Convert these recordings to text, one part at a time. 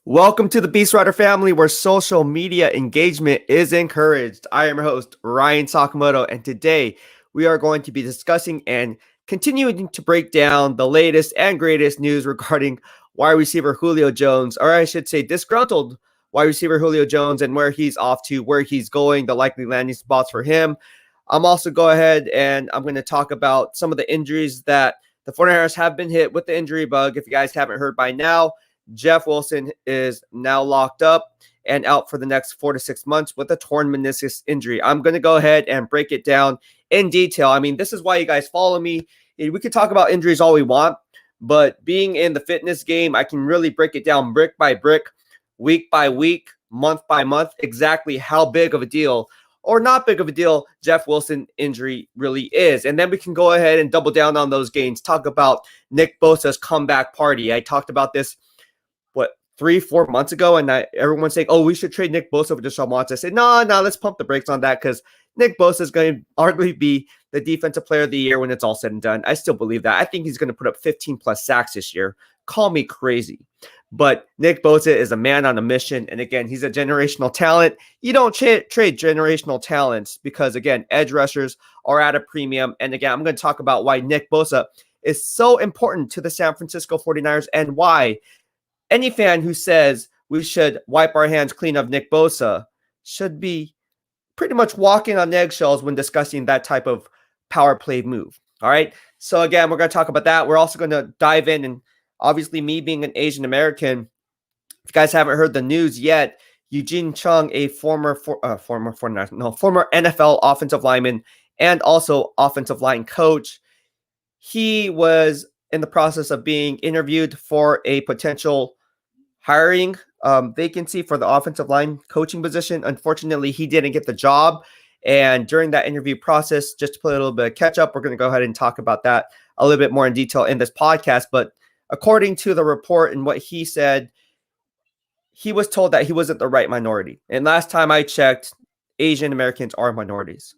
Welcome to the BEASTwriter Family, where social media engagement is encouraged. I am your host, Ryan Sakamoto, and today we are going to be discussing and continuing to break down the latest and greatest news regarding wide receiver Julio Jones, or I should say disgruntled wide receiver Julio Jones, and where he's off to, where he's going, the likely landing spots for him. I'm also go ahead and I'm going to talk about some of the injuries that the 49ers have been hit with the injury bug. If you guys haven't heard by now, Jeff Wilson is now locked up and out for the next 4 to 6 months with a torn meniscus injury. I'm going to go ahead and break it down in detail. I mean, this is why you guys follow me. We could talk about injuries all we want, but being in the fitness game, I can really break it down brick by brick, week by week, month by month, exactly how big of a deal or not big of a deal Jeff Wilson injury really is. And then we can go ahead and double down on those gains, talk about Nick Bosa's comeback party. I talked about this 3-4 months ago, and everyone's saying, oh, we should trade Nick Bosa for Deshaun Watson. I said, no, let's pump the brakes on that, because Nick Bosa is going to arguably be the defensive player of the year when it's all said and done. I still believe that. I think he's going to put up 15 plus sacks this year. Call me crazy, but Nick Bosa is a man on a mission. And again, he's a generational talent. You don't trade generational talents because, again, edge rushers are at a premium. And again, I'm going to talk about why Nick Bosa is so important to the San Francisco 49ers and why any fan who says we should wipe our hands clean of Nick Bosa should be pretty much walking on eggshells when discussing that type of power play move. All right. So again, we're going to talk about that. We're also going to dive in, and obviously me being an Asian American, if you guys haven't heard the news yet, Eugene Chung, a former NFL offensive lineman and also offensive line coach, he was in the process of being interviewed for a potential hiring vacancy for the offensive line coaching position. Unfortunately, he didn't get the job. And during that interview process, just to play a little bit of catch up, we're going to go ahead and talk about that a little bit more in detail in this podcast. But according to the report and what he said, he was told that he wasn't the right minority. And last time I checked, Asian Americans are minorities.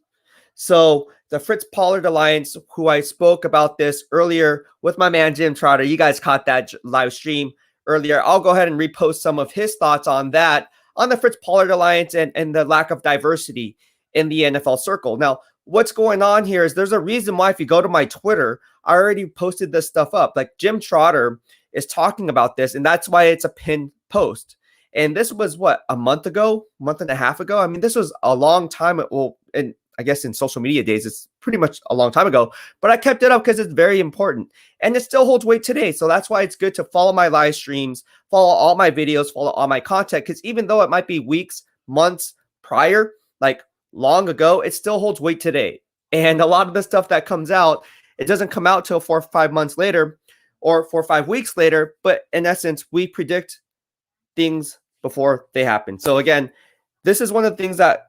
So the Fritz Pollard Alliance, who I spoke about this earlier with my man Jim Trotter, you guys caught that live stream earlier. I'll go ahead and repost some of his thoughts on that, on the Fritz Pollard Alliance and the lack of diversity in the NFL circle. Now, what's going on here is there's a reason why if you go to my Twitter, I already posted this stuff up. Like Jim Trotter is talking about this, and that's why it's a pinned post. And this was what, a month and a half ago? I mean, this was a long time. Well, and I guess in social media days, it's pretty much a long time ago, but I kept it up because it's very important and it still holds weight today. So that's why it's good to follow my live streams, follow all my videos, follow all my content, because even though it might be weeks, months prior, like long ago, it still holds weight today. And a lot of the stuff that comes out, it doesn't come out till 4 or 5 months later or 4 or 5 weeks later. But in essence, we predict things before they happen. So again, this is one of the things that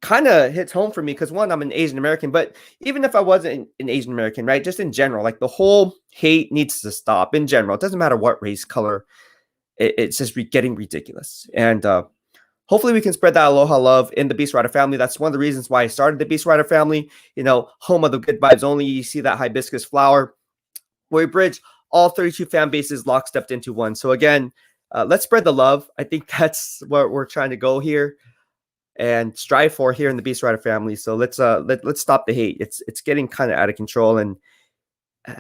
kind of hits home for me because, one, I'm an Asian American, but even if I wasn't an Asian American, right, just in general, like the whole hate needs to stop in general. It doesn't matter what race, color, it's just getting ridiculous. And hopefully we can spread that aloha love in the BEASTwriter family. That's one of the reasons why I started the BEASTwriter family, home of the good vibes only. You see that hibiscus flower where we bridge all 32 fan bases lockstepped into one. So again, let's spread the love. I think that's what we're trying to go here and strive for here in the BEASTwriter family. So let's stop the hate. It's getting kind of out of control, and I'm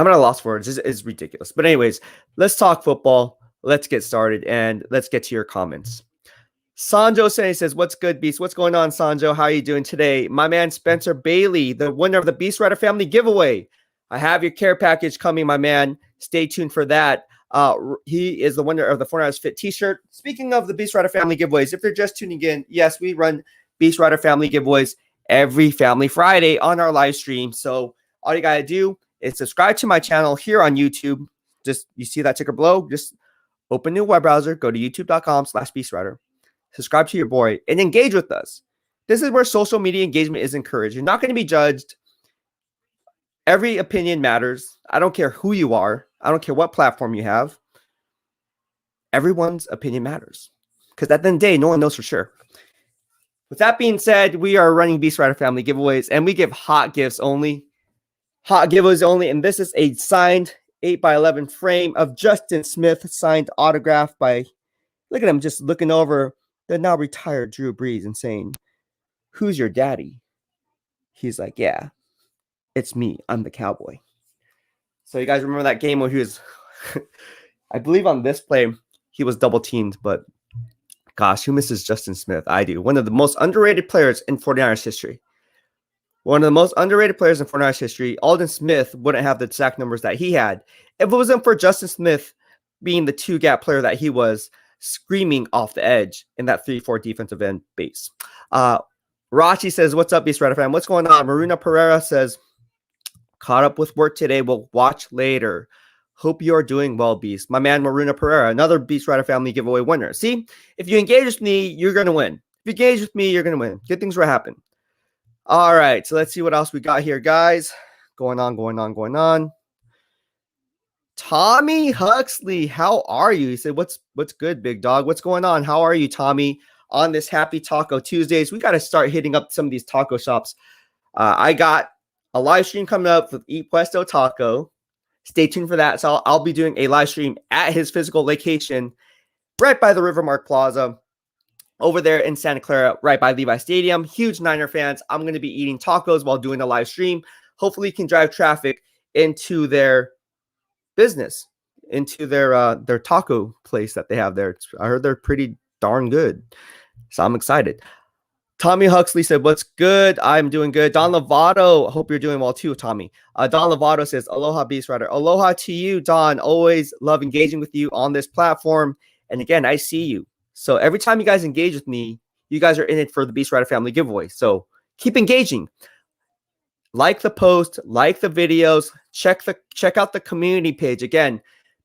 at a loss for words. It's ridiculous. But anyways, let's talk football. Let's get started and let's get to your comments. Sanjo says, what's good, Beast? What's going on, Sanjo? How are you doing today? My man Spencer Bailey, the winner of the BEASTwriter family giveaway. I have your care package coming, my man. Stay tuned for that. He is the winner of the 49ers Fit t-shirt. Speaking of the BEASTwriter family giveaways, if you're just tuning in, yes, we run BEASTwriter family giveaways every Family Friday on our live stream. So all you got to do is subscribe to my channel here on YouTube. Just, you see that ticker below? Just open a new web browser, go to youtube.com/BEASTwriter, subscribe to your boy, and engage with us. This is where social media engagement is encouraged. You're not going to be judged. Every opinion matters. I don't care who you are. I don't care what platform you have. Everyone's opinion matters. Because at the end of the day, no one knows for sure. With that being said, we are running BEASTwriter family giveaways, and we give hot gifts only. Hot giveaways only. And this is a signed 8x11 frame of Justin Smith, signed autograph by, look at him just looking over the now retired Drew Brees and saying, "Who's your daddy?" He's like, "Yeah, it's me. I'm the cowboy." So you guys remember that game where he was, I believe on this play, he was double teamed, but gosh, who misses Justin Smith? I do. One of the most underrated players in 49ers history. One of the most underrated players in 49ers history. Aldon Smith wouldn't have the sack numbers that he had if it wasn't for Justin Smith being the two-gap player that he was, screaming off the edge in that 3-4 defensive end base. Rachi says, "What's up, BEASTwriter fam? What's going on?" Maruna Pereira says, "Caught up with work today. We'll watch later. Hope you are doing well, Beast." My man, Maruna Pereira, another BEASTwriter Family giveaway winner. See, if you engage with me, you're going to win. If you engage with me, you're going to win. Good things will happen. All right, so let's see what else we got here, guys. Going on. Tommy Huxley, how are you? He said, what's good, big dog? What's going on? How are you, Tommy? On this happy Taco Tuesdays, we got to start hitting up some of these taco shops. I got a live stream coming up with Eat Puesto Taco. Stay tuned for that. So I'll be doing a live stream at his physical location right by the Rivermark Plaza over there in Santa Clara, right by Levi Stadium. Huge Niner fans. I'm going to be eating tacos while doing a live stream. Hopefully, you can drive traffic into their business, into their taco place that they have there. I heard they're pretty darn good, so I'm excited. Tommy Huxley said, "What's good? I'm doing good." Don Lovato, hope you're doing well too, Tommy. Don Lovato says, "Aloha, BEASTwriter." Aloha to you, Don. Always love engaging with you on this platform. And again, I see you. So every time you guys engage with me, you guys are in it for the BEASTwriter Family giveaway. So keep engaging. Like the post, like the videos, check out the community page. Again,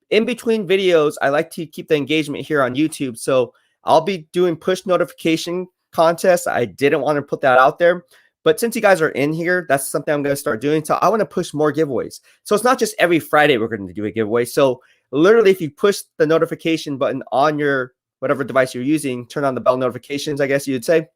in between videos, I like to keep the engagement here on YouTube. So I'll be doing push notification contests. I didn't want to put that out there, but since you guys are in here, that's something I'm going to start doing. So I want to push more giveaways. So it's not just every Friday we're going to do a giveaway. So literally, if you push the notification button on your whatever device you're using, turn on the bell notifications, I guess you'd say,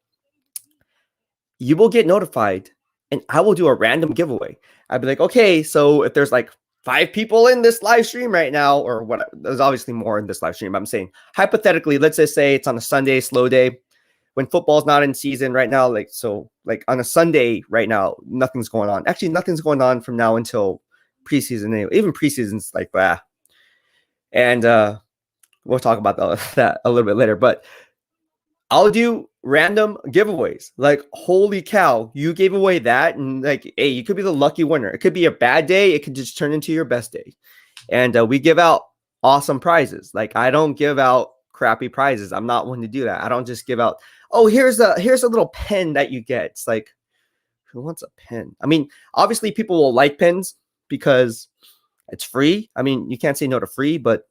you will get notified and I will do a random giveaway. I'd be like, okay, so if there's like 5 people in this live stream right now, or what, there's obviously more in this live stream. I'm saying hypothetically, let's just say it's on a Sunday, slow day, when football's not in season right now. Like, so like on a Sunday right now, nothing's going on. Actually, nothing's going on from now until preseason. Anyway. Even preseason's like, blah. And we'll talk about that a little bit later, but I'll do random giveaways. Like, holy cow, you gave away that. And like, hey, you could be the lucky winner. It could be a bad day. It could just turn into your best day. And we give out awesome prizes. Like, I don't give out crappy prizes. I'm not one to do that. I don't just give out, oh, here's a little pen that you get. It's like, who wants a pen? I mean, obviously people will like pens because it's free. I mean, you can't say no to free, but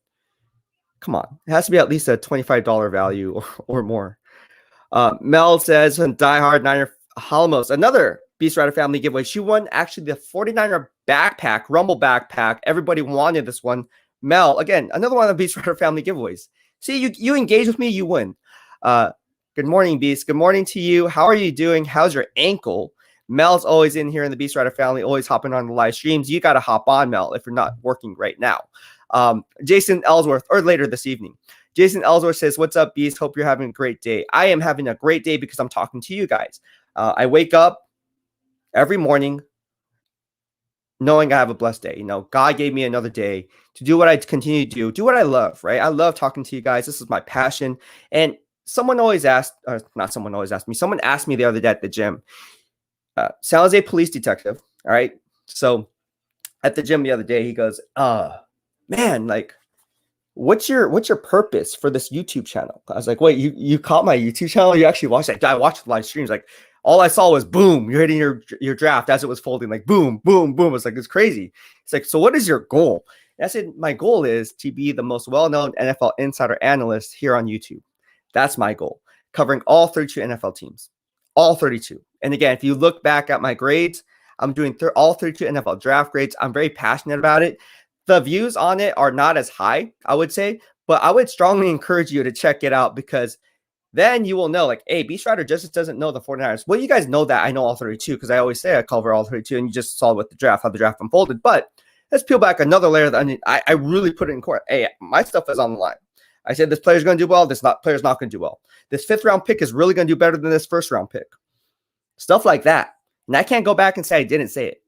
come on. It has to be at least a $25 value or more. Mel says, diehard Niner Halmos, another BEASTwriter Family giveaway. She won actually the 49er backpack, Rumble backpack. Everybody wanted this one. Mel, again, another one of the BEASTwriter Family giveaways. See, you engage with me, you win. Good morning, Beast. Good morning to you. How are you doing? How's your ankle? Mel's always in here in the BEASTwriter Family, always hopping on the live streams. You got to hop on, Mel, if you're not working right now. Jason Ellsworth, or later this evening. Jason Ellsworth says, "What's up, Beast? Hope you're having a great day." I am having a great day because I'm talking to you guys. I wake up every morning knowing I have a blessed day. You know, God gave me another day to do what I continue to do what I love, right? I love talking to you guys. This is my passion. And someone asked me the other day at the gym, Sal's a police detective, all right? So at the gym the other day, he goes, man, like, what's your purpose for this YouTube channel? I was like, wait, you caught my YouTube channel? You actually watched that? I watched the live streams. Like, all I saw was boom, you're hitting your draft as it was folding, like boom, boom, boom. It's like, it's crazy. It's like, so what is your goal? And I said, my goal is to be the most well-known NFL insider analyst here on YouTube. That's my goal, covering all 32 NFL teams, all 32. And again, if you look back at my grades, I'm doing all 32 NFL draft grades. I'm very passionate about it. The views on it are not as high, I would say, but I would strongly encourage you to check it out, because then you will know, like, hey, BEASTwriter just doesn't know the 49ers. Well, you guys know that I know all 32 because I always say I cover all 32, and you just saw with the draft, how the draft unfolded. But let's peel back another layer of the onion. I really put it in court. Hey, my stuff is on the line. I said this player's going to do well. This player's not going to do well. This 5th round pick is really going to do better than this 1st round pick. Stuff like that. And I can't go back and say I didn't say it.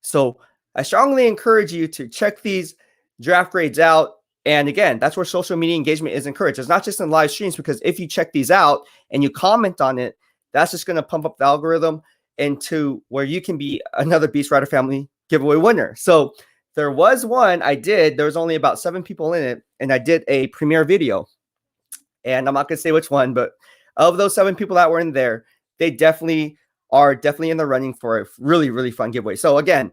So I strongly encourage you to check these draft grades out. And again, that's where social media engagement is encouraged. It's not just in live streams, because if you check these out and you comment on it, that's just going to pump up the algorithm into where you can be another BEASTwriter Family giveaway winner. So there was one I did. There was only about 7 people in it, and I did a premiere video. And I'm not going to say which one, but of those 7 people that were in there, they definitely are in the running for a really, really fun giveaway. So again,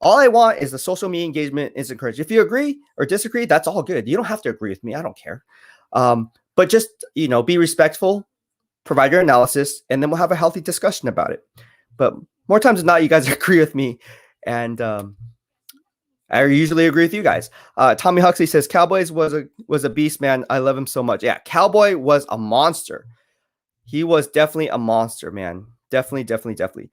all I want is the social media engagement is encouraged. If you agree or disagree, that's all good. You don't have to agree with me. I don't care. But just, be respectful, provide your analysis, and then we'll have a healthy discussion about it. But more times than not, you guys agree with me. And I usually agree with you guys. Tommy Huxley says, Cowboys was a beast, man. I love him so much. Yeah, Cowboy was a monster. He was definitely a monster, man. Definitely.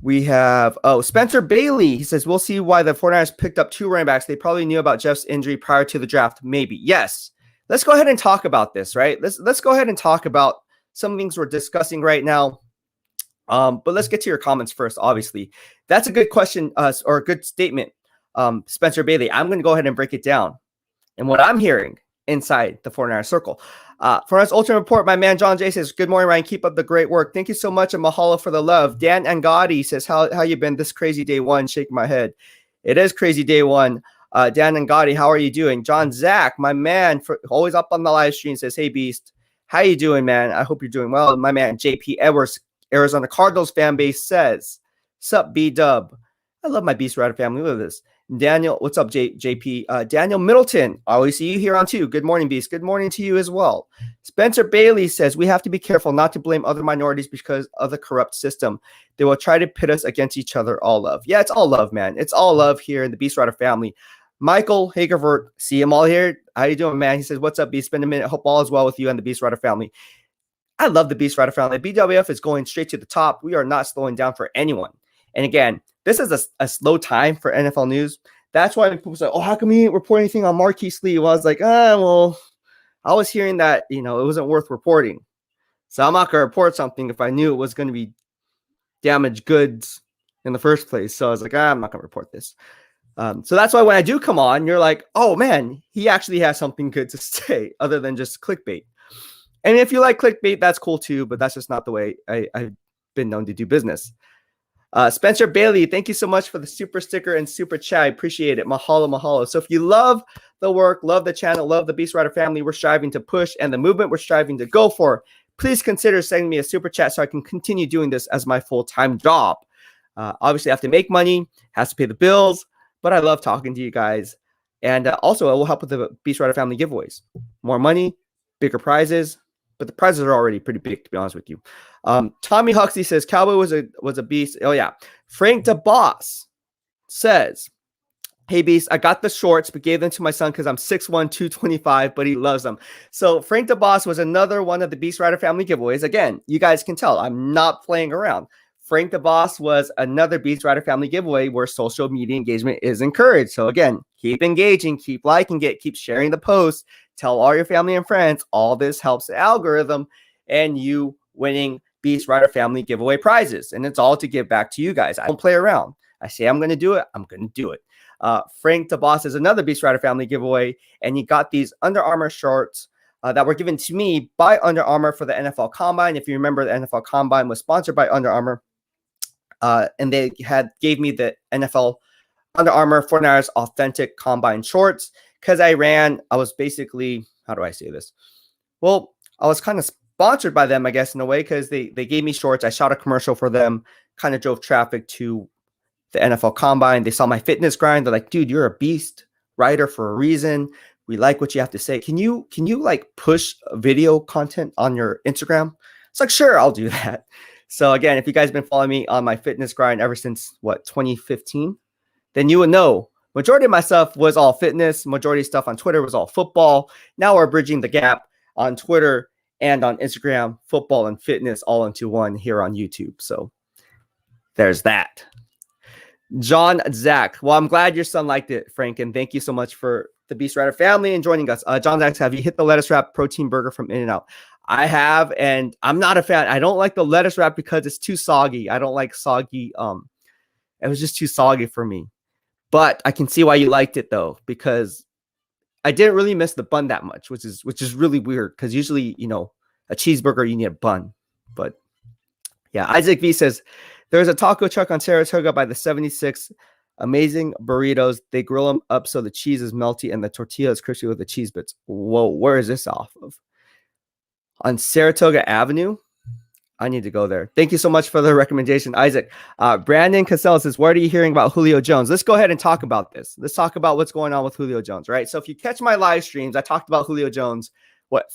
We have, Spencer Bailey. He says, we'll see why the 49ers picked up 2 running backs. They probably knew about Jeff's injury prior to the draft. Maybe. Yes. Let's go ahead and talk about this, right? Let's go ahead and talk about some things we're discussing right now. But let's get to your comments first, obviously. That's a good question or a good statement, Spencer Bailey. I'm going to go ahead and break it down. And what I'm hearing inside the 49er circle. For us, Ultimate Report, my man John J says, good morning, Ryan. Keep up the great work. Thank you so much, and mahalo for the love. Dan Angadi says, how you been this crazy day one? Shaking my head. It is crazy day one. Dan Angadi, how are you doing? John Zach, my man, always up on the live stream, says, hey, Beast. How you doing, man? I hope you're doing well. My man, JP Edwards, Arizona Cardinals fan base, says, sup, B-Dub. I love my BEASTwriter family. Look at this. Daniel, what's up, JP? Daniel Middleton, I always see you here on too. Good morning, Beast. Good morning to you as well. Spencer Bailey says, we have to be careful not to blame other minorities because of the corrupt system. They will try to pit us against each other. All love. Yeah, it's all love, man. It's all love here in the BEASTwriter family. Michael Hagervert, see him all here. How you doing, man? He says, what's up, Beast? Spend a minute. Hope all is well with you and the BEASTwriter family. I love the BEASTwriter family. BWF is going straight to the top. We are not slowing down for anyone. And again, this is a slow time for NFL news. That's why people say, oh, how come you didn't report anything on Marquise Lee? Well, I was like, well, I was hearing that, it wasn't worth reporting. So I'm not going to report something if I knew it was going to be damaged goods in the first place. So I was like, I'm not going to report this. So that's why when I do come on, you're like, oh, man, he actually has something good to say other than just clickbait. And if you like clickbait, that's cool too, but that's just not the way I've been known to do business. Spencer Bailey, thank you so much for the super sticker and super chat. I appreciate it. Mahalo. So if you love the work, love the channel, love the BEASTwriter family we're striving to push and the movement we're striving to go for, please consider sending me a super chat so I can continue doing this as my full-time job. Obviously, I have to make money, has to pay the bills, but I love talking to you guys. And also, it will help with the BEASTwriter family giveaways. More money, bigger prizes. But the prizes are already pretty big, to be honest with you. Tommy Huxley says, Cowboy was a beast. Oh, yeah. Frank DeBoss says, hey, Beast, I got the shorts, but gave them to my son because I'm 6'1", 225, but he loves them. So Frank DeBoss was another one of the BEASTwriter family giveaways. Again, you guys can tell I'm not playing around. Frank DeBoss was another BEASTwriter family giveaway where social media engagement is encouraged. So again, keep engaging, keep liking it, keep sharing the post. Tell all your family and friends. All this helps the algorithm and you winning BEASTwriter family giveaway prizes. And it's all to give back to you guys. I don't play around. I say I'm going to do it. I'm going to do it. Frank DeBoss is another BEASTwriter family giveaway. And he got these Under Armour shorts that were given to me by Under Armour for the NFL Combine. If you remember, the NFL Combine was sponsored by Under Armour. And they gave me the NFL Under Armour 49ers authentic Combine shorts. Because I was basically, how do I say this? Well, I was kind of sponsored by them, I guess, in a way, because they gave me shorts. I shot a commercial for them, kind of drove traffic to the NFL Combine. They saw my fitness grind. They're like, dude, you're a beast writer for a reason. We like what you have to say. Can you like push video content on your Instagram? It's like, sure, I'll do that. So again, if you guys have been following me on my fitness grind ever since, 2015, then you would know. Majority of my stuff was all fitness. Majority of stuff on Twitter was all football. Now we're bridging the gap on Twitter and on Instagram, football and fitness all into one here on YouTube. So there's that. John Zach. Well, I'm glad your son liked it, Frank, and thank you so much for the BEASTwriter family and joining us. John Zach, have you hit the lettuce wrap protein burger from In-N-Out? I have, and I'm not a fan. I don't like the lettuce wrap because it's too soggy. I don't like soggy. It was just too soggy for me. But I can see why you liked it though, because I didn't really miss the bun that much, which is really weird because usually, a cheeseburger you need a bun. But yeah, Isaac V says there's a taco truck on Saratoga by the 76. Amazing burritos. They grill them up so the cheese is melty and the tortilla is crispy with the cheese bits. Whoa, where is this off of? On Saratoga Avenue? I need to go there. Thank you so much for the recommendation, Isaac. Brandon Cassell says, what are you hearing about Julio Jones? Let's go ahead and talk about this. Let's talk about what's going on with Julio Jones, right? So if you catch my live streams, I talked about Julio Jones,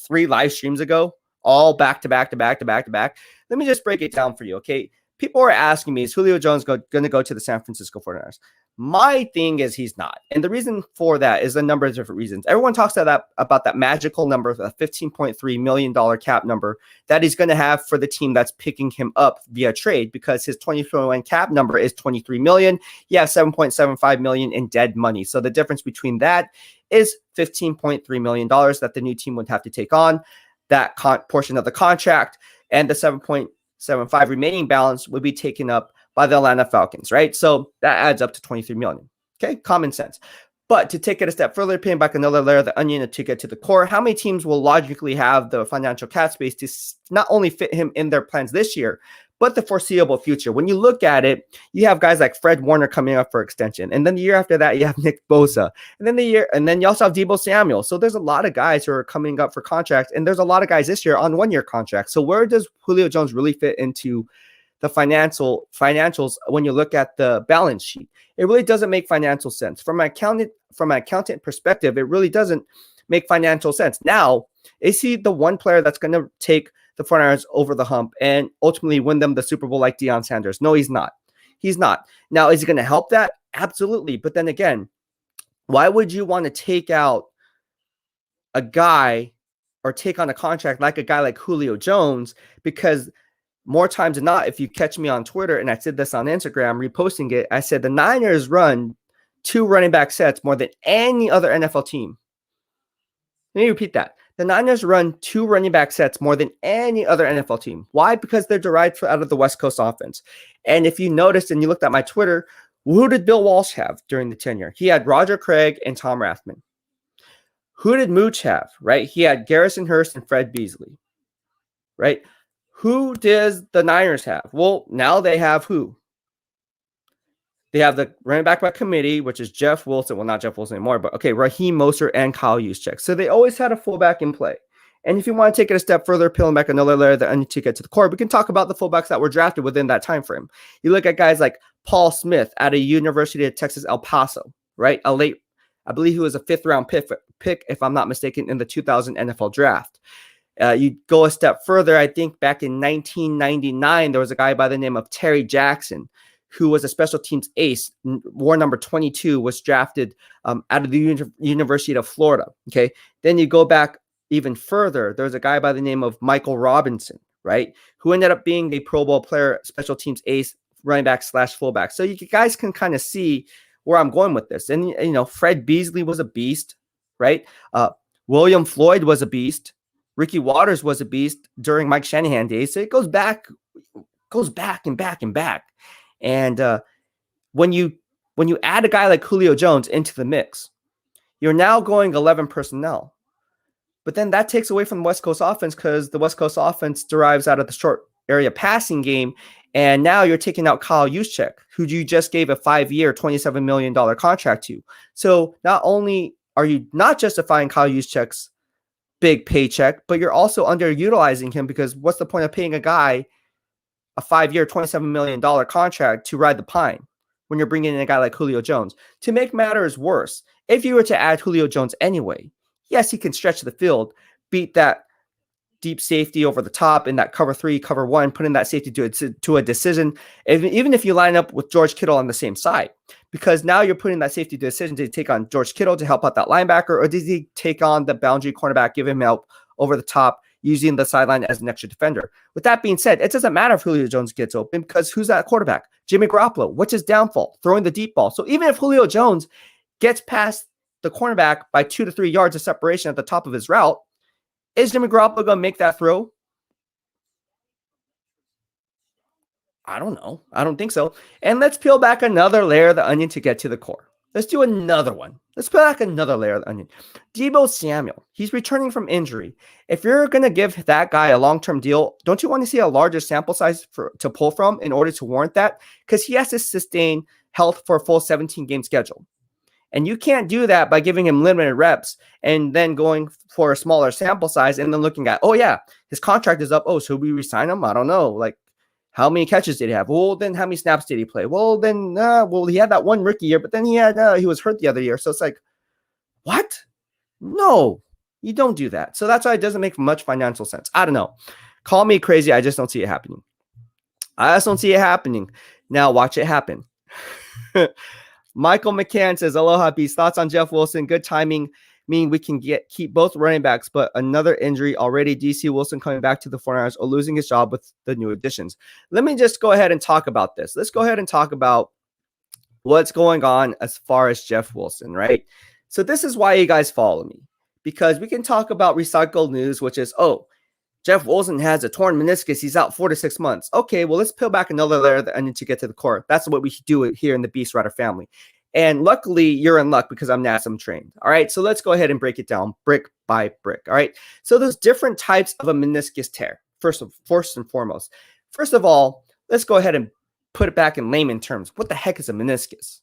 3 live streams ago, all back to back to back to back to back. Let me just break it down for you, okay? People are asking me, is Julio Jones going to go to the San Francisco 49ers? My thing is he's not. And the reason for that is a number of different reasons. Everyone talks about that magical number, the $15.3 million cap number that he's going to have for the team that's picking him up via trade, because his 2021 cap number is $23 million. You have $7.75 million in dead money. So the difference between that is $15.3 million that the new team would have to take on. That portion of the contract and the 7.75 remaining balance would be taken up by the Atlanta Falcons, right? So that adds up to $23 million. Okay, common sense. But to take it a step further, peeling back another layer of the onion and to get to the core, how many teams will logically have the financial cap space to not only fit him in their plans this year, but the foreseeable future? When you look at it, you have guys like Fred Warner coming up for extension, and then the year after that, you have Nick Bosa, and then you also have Deebo Samuel. So there's a lot of guys who are coming up for contracts, and there's a lot of guys this year on one-year contracts. So where does Julio Jones really fit into the financials when you look at the balance sheet? It really doesn't make financial sense. From an accountant perspective, it really doesn't make financial sense. Now, is he the one player that's going to take the 49ers over the hump and ultimately win them the Super Bowl like Deion Sanders? No, he's not. He's not. Now, is he going to help that? Absolutely. But then again, why would you want to take out a guy or take on a contract like a guy like Julio Jones? Because more times than not, if you catch me on Twitter, and I said this on Instagram, reposting it, I said the Niners run 2 running back sets more than any other NFL team. Let me repeat that. The Niners run 2 running back sets more than any other NFL team. Why? Because they're derived out of the West Coast offense. And if you noticed and you looked at my Twitter, who did Bill Walsh have during the tenure? He had Roger Craig and Tom Rathman. Who did Mooch have, right? He had Garrison Hurst and Fred Beasley, right? Who does the Niners have? Well, now they have who? They have the running back by committee, which is Jeff Wilson. Well, not Jeff Wilson anymore, but okay, Raheem Mostert and Kyle Juszczyk. So they always had a fullback in play. And if you want to take it a step further, peeling back another layer that I need to get to the core, we can talk about the fullbacks that were drafted within that time frame. You look at guys like Paul Smith out of University of Texas, El Paso, right? I believe he was a 5th-round pick, if I'm not mistaken, in the 2000 NFL draft. You go a step further, I think back in 1999, there was a guy by the name of Terry Jackson, who was a special teams ace. War number 22 was drafted out of the University of Florida. Okay. Then you go back even further. There's a guy by the name of Michael Robinson, right? Who ended up being a Pro Bowl player, special teams ace, running back / fullback. So you guys can kind of see where I'm going with this. And, Fred Beasley was a beast, right? William Floyd was a beast. Ricky Waters was a beast during Mike Shanahan days. So it goes back and back and back. And when you add a guy like Julio Jones into the mix, you're now going 11 personnel. But then that takes away from the West Coast offense, because the West Coast offense derives out of the short area passing game. And now you're taking out Kyle Juszczyk, who you just gave a 5-year, $27 million contract to. So not only are you not justifying Kyle Juszczyk's big paycheck, but you're also underutilizing him, because what's the point of paying a guy a 5-year, $27 million contract to ride the pine when you're bringing in a guy like Julio Jones? To make matters worse, if you were to add Julio Jones anyway, yes, he can stretch the field, beat that deep safety over the top in that cover 3, cover 1, put in that safety to a decision, even if you line up with George Kittle on the same side, because now you're putting that safety decision to take on George Kittle to help out that linebacker, or does he take on the boundary cornerback, give him help over the top? using the sideline as an extra defender. With that being said, it doesn't matter if Julio Jones gets open because who's that quarterback? Jimmy Garoppolo. What's his downfall? Throwing the deep ball. So even if Julio Jones gets past the cornerback by 2 to 3 yards of separation at the top of his route, is Jimmy Garoppolo going to make that throw? I don't know. I don't think so. And let's peel back another layer of the onion to get to the core. Let's do another one. Let's peel back another layer of the onion. Deebo Samuel, he's returning from injury. If you're going to give that guy a long-term deal, don't you want to see a larger sample size to pull from in order to warrant that? Because he has to sustain health for a full 17-game schedule. And you can't do that by giving him limited reps and then going for a smaller sample size and then looking at, oh, yeah, his contract is up. Oh, should we resign him? I don't know. Like, how many catches did he have? Well, then how many snaps did he play? Well, then, he had that one rookie year, but then he was hurt the other year. So it's like, what? No, you don't do that. So that's why it doesn't make much financial sense. I don't know. Call me crazy. I just don't see it happening. I just don't see it happening. Now watch it happen. Michael McCann says, aloha, Beast. Thoughts on Jeff Wilson? Good timing. Mean we can keep both running backs, but another injury already. DC Wilson coming back to the 49ers or losing his job with the new additions. Let me just go ahead and talk about this. Let's go ahead and talk about what's going on as far as Jeff Wilson, right? So this is why you guys follow me, because we can talk about recycled news, which is, oh, Jeff Wilson has a torn meniscus. He's out 4 to 6 months. Okay, well, let's peel back another layer of the onion to get to the core. That's what we do here in the BEASTwriter family. And luckily, you're in luck because I'm NASM trained. All right, so let's go ahead and break it down brick by brick. All right, so there's different types of a meniscus tear, first and foremost. First of all, let's go ahead and put it back in layman terms. What the heck is a meniscus,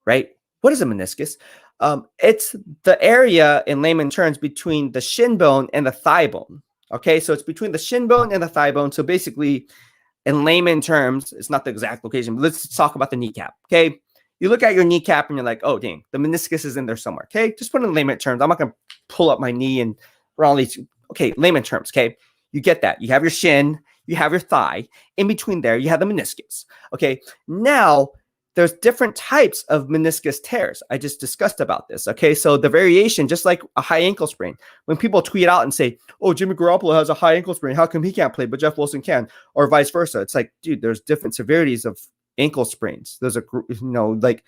right? What is a meniscus? It's the area in layman terms between the shin bone and the thigh bone. Okay, so it's between the shin bone and the thigh bone. So basically, in layman terms, it's not the exact location, but let's talk about the kneecap. Okay. You look at your kneecap and you're like, oh, dang, the meniscus is in there somewhere. Okay. Just put it in layman terms. I'm not going to pull up my knee and all these. Okay. Layman terms. Okay. You get that. You have your shin, you have your thigh. In between there, you have the meniscus. Okay. Now, there's different types of meniscus tears. I just discussed about this. Okay. So the variation, just like a high ankle sprain, when people tweet out and say, oh, Jimmy Garoppolo has a high ankle sprain, how come he can't play, but Jeff Wilson can, or vice versa? It's like, dude, there's different severities of ankle sprains. There's like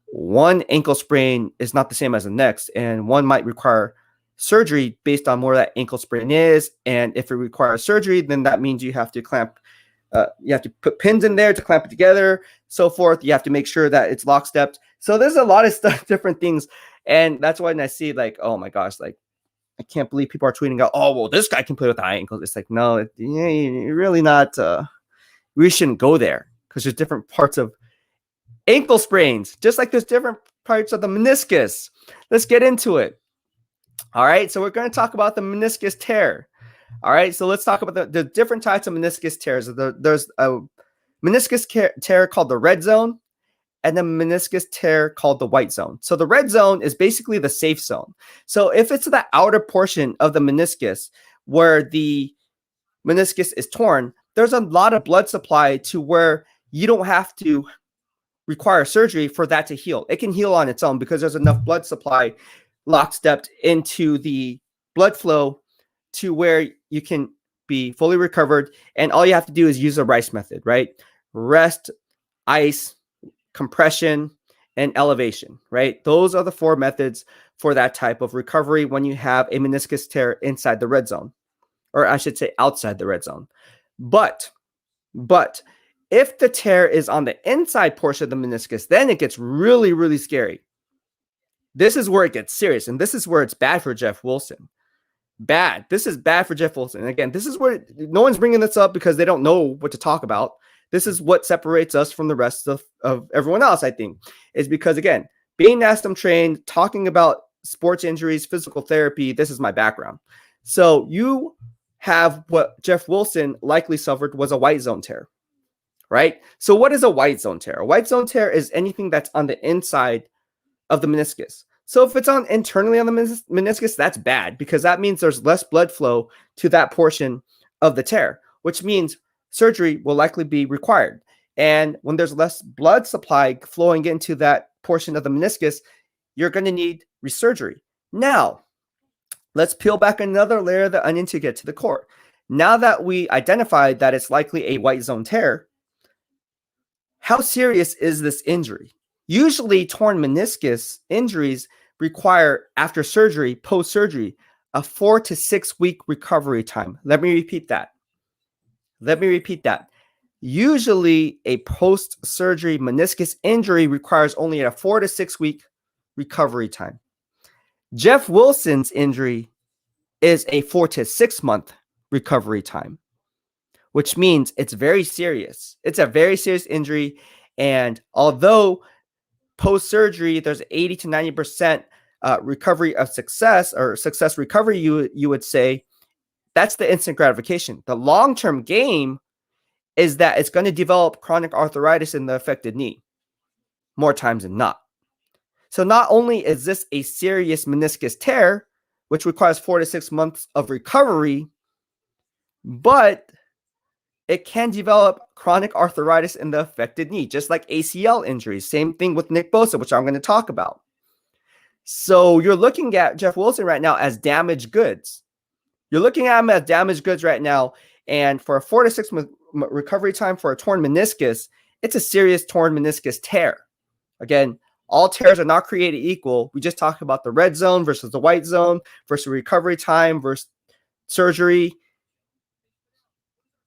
one ankle sprain is not the same as the next, and one might require surgery based on where that ankle sprain is. And if it requires surgery, then that means you have to clamp. You have to put pins in there to clamp it together, so forth. You have to make sure that it's lockstep. So there's a lot of stuff, different things. And that's why when I see like, oh my gosh, like I can't believe people are tweeting out, oh, well, this guy can play with high ankles. It's like, no, you're really not. We shouldn't go there because there's different parts of ankle sprains, just like there's different parts of the meniscus. Let's get into it. All right. So we're going to talk about the meniscus tear. All right, so let's talk about the different types of meniscus tears. There's a meniscus tear called the red zone and the meniscus tear called the white zone. So the red zone is basically the safe zone. So if it's the outer portion of the meniscus where the meniscus is torn, there's a lot of blood supply to where you don't have to require surgery for that to heal. It can heal on its own because there's enough blood supply lockstep into the blood flow to where you can be fully recovered. And all you have to do is use the RICE method, right? Rest, ice, compression, and elevation, right? Those are the 4 methods for that type of recovery when you have a meniscus tear inside the red zone, or I should say outside the red zone. But if the tear is on the inside portion of the meniscus, then it gets really, really scary. This is where it gets serious, and this is where it's bad for Jeff Wilson. Bad. This is bad for Jeff Wilson. And again, this is where no one's bringing this up because they don't know what to talk about. This is what separates us from the rest of everyone else, I think, is because, again, being NASM trained, talking about sports injuries, physical therapy, this is my background. So you have what Jeff Wilson likely suffered was a white zone tear, right? So what is a white zone tear? A white zone tear is anything that's on the inside of the meniscus. So if it's internally on the meniscus, that's bad because that means there's less blood flow to that portion of the tear, which means surgery will likely be required. And when there's less blood supply flowing into that portion of the meniscus, you're going to need resurgery. Now, let's peel back another layer of the onion to get to the core. Now that we identified that it's likely a white zone tear, how serious is this injury? Usually, torn meniscus injuries require, after surgery, post-surgery, a 4 to 6 week recovery time. Let me repeat that. Usually, a post-surgery meniscus injury requires only a 4 to 6 week recovery time. Jeff Wilson's injury is a 4 to 6 month recovery time, which means it's very serious. It's a very serious injury. And although post-surgery, there's 80 to 90% recovery of success, or success recovery, you would say, that's the instant gratification. The long-term game is that it's going to develop chronic arthritis in the affected knee more times than not. So not only is this a serious meniscus tear, which requires 4 to 6 months of recovery, but it can develop chronic arthritis in the affected knee, just like ACL injuries. Same thing with Nick Bosa, which I'm going to talk about. So you're looking at Jeff Wilson right now as damaged goods. You're looking at him as damaged goods right now. And for a 4 to 6 month recovery time for a torn meniscus, it's a serious torn meniscus tear. Again, all tears are not created equal. We just talked about the red zone versus the white zone versus recovery time versus surgery.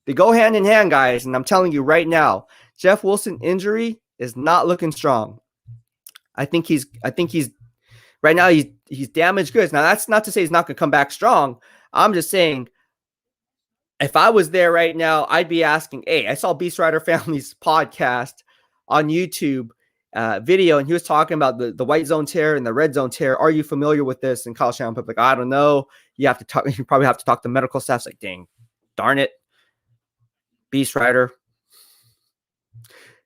They go hand in hand, guys. And I'm telling you right now, Jeff Wilson injury is not looking strong. I think he's right now he's damaged goods. Now, that's not to say he's not going to come back strong. I'm just saying, if I was there right now, I'd be asking, hey, I saw BEASTwriter Family's podcast on YouTube video, and he was talking about the white zone tear and the red zone tear. Are you familiar with this? And Kyle Shannon like, I don't know. You probably have to talk to medical staff. It's like, dang, darn it. BEASTwriter.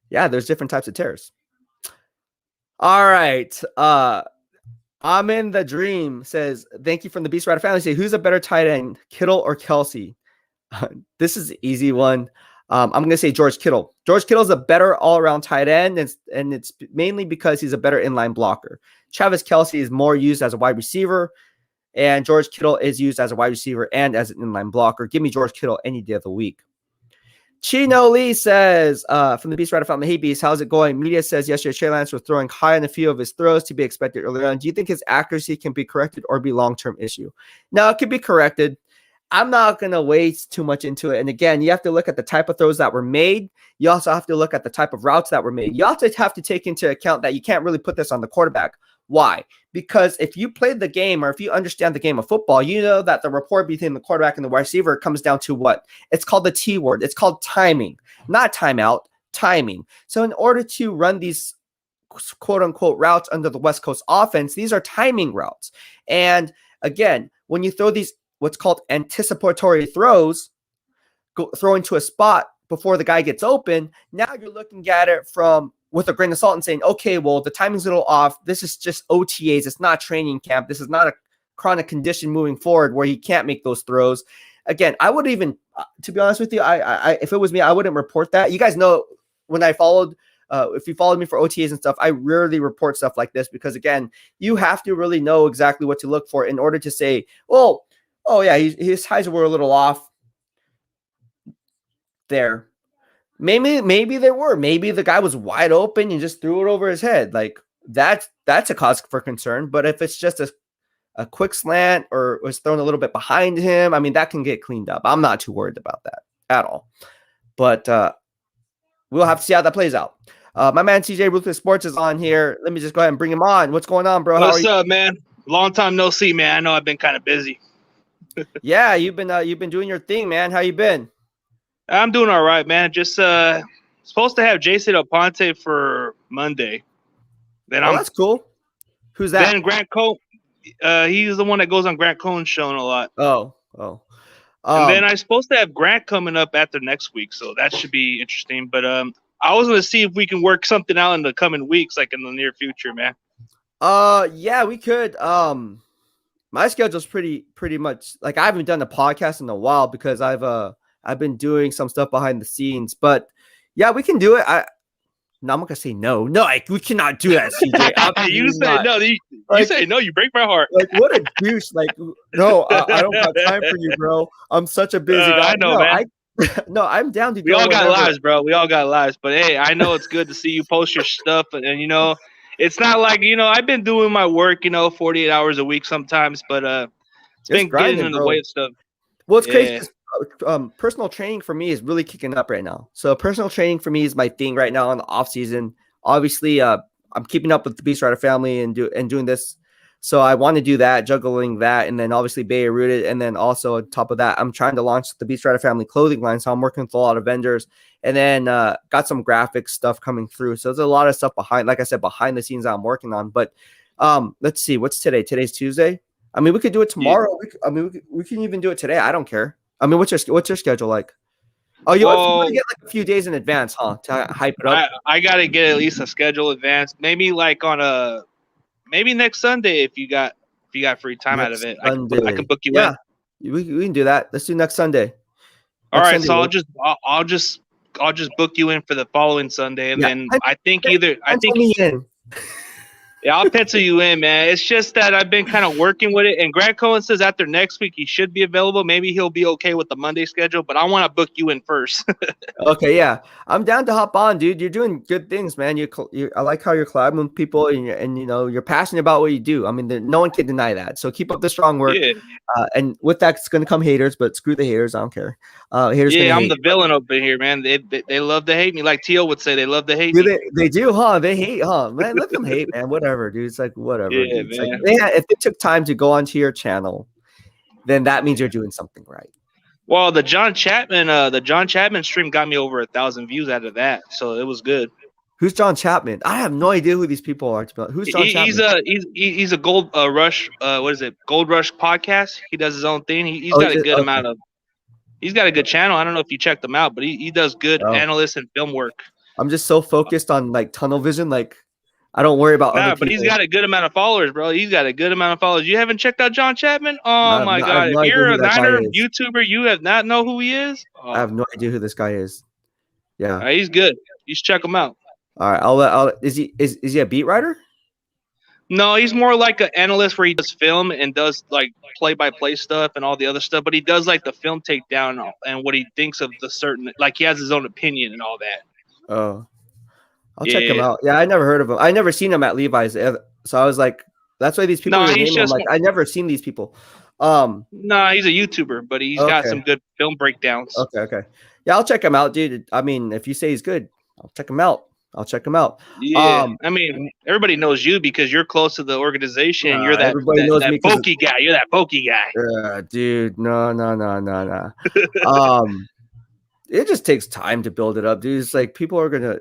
Yeah, there's different types of tears. All right. I'm in the dream says, thank you from the BEASTwriter family. Say, who's a better tight end, Kittle or Kelsey? This is an easy one. I'm going to say George Kittle. George Kittle is a better all-around tight end, and it's mainly because he's a better inline blocker. Travis Kelce is more used as a wide receiver, and George Kittle is used as a wide receiver and as an inline blocker. Give me George Kittle any day of the week. Chino Lee says, from the BEASTwriter family, hey, Beast, how's it going? Media says yesterday Trey Lance was throwing high on a few of his throws to be expected earlier on. Do you think his accuracy can be corrected or be long-term issue? No, it can be corrected. I'm not going to wade too much into it. And again, you have to look at the type of throws that were made. You also have to look at the type of routes that were made. You also have to take into account that you can't really put this on the quarterback. Why? Because if you played the game, or if you understand the game of football, you know that the rapport between the quarterback and the wide receiver comes down to what? It's called the T word. It's called timing, not timeout, timing. So in order to run these quote unquote routes under the West Coast offense, these are timing routes. And again, when you throw these what's called anticipatory throws, throwing to a spot before the guy gets open, now you're looking at it with a grain of salt and saying, okay, well, the timing's a little off. This is just OTAs. It's not training camp. This is not a chronic condition moving forward where he can't make those throws. Again, I would even, to be honest with you, I if it was me, I wouldn't report that. You guys know when I followed, if you followed me for OTAs and stuff, I rarely report stuff like this because, again, you have to really know exactly what to look for in order to say, well, oh, yeah, his highs were a little off there. Maybe they were. Maybe the guy was wide open and just threw it over his head. Like, that's a cause for concern. But if it's just a quick slant or was thrown a little bit behind him, I mean, that can get cleaned up. I'm not too worried about that at all. But we'll have to see how that plays out. My man TJ Ruthless Sports is on here. Let me just go ahead and bring him on. What's going on, bro? What's up, man? Long time no see, man. I know I've been kind of busy. Yeah, you've been doing your thing, man. How you been? I'm doing all right, man. Just supposed to have Jason Aponte for Monday. Then that's cool. Who's that? Then Grant Cohn. He's the one that goes on Grant Cohn's show a lot. Oh. And then I'm supposed to have Grant coming up after next week, so that should be interesting. But I was gonna see if we can work something out in the coming weeks, like in the near future, man. Yeah, we could. My schedule's pretty much like I haven't done a podcast in a while because I've been doing some stuff behind the scenes, but yeah, we can do it. No, I'm not gonna say no. No, we cannot do that, CJ. You say no. You say no. You break my heart. Like, what a douche. Like, no, I don't got time for you, bro. I'm such a busy guy. I know, man. No, I'm down to we go. We all got whenever. lives, bro. We all got lives. But hey, I know it's good to see you post your stuff, and it's not like I've been doing my work, 48 hours a week sometimes, but it's been grinding, getting in the way of stuff. Well, it's crazy. Personal training for me is really kicking up right now. So personal training for me is my thing right now in the off season. Obviously, I'm keeping up with the BEASTwriter family and doing this. So I want to do that, juggling that, and then obviously Bay Rooted, and then also on top of that, I'm trying to launch the BEASTwriter family clothing line. So I'm working with a lot of vendors, and then got some graphic stuff coming through. So there's a lot of stuff behind, like I said, behind the scenes that I'm working on. But let's see, what's today? Today's Tuesday. I mean, we could do it tomorrow. Yeah. We can even do it today. I don't care. I mean, what's your schedule like? Oh, you want to get like a few days in advance, huh? To hype it up. I gotta get at least a schedule advance. Maybe like on maybe next Sunday if you got free time out of it. I can book you in. We can do that. Let's do next Sunday. All right, so I'll just book you in for the following Sunday, and then I think yeah, I'll pencil you in, man. It's just that I've been kind of working with it. And Grant Cohen says after next week he should be available. Maybe he'll be okay with the Monday schedule, but I want to book you in first. Okay, yeah. I'm down to hop on, dude. You're doing good things, man. I like how you're collabing with people, and you're passionate about what you do. I mean, no one can deny that. So keep up the strong work. Yeah. And with that, it's going to come haters, but screw the haters. I don't care. Haters. Yeah, I'm the villain up in here, man. They love to hate me. Like Teal would say, they love to hate me. They do, huh? They hate, huh? Man, let them hate, man. Whatever, dude. It's like whatever. Yeah, dude. Like, if they took time to go onto your channel, then that means you're doing something right. Well, the John Chapman stream got me over 1,000 views out of that, so it was good. Who's John Chapman? I have no idea who these people are. Who's John Chapman? He's a Gold Rush. What is it? Gold Rush podcast. He does his own thing. He's got a good amount of. He's got a good channel. I don't know if you checked him out, but he does good analyst and film work. I'm just so focused on like tunnel vision, like I don't worry about other people. But he's got a good amount of followers, bro. He's got a good amount of followers. You haven't checked out John Chapman? Oh my God! If you're a Niner YouTuber, you have not know who he is. Oh. I have no idea who this guy is. Yeah, he's good. You should check him out. All right, is he a beat writer? No, he's more like an analyst where he does film and does like play-by-play stuff and all the other stuff. But he does like the film takedown and what he thinks of the certain, like he has his own opinion and all that. Oh, I'll check him out. Yeah, I never heard of him. I never seen him at Levi's, so I was like, that's why these people. No, he's just like I never seen these people. No, he's a YouTuber, but he's got some good film breakdowns. Okay. Yeah, I'll check him out, dude. I mean, if you say he's good, I'll check him out. Yeah, I mean, everybody knows you because you're close to the organization. And you're that pokey guy. You're that pokey guy. Dude, no. It just takes time to build it up, dude. It's like people are gonna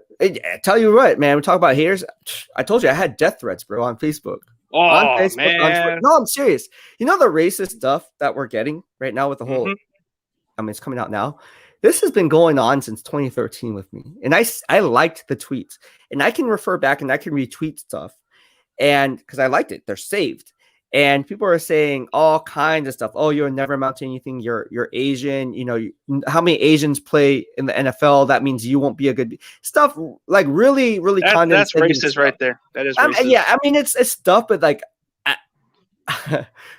tell you what, man. We talk about haters. I told you I had death threats, bro, on Facebook. Oh, on Facebook, man. No, I'm serious. You know the racist stuff that we're getting right now with the whole. I mean, it's coming out now. This has been going on since 2013 with me. And I liked the tweets. And I can refer back and I can retweet stuff. And because I liked it, they're saved. And people are saying all kinds of stuff. Oh, you'll never amount to anything. You're Asian. How many Asians play in the NFL? That means you won't be a good stuff. Like really, really that's racist stuff. Right there. That is racist. I mean, it's stuff, but like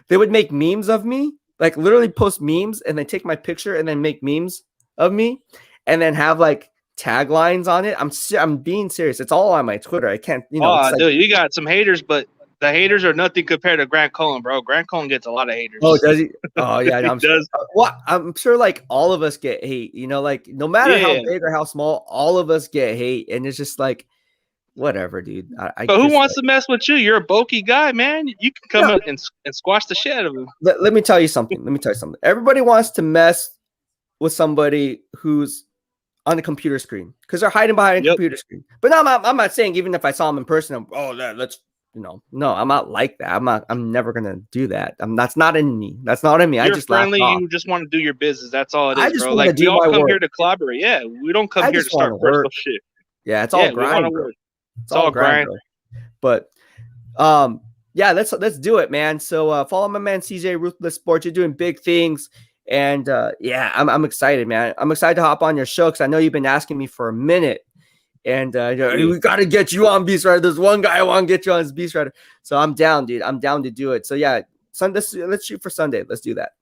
they would make memes of me, like literally post memes and then take my picture and then make memes of me and then have like taglines on it. I'm being serious. It's all on my Twitter. I can't, dude, you got some haters, but the haters are nothing compared to Grant Cohen, bro. Grant Cohen gets a lot of haters. Oh, does he? Oh, yeah. He does. Well, I'm sure like all of us get hate, like no matter how big or how small, all of us get hate. And it's just like, whatever, dude. But who wants to mess with you? You're a bulky guy, man. You can come up and squash the shit out of him. Let me tell you something. Everybody wants to mess with somebody who's on the computer screen because they're hiding behind a computer screen. But no, I'm not saying even if I saw him in person, let's no, I'm not like that. I'm never gonna do that. That's not in me. I just friendly. You just want to do your business. That's all it is, bro. Like we all come here to collaborate. Yeah, we don't come here to start personal shit. Yeah, it's all grind. It's all grind. But let's do it, man. So follow my man CJ Ruthless Sports. You're doing big things. And I'm excited, man. I'm excited to hop on your show because I know you've been asking me for a minute. And we got to get you on BEASTwriter. There's one guy I want to get you on as BEASTwriter. So I'm down, dude. I'm down to do it. So yeah, Sunday. Let's shoot for Sunday. Let's do that.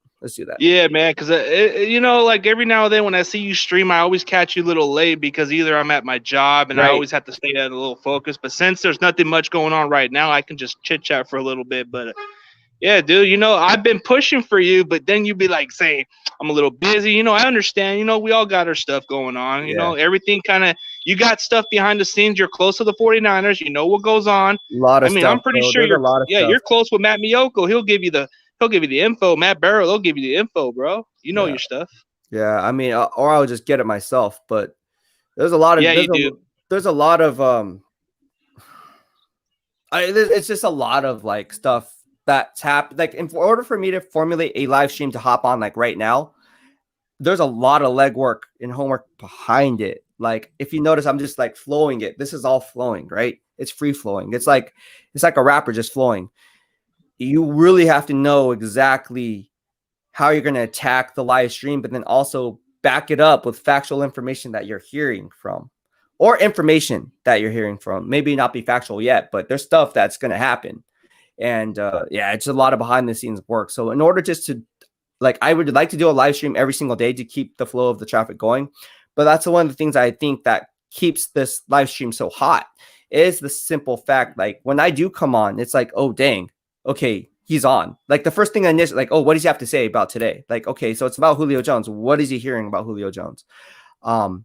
Yeah, man. Because like every now and then when I see you stream, I always catch you a little late because either I'm at my job and I always have to stay at a little focus. But since there's nothing much going on right now, I can just chit chat for a little bit. But yeah, dude. I've been pushing for you, but then you'd be like saying I'm a little busy. I understand. We all got our stuff going on. Everything kind of. You got stuff behind the scenes. You're close to the 49ers. You know what goes on. A lot of stuff. I'm pretty sure you're close with Matt Miyoko. He'll give you the info. Matt Barrow, they'll give you the info, bro. You know your stuff. Yeah, I mean, or I'll just get it myself. But there's a lot of there's a lot of it's just a lot of like stuff that's happened. Like in order for me to formulate a live stream to hop on like right now, there's a lot of legwork and homework behind it. Like if you notice, I'm just like flowing it. This is all flowing, right? It's free flowing. It's like a rapper just flowing. You really have to know exactly how you're going to attack the live stream, but then also back it up with factual information that you're hearing from, or information that you're hearing from. Maybe not be factual yet, but there's stuff that's going to happen. And it's a lot of behind the scenes work. So in order just to I would like to do a live stream every single day to keep the flow of the traffic going. But that's one of the things I think that keeps this live stream so hot is the simple fact, like when I do come on, it's like, oh, dang, okay, he's on. Like the first thing I initially, like, oh, what does he have to say about today? Like, okay, so it's about Julio Jones. What is he hearing about Julio Jones? But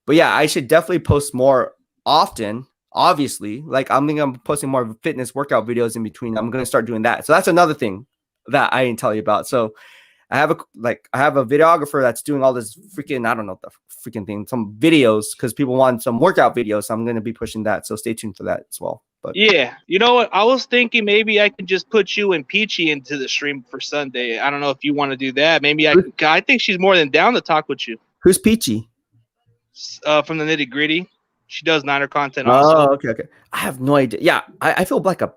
yeah, I should definitely post more often. Obviously, like I'm posting more fitness workout videos in between. I'm going to start doing that. So that's another thing that I didn't tell you about. So I have a videographer that's doing all this freaking, I don't know the freaking thing, some videos because people want some workout videos. So I'm going to be pushing that. So stay tuned for that as well. But yeah, you know what? I was thinking maybe I could just put you and Peachy into the stream for Sunday. I don't know if you want to do that. Maybe I think she's more than down to talk with you. Who's Peachy? From the Nitty Gritty. She does Niner content. Oh, okay. I have no idea. Yeah, I feel like a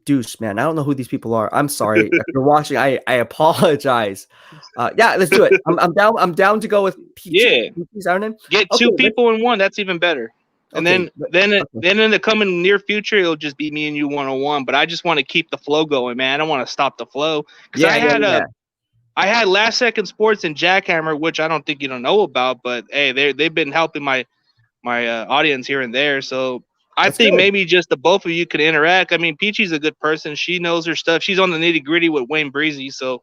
douche, man. I don't know who these people are. I'm sorry. If you're watching, I apologize. Yeah, let's do it. I'm down to go with Peachy. Yeah. Get two people in one. That's even better. And then in the coming near future, it'll just be me and you 1-on-1. But I just want to keep the flow going, man. I don't want to stop the flow. Because I had Last Second Sports and Jackhammer, which I don't think you don't know about. But hey, they've been helping my audience here and there. So I think maybe just the both of you could interact. I mean, Peachy's a good person. She knows her stuff. She's on the Nitty Gritty with Wayne Breezy. So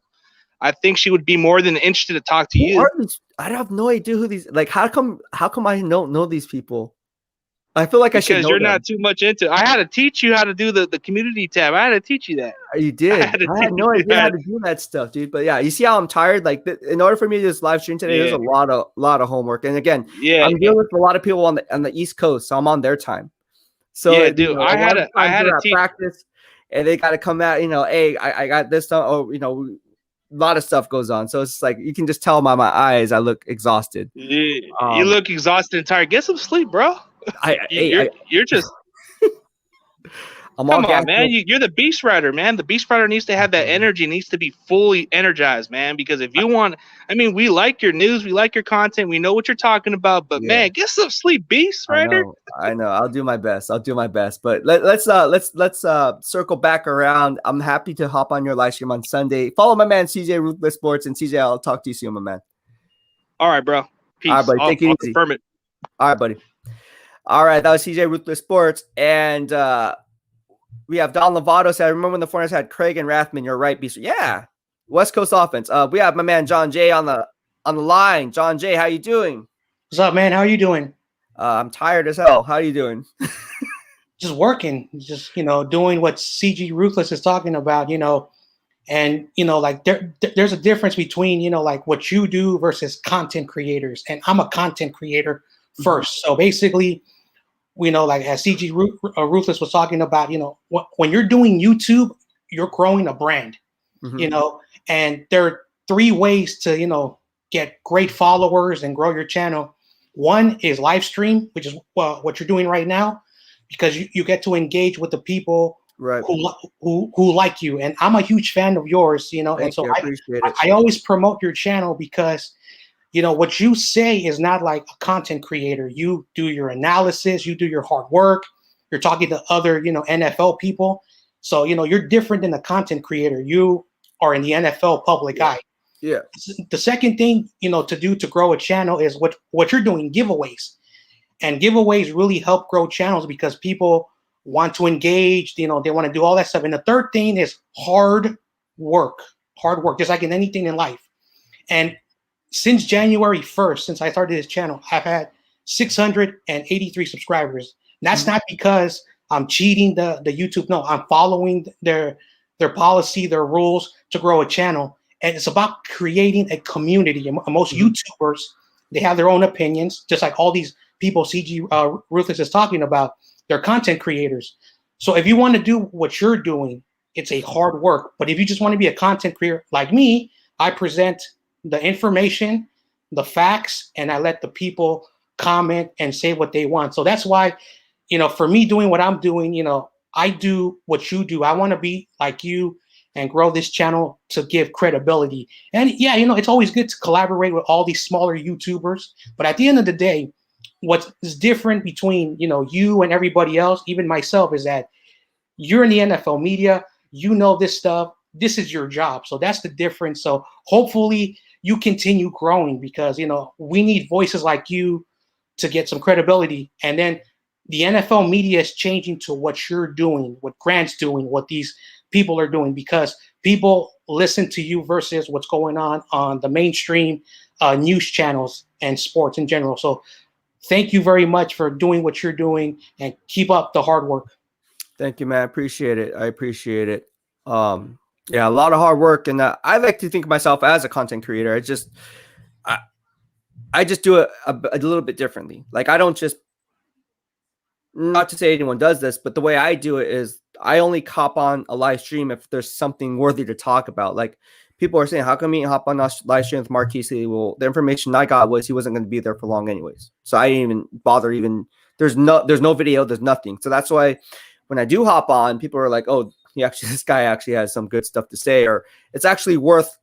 I think she would be more than interested to talk to you. I have no idea who these. Like, how come I don't know these people? I feel like I should know because you're not too much into it. I had to teach you how to do the community tab. I had to teach you that. You did. I had no idea how to do that stuff, dude. But yeah, you see how I'm tired? Like in order for me to just live stream today, there's a lot of homework. And again, I'm dealing with a lot of people on the East Coast, so I'm on their time. So yeah, dude, I had to practice, and they got to come out. Hey, I got this stuff. Oh, a lot of stuff goes on. So it's just like you can just tell by my eyes I look exhausted. You look exhausted and tired. Get some sleep, bro. You're just come on, man. You're the BEASTwriter, man. The BEASTwriter needs to have that energy, needs to be fully energized, man. Because if you want, we like your news, we like your content, we know what you're talking about, but man, get some sleep, BEASTwriter. I know. I'll do my best. But let's circle back around. I'm happy to hop on your live stream on Sunday. Follow my man CJ Ruthless Sports, and CJ, I'll talk to you soon, my man. All right, bro. Peace. All right, buddy. Take it easy. Confirm it. All right, buddy. All right, that was CJ Ruthless Sports, and we have Don Lovato said, I remember when the 49ers had Craig and Rathman. You're right, Beast. Yeah, West Coast offense. We have my man John Jay on the line. John Jay, how you doing? What's up, man? How are you doing? I'm tired as hell. How are you doing? Just working, just doing what CG Ruthless is talking about, and like there's a difference between like what you do versus content creators, and I'm a content creator first. So basically, like as CG Ruthless was talking about, when you're doing YouTube, you're growing a brand, and there are 3 ways to, get great followers and grow your channel. One is live stream, which is what you're doing right now, because you get to engage with the people who like you. And I'm a huge fan of yours, and so I always promote your channel because what you say is not like a content creator. You do your analysis, you do your hard work, you're talking to other, NFL people. So, you're different than a content creator. You are in the NFL public eye. Yeah. The second thing, to do to grow a channel is what you're doing, giveaways. And giveaways really help grow channels because people want to engage, they want to do all that stuff. And the third thing is hard work, just like in anything in life. And since January 1st, since I started this channel, I've had 683 subscribers. And that's not because I'm cheating the YouTube. No, I'm following their policy, their rules to grow a channel. And it's about creating a community. And most YouTubers, they have their own opinions, just like all these people CG Ruthless is talking about. They're content creators. So if you want to do what you're doing, it's a hard work. But if you just want to be a content creator like me, I present the information, the facts, and I let the people comment and say what they want. So that's why, for me doing what I'm doing, I do what you do. I want to be like you and grow this channel to give credibility. And yeah, it's always good to collaborate with all these smaller YouTubers. But at the end of the day, what is different between, you and everybody else, even myself, is that you're in the NFL media, this stuff, this is your job. So that's the difference. So hopefully you continue growing because, we need voices like you to get some credibility. And then the NFL media is changing to what you're doing, what Grant's doing, what these people are doing, because people listen to you versus what's going on the mainstream news channels and sports in general. So thank you very much for doing what you're doing and keep up the hard work. Thank you, man. I appreciate it. Yeah, a lot of hard work. And I like to think of myself as a content creator. I just do it a little bit differently. Like I don't just, not to say anyone does this, but the way I do it is I only hop on a live stream if there's something worthy to talk about. Like people are saying, how come you hop on a live stream with Marquise? Well, the information I got was he wasn't going to be there for long anyways. So I didn't even bother there's no video, there's nothing. So that's why when I do hop on, people are like, oh, this guy actually has some good stuff to say, or it's actually worth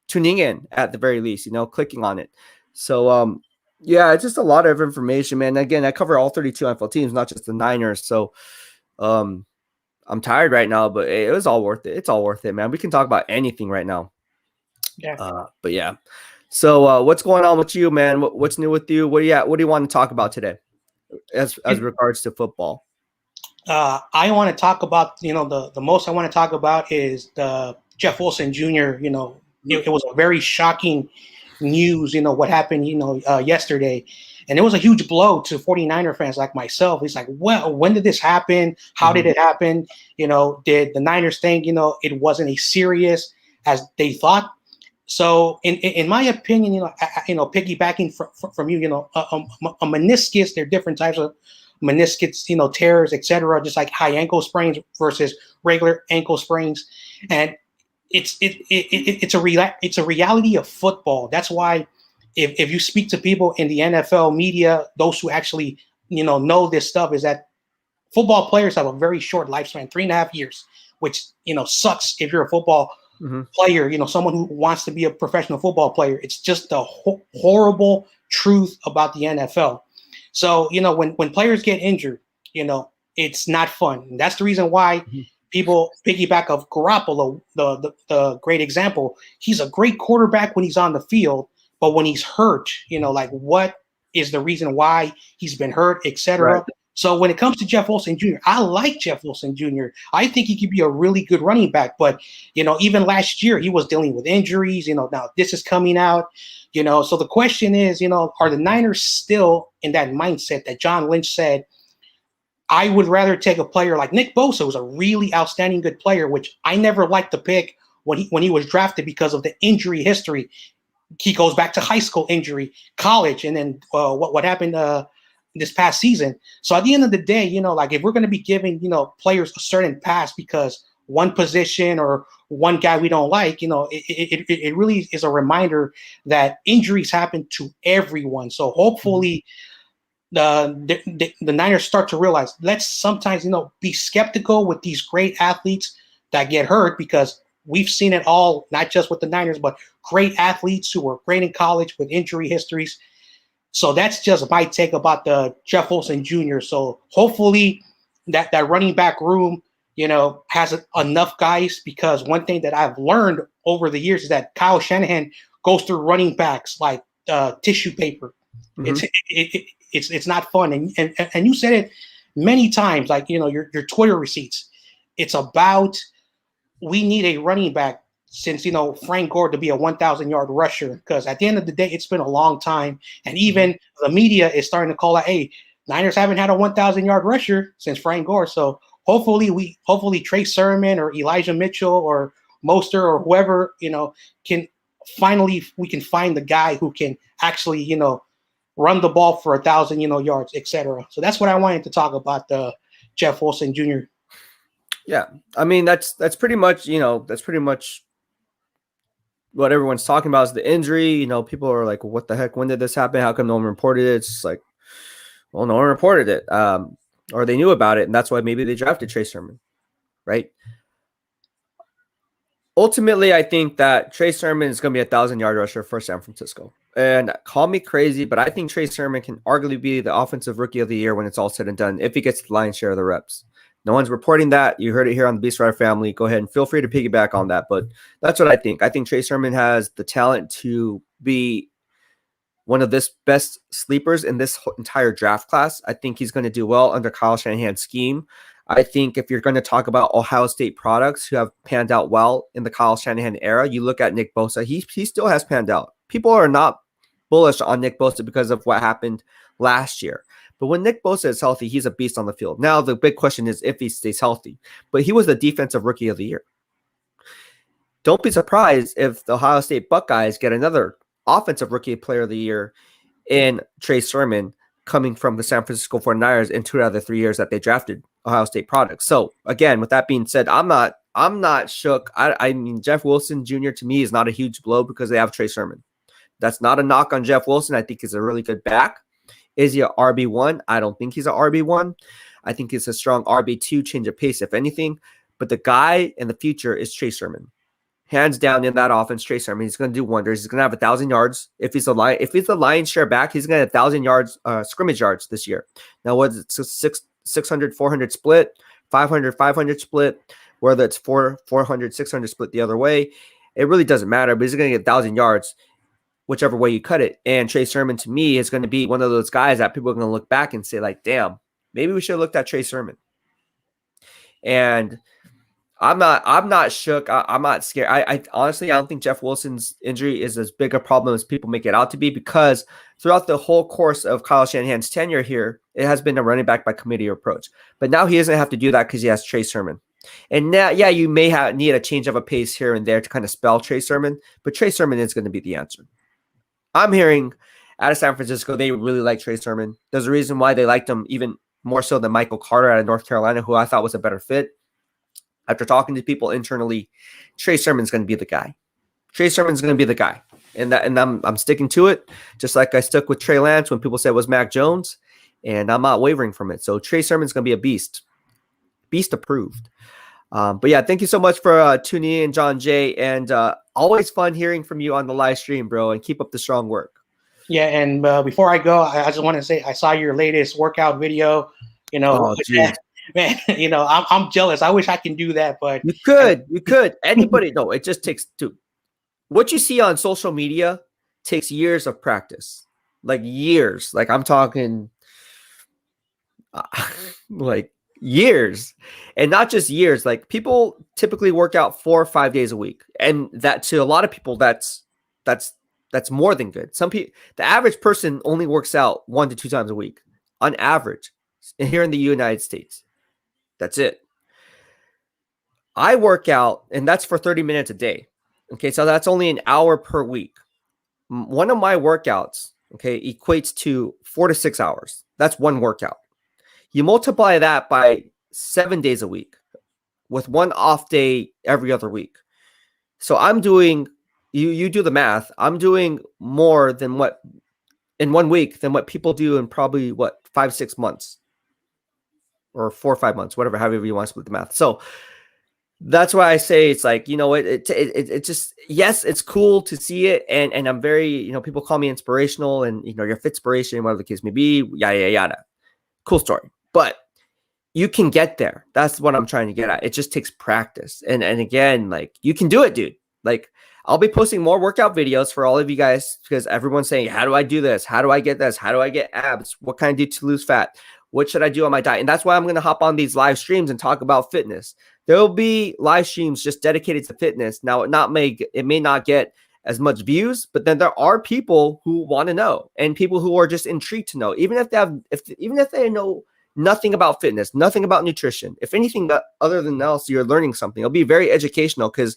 tuning in at the very least, clicking on it. So, yeah, it's just a lot of information, man. Again, I cover all 32 NFL teams, not just the Niners. So, I'm tired right now, but it was all worth it. It's all worth it, man. We can talk about anything right now. Yeah. But yeah. So, what's going on with you, man? What's new with you? What do you want to talk about today, as regards to football? I want to talk about, the most I want to talk about is the Jeff Wilson Jr. It was a very shocking news, what happened, yesterday. And it was a huge blow to 49er fans like myself. It's like, well, when did this happen? How did it happen? Did the Niners think, it wasn't as serious as they thought? So in my opinion, piggybacking from you, a meniscus, there are different types of meniscus, tears, etc., just like high ankle sprains versus regular ankle sprains. And it's a reality of football. That's why if you speak to people in the NFL media, those who actually, know this stuff, is that football players have a very short lifespan, 3.5 years, which, sucks if you're a football player, someone who wants to be a professional football player. It's just the horrible truth about the NFL. So, when players get injured, it's not fun. And that's the reason why people piggyback of Garoppolo, the great example. He's a great quarterback when he's on the field, but when he's hurt, what is the reason why he's been hurt, etc. Right. So when it comes to Jeff Wilson Jr., I like Jeff Wilson Jr. I think he could be a really good running back. But, even last year, he was dealing with injuries. Now this is coming out. So the question is, are the Niners still in that mindset that John Lynch said, I would rather take a player like Nick Bosa, who's a really outstanding good player, which I never liked the pick when he was drafted because of the injury history. He goes back to high school injury, college, and then what happened this past season. So at the end of the day, if we're going to be giving, players a certain pass because one position or one guy we don't like, it really is a reminder that injuries happen to everyone. So hopefully the Niners start to realize, let's sometimes, be skeptical with these great athletes that get hurt, because we've seen it all, not just with the Niners, but great athletes who were great in college with injury histories. So that's just my take about the Jeff Wilson Jr. So hopefully that running back room, has enough guys, because one thing that I've learned over the years is that Kyle Shanahan goes through running backs like tissue paper. Mm-hmm. It's not fun. And you said it many times, like, your Twitter receipts. It's about, we need a running back since, Frank Gore to be a 1,000-yard rusher, because at the end of the day, it's been a long time. And even the media is starting to call out, hey, Niners haven't had a 1,000-yard rusher since Frank Gore. So hopefully Trey Sermon or Elijah Mitchell or Mostert or whoever, can finally, we can find the guy who can actually, run the ball for 1,000, yards, etc. So that's what I wanted to talk about, the Jeff Wilson Jr. Yeah, I mean, that's pretty much, what everyone's talking about is the injury. People are like, well, what the heck? When did this happen? How come no one reported it? It's just like, well, no one reported it, or they knew about it, and that's why maybe they drafted Trey Sermon, right? Ultimately, I think that Trey Sermon is going to be a 1,000-yard rusher for San Francisco. And call me crazy, but I think Trey Sermon can arguably be the offensive rookie of the year when it's all said and done, if he gets the lion's share of the reps. No one's reporting that. You heard it here on the BEASTwriter Family. Go ahead and feel free to piggyback on that. But that's what I think. I think Trey Sermon has the talent to be one of this best sleepers in this entire draft class. I think he's going to do well under Kyle Shanahan's scheme. I think if you're going to talk about Ohio State products who have panned out well in the Kyle Shanahan era, you look at Nick Bosa. He still has panned out. People are not bullish on Nick Bosa because of what happened last year. But when Nick Bosa is healthy, he's a beast on the field. Now, the big question is if he stays healthy. But he was the defensive rookie of the year. Don't be surprised if the Ohio State Buckeyes get another offensive rookie player of the year in Trey Sermon coming from the San Francisco 49ers in 2 out of the 3 years that they drafted Ohio State products. So, again, with that being said, I'm not shook. I mean, Jeff Wilson Jr. to me is not a huge blow because they have Trey Sermon. That's not a knock on Jeff Wilson. I think he's a really good back. Is he a RB1? I don't think he's a RB1. I think he's a strong RB2, change of pace, if anything. But the guy in the future is Trey Sermon. Hands down in that offense, Trey Sermon. He's going to do wonders. He's going to have 1,000 yards. If he's a lion's share back, he's going to have 1,000 yards, scrimmage yards this year. Now, whether it's a 600, 400 split, 500, 500 split, whether it's 400, 600 split the other way, it really doesn't matter. But he's going to get 1,000 yards whichever way you cut it. And Trey Sermon, to me, is going to be one of those guys that people are going to look back and say, like, damn, maybe we should have looked at Trey Sermon. And I'm not shook. I'm not scared. I honestly, I don't think Jeff Wilson's injury is as big a problem as people make it out to be, because throughout the whole course of Kyle Shanahan's tenure here, it has been a running back by committee approach. But now he doesn't have to do that because he has Trey Sermon. And now, yeah, you may need a change of a pace here and there to kind of spell Trey Sermon, but Trey Sermon is going to be the answer. I'm hearing out of San Francisco, they really like Trey Sermon. There's a reason why they liked him even more so than Michael Carter out of North Carolina, who I thought was a better fit. After talking to people internally, Trey Sermon's going to be the guy. Trey Sermon's going to be the guy. And I'm sticking to it, just like I stuck with Trey Lance when people said it was Mac Jones, and I'm not wavering from it. So Trey Sermon's going to be a beast. Beast approved. But yeah, thank you so much for tuning in, John Jay, and always fun hearing from you on the live stream, bro, and keep up the strong work. Yeah, and before I go, I just want to say I saw your latest workout video. Man, I'm jealous. I wish I can do that, but you could. Anybody, no, it just takes two. What you see on social media takes years of practice, like years. Like I'm talking, like years, and not just years. Like people typically work out 4 or 5 days a week, and that to a lot of people, that's more than good. Some people, the average person only works out 1 to 2 times a week on average here in the United States. That's it. I work out, and that's for 30 minutes a day. Okay, so that's only an hour per week. One of my workouts, okay, equates to 4 to 6 hours. That's one workout. You multiply that by 7 days a week with one off day every other week. So I'm doing, you do the math, I'm doing more than what, in 1 week, than what people do in probably, 5-6 months. Or 4 or 5 months, whatever, however you want to split the math. So that's why I say it's like, you know, it just, yes, it's cool to see it. And I'm very, you know, people call me inspirational and, you know, you're inspiration, whatever the case may be, yada, yada, yada. Cool story. But you can get there. That's what I'm trying to get at. It just takes practice. And again, like, you can do it, dude. Like, I'll be posting more workout videos for all of you guys because everyone's saying, how do I do this? How do I get this? How do I get abs? What can I do to lose fat? What should I do on my diet? And that's why I'm going to hop on these live streams and talk about fitness. There will be live streams just dedicated to fitness. Now, it may not get as much views, but then there are people who want to know and people who are just intrigued to know, even if they know nothing about fitness, nothing about nutrition. If anything other than else, you're learning something. It'll be very educational because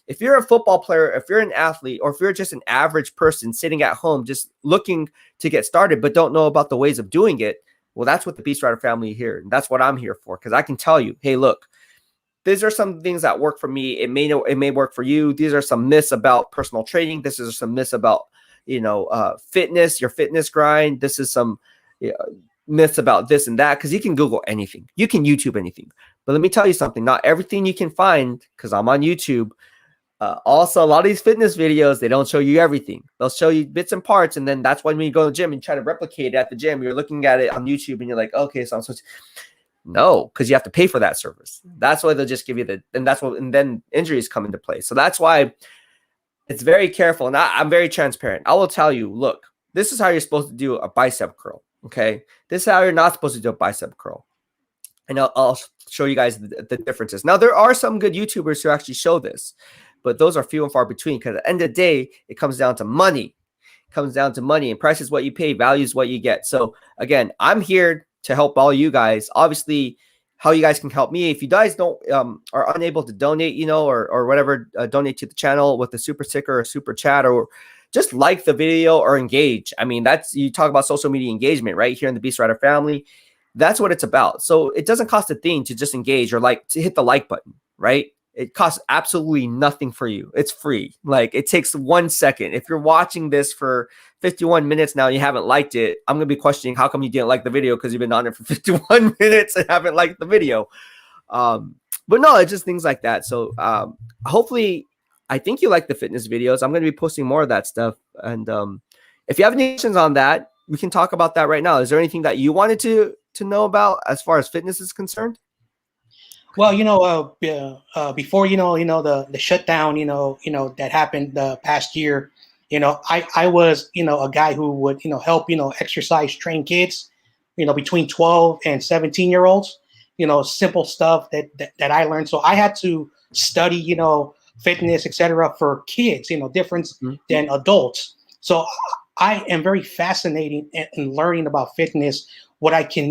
if you're a football player, if you're an athlete, or if you're just an average person sitting at home just looking to get started but don't know about the ways of doing it, well, that's what the BEASTwriter family here. And that's what I'm here for, because I can tell you, hey, look, these are some things that work for me. It may work for you. These are some myths about personal training. This is some myths about, you know, fitness, your fitness grind. This is some myths about this and that, because you can Google anything. You can YouTube anything. But let me tell you something. Not everything you can find, because I'm on YouTube. Also, a lot of these fitness videos, they don't show you everything. They'll show you bits and parts, and then that's when you go to the gym and try to replicate it at the gym. You're looking at it on YouTube, and you're like, okay, so I'm supposed to. No, because you have to pay for that service. That's why they'll just give you and then injuries come into play. So that's why it's very careful. And I'm very transparent. I will tell you, look, this is how you're supposed to do a bicep curl. Okay, this is how you're not supposed to do a bicep curl. And I'll show you guys the differences. Now, there are some good YouTubers who actually show this, but those are few and far between, because at the end of the day, it comes down to money. It comes down to money, and price is what you pay, value is what you get. So again, I'm here to help all you guys. Obviously, how you guys can help me. If you guys don't are unable to donate, you know, or whatever, donate to the channel with a super sticker or super chat, or just like the video or engage. I mean, you talk about social media engagement right here in the BEASTwriter family. That's what it's about. So it doesn't cost a thing to just engage or like to hit the like button, right? It costs absolutely nothing for you. It's free. Like, it takes 1 second. If you're watching this for 51 minutes now and you haven't liked it, I'm going to be questioning how come you didn't like the video, because you've been on it for 51 minutes and haven't liked the video. But no, it's just things like that. So hopefully, I think you like the fitness videos. I'm going to be posting more of that stuff. And if you have any questions on that, we can talk about that right now. Is there anything that you wanted to know about as far as fitness is concerned? Well, before the shutdown, that happened the past year, I was a guy who would help exercise train kids, between 12 and 17-year-olds, simple stuff that I learned. So I had to study fitness, etc., for kids, different than adults. So I am very fascinated in learning about fitness, what I can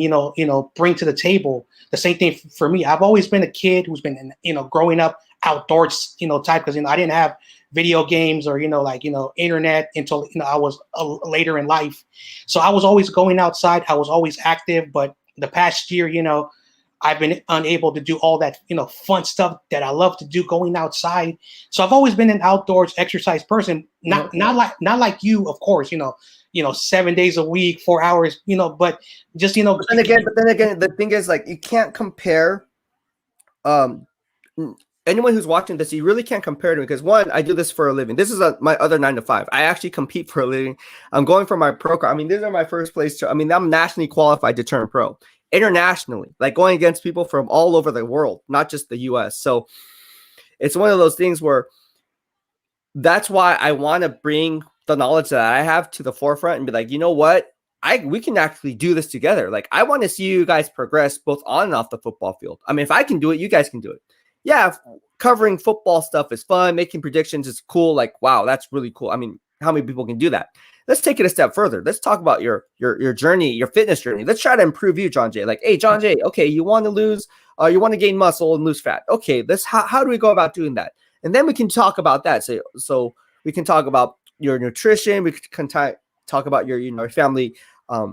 bring to the table. The same thing for me. I've always been a kid who's been growing up outdoors type, because I didn't have video games or internet until I was later in life. So I was always going outside. I was always active. But the past year, I've been unable to do all that fun stuff that I love to do, going outside. So I've always been an outdoors exercise person. Not like you, of course. 7 days a week, 4 hours, but just, But then again, the thing is, like, you can't compare. Anyone who's watching this, you really can't compare to me, because one, I do this for a living. This is my other 9 to 5. I actually compete for a living. I'm going for my pro card. I mean, these are my first place. I'm nationally qualified to turn pro, internationally, like going against people from all over the world, not just the US. So it's one of those things where that's why I want to bring the knowledge that I have to the forefront and be like, you know what? We can actually do this together. Like, I want to see you guys progress both on and off the football field. I mean, if I can do it, you guys can do it. Yeah, covering football stuff is fun. Making predictions is cool. Like, wow, that's really cool. I mean, how many people can do that? Let's take it a step further. Let's talk about your journey, your fitness journey. Let's try to improve you, John Jay. Like, hey, John Jay, okay, you want to gain muscle and lose fat. Okay, how do we go about doing that? And then we can talk about that. So we can talk about your nutrition. We can talk about your family.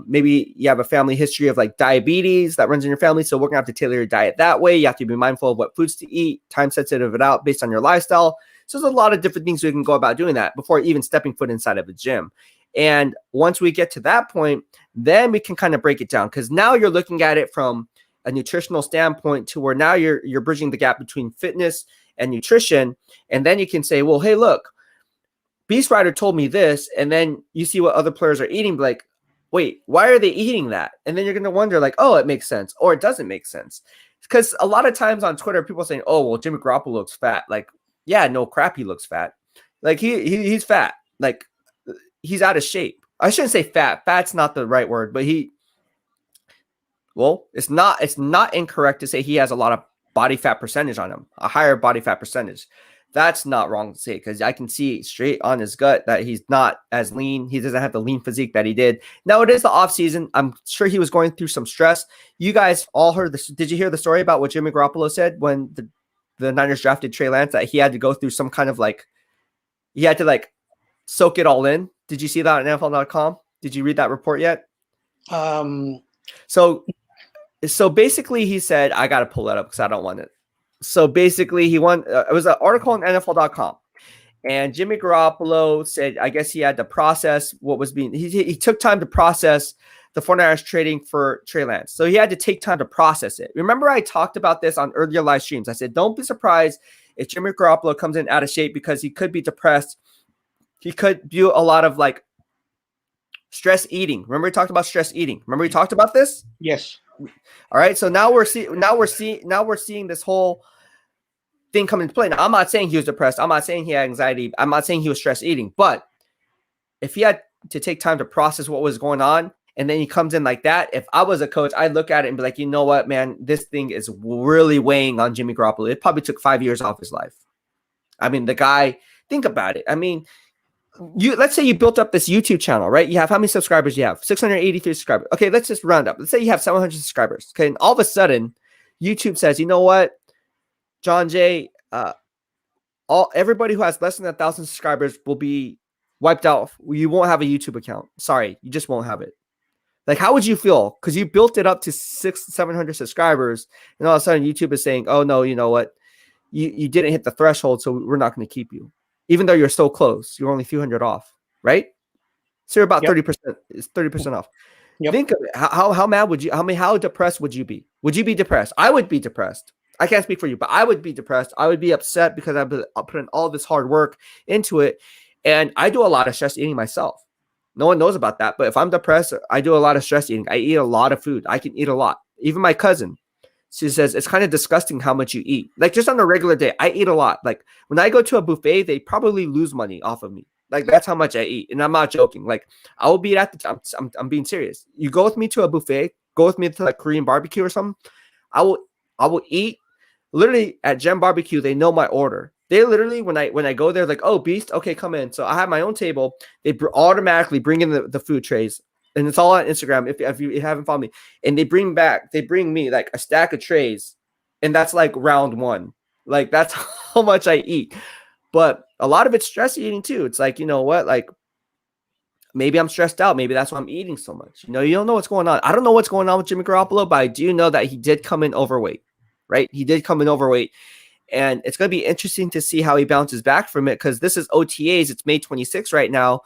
Maybe you have a family history of like diabetes that runs in your family. So we're gonna have to tailor your diet that way. You have to be mindful of what foods to eat, time sensitive it out based on your lifestyle. So there's a lot of different things we can go about doing that before even stepping foot inside of a gym. And once we get to that point, then we can kind of break it down, because now you're looking at it from a nutritional standpoint to where now you're bridging the gap between fitness and nutrition. And then you can say, well, hey, look, BEASTwriter told me this. And then you see what other players are eating, like, wait, why are they eating that? And then you're going to wonder, like, oh, it makes sense, or it doesn't make sense. Because a lot of times on Twitter, people are saying, oh, well, Jimmy Garoppolo looks fat. Like, yeah, no crap, he looks fat. Like, he's fat. Like, he's out of shape. I shouldn't say fat. Fat's not the right word, but it's not incorrect to say he has a lot of body fat percentage on him, a higher body fat percentage. That's not wrong to say, because I can see straight on his gut that he's not as lean. He doesn't have the lean physique that he did. Now, it is the off season. I'm sure he was going through some stress. You guys all heard this. Did you hear the story about what Jimmy Garoppolo said when the Niners drafted Trey Lance, that he had to go through some kind of he had to soak it all in? Did you see that on NFL.com? Did you read that report yet? So basically he said, I got to pull that up because I don't want it. So basically he won. It was an article on NFL.com, and Jimmy Garoppolo said, I guess he had to process what was being, he took time to process the 49ers trading for Trey Lance. So he had to take time to process it. Remember, I talked about this on earlier live streams. I said, don't be surprised if Jimmy Garoppolo comes in out of shape, because he could be depressed. He could do a lot of stress eating. Remember we talked about stress eating. Remember we talked about this? Yes. All right. So now we're seeing this whole thing come into play. Now, I'm not saying he was depressed. I'm not saying he had anxiety. I'm not saying he was stress eating. But if he had to take time to process what was going on, and then he comes in like that, if I was a coach, I'd look at it and be like, you know what, man, this thing is really weighing on Jimmy Garoppolo. It probably took 5 years off his life. I mean, the guy, think about it. I mean, let's say you built up this YouTube channel, right? You have, how many subscribers do you have? 683 subscribers. Okay, let's just round up. Let's say you have 700 subscribers. Okay, and all of a sudden, YouTube says, you know what, John Jay, everybody who has less than 1,000 subscribers will be wiped out. You won't have a YouTube account. Sorry, you just won't have it. How would you feel? Because you built it up to 700 subscribers, and all of a sudden YouTube is saying, oh no, you know what? You didn't hit the threshold, so we're not going to keep you. Even though you're so close, you're only a few hundred off, right? So you're about 30%. It's 30% off. Yep. Think of it. How mad would you? How depressed would you be? Would you be depressed? I would be depressed. I can't speak for you, but I would be depressed. I would be upset because I've put in all this hard work into it, and I do a lot of stress eating myself. No one knows about that, but if I'm depressed, I do a lot of stress eating. I eat a lot of food. I can eat a lot. Even my cousin, she says it's kind of disgusting how much you eat. Just on a regular day, I eat a lot. When I go to a buffet, they probably lose money off of me. That's how much I eat, and I'm not joking. I will be at the. I'm being serious. You go with me to a buffet, go with me to Korean barbecue or something. I will eat. Literally at Gem Barbecue, they know my order. They literally, when I go there, oh, Beast, okay, come in. So I have my own table. They automatically bring in the food trays. And it's all on Instagram if you haven't followed me. And they bring me a stack of trays. And that's round one. That's how much I eat. But a lot of it's stress eating too. It's you know what? Maybe I'm stressed out. Maybe that's why I'm eating so much. You don't know what's going on. I don't know what's going on with Jimmy Garoppolo, but I do know that he did come in overweight, right? He did come in overweight. And it's going to be interesting to see how he bounces back from it, because this is OTAs. It's May 26th right now.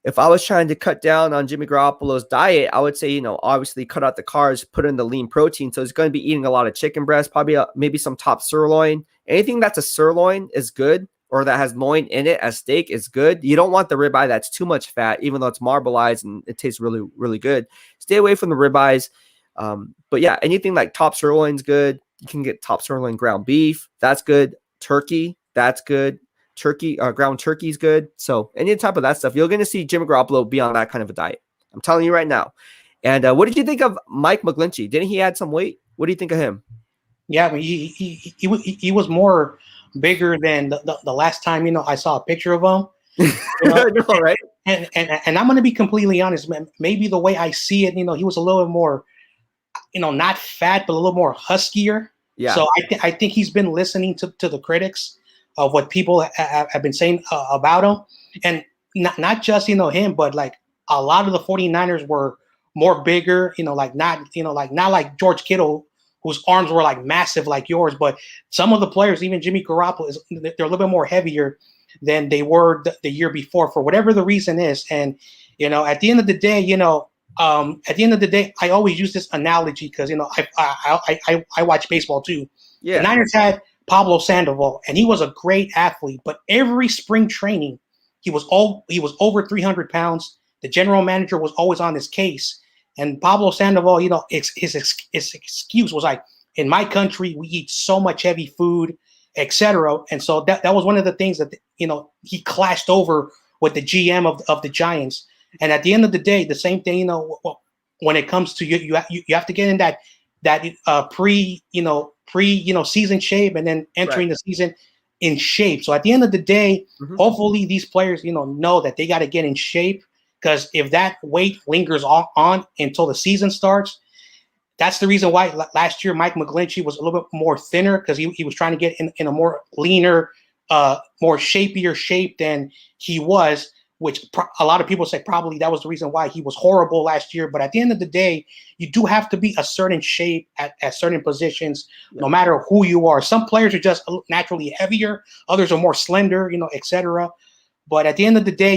If I was trying to cut down on Jimmy Garoppolo's diet, I would say, obviously cut out the carbs, put in the lean protein. So he's going to be eating a lot of chicken breast, probably maybe some top sirloin. Anything that's a sirloin is good, or that has loin in it as steak is good. You don't want the ribeye that's too much fat, even though it's marbleized and it tastes really, really good. Stay away from the ribeyes. But yeah, anything like top sirloin's good. You can get top sirloin ground beef. That's good. Turkey. That's good. Turkey, ground turkey is good. So any type of that stuff, you're going to see Jimmy Garoppolo be on that kind of a diet. I'm telling you right now. And what did you think of Mike McGlinchey? Didn't he add some weight? What do you think of him? Yeah, I mean, he was more bigger than the last time, I saw a picture of him. No, right? And I'm going to be completely honest, man. Maybe the way I see it, he was a little bit more, not fat, but a little more huskier. Yeah. So I think he's been listening to the critics of what people have been saying about him. And not just, him, but a lot of the 49ers were more bigger, not like George Kittle, whose arms were massive like yours, but some of the players, even Jimmy Garoppolo, they're a little bit more heavier than they were the year before, for whatever the reason is. And, at the end of the day, At the end of the day, I always use this analogy because I watch baseball too. Yeah. The Niners had Pablo Sandoval, and he was a great athlete. But every spring training, he was over 300 pounds. The general manager was always on his case, and Pablo Sandoval, his excuse was like, "In my country, we eat so much heavy food, etc." And so that was one of the things that he clashed over with the GM of the Giants. And at the end of the day, the same thing, when it comes to you have to get in that pre season shape, and then entering the season in shape. So at the end of the day, hopefully these players, know that they got to get in shape, because if that weight lingers on until the season starts, that's the reason why last year Mike McGlinchey was a little bit more thinner, because he was trying to get in a more leaner, more shapier shape than he was, which a lot of people say probably that was the reason why he was horrible last year. But at the end of the day, you do have to be a certain shape at certain positions, no matter who you are. Some players are just naturally heavier, others are more slender, etc. But at the end of the day,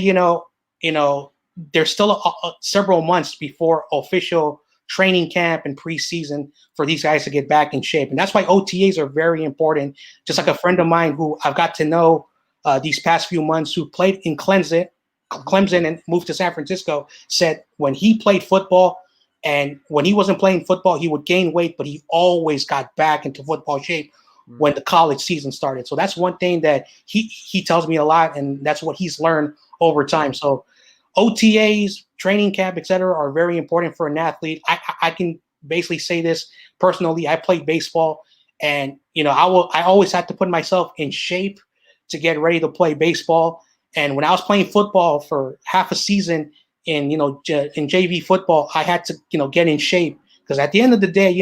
there's still several months before official training camp and preseason for these guys to get back in shape. And that's why OTAs are very important. Just like a friend of mine who I've got to know these past few months, who played in Clemson and moved to San Francisco, said when he played football, and when he wasn't playing football, he would gain weight, but he always got back into football shape when the college season started. So that's one thing that he tells me a lot, and that's what he's learned over time. So OTAs, training camp, etc., are very important for an athlete. I can basically say this personally. I played baseball, and I always had to put myself in shape to get ready to play baseball. And when I was playing football for half a season in JV football, I had to get in shape, because at the end of the day,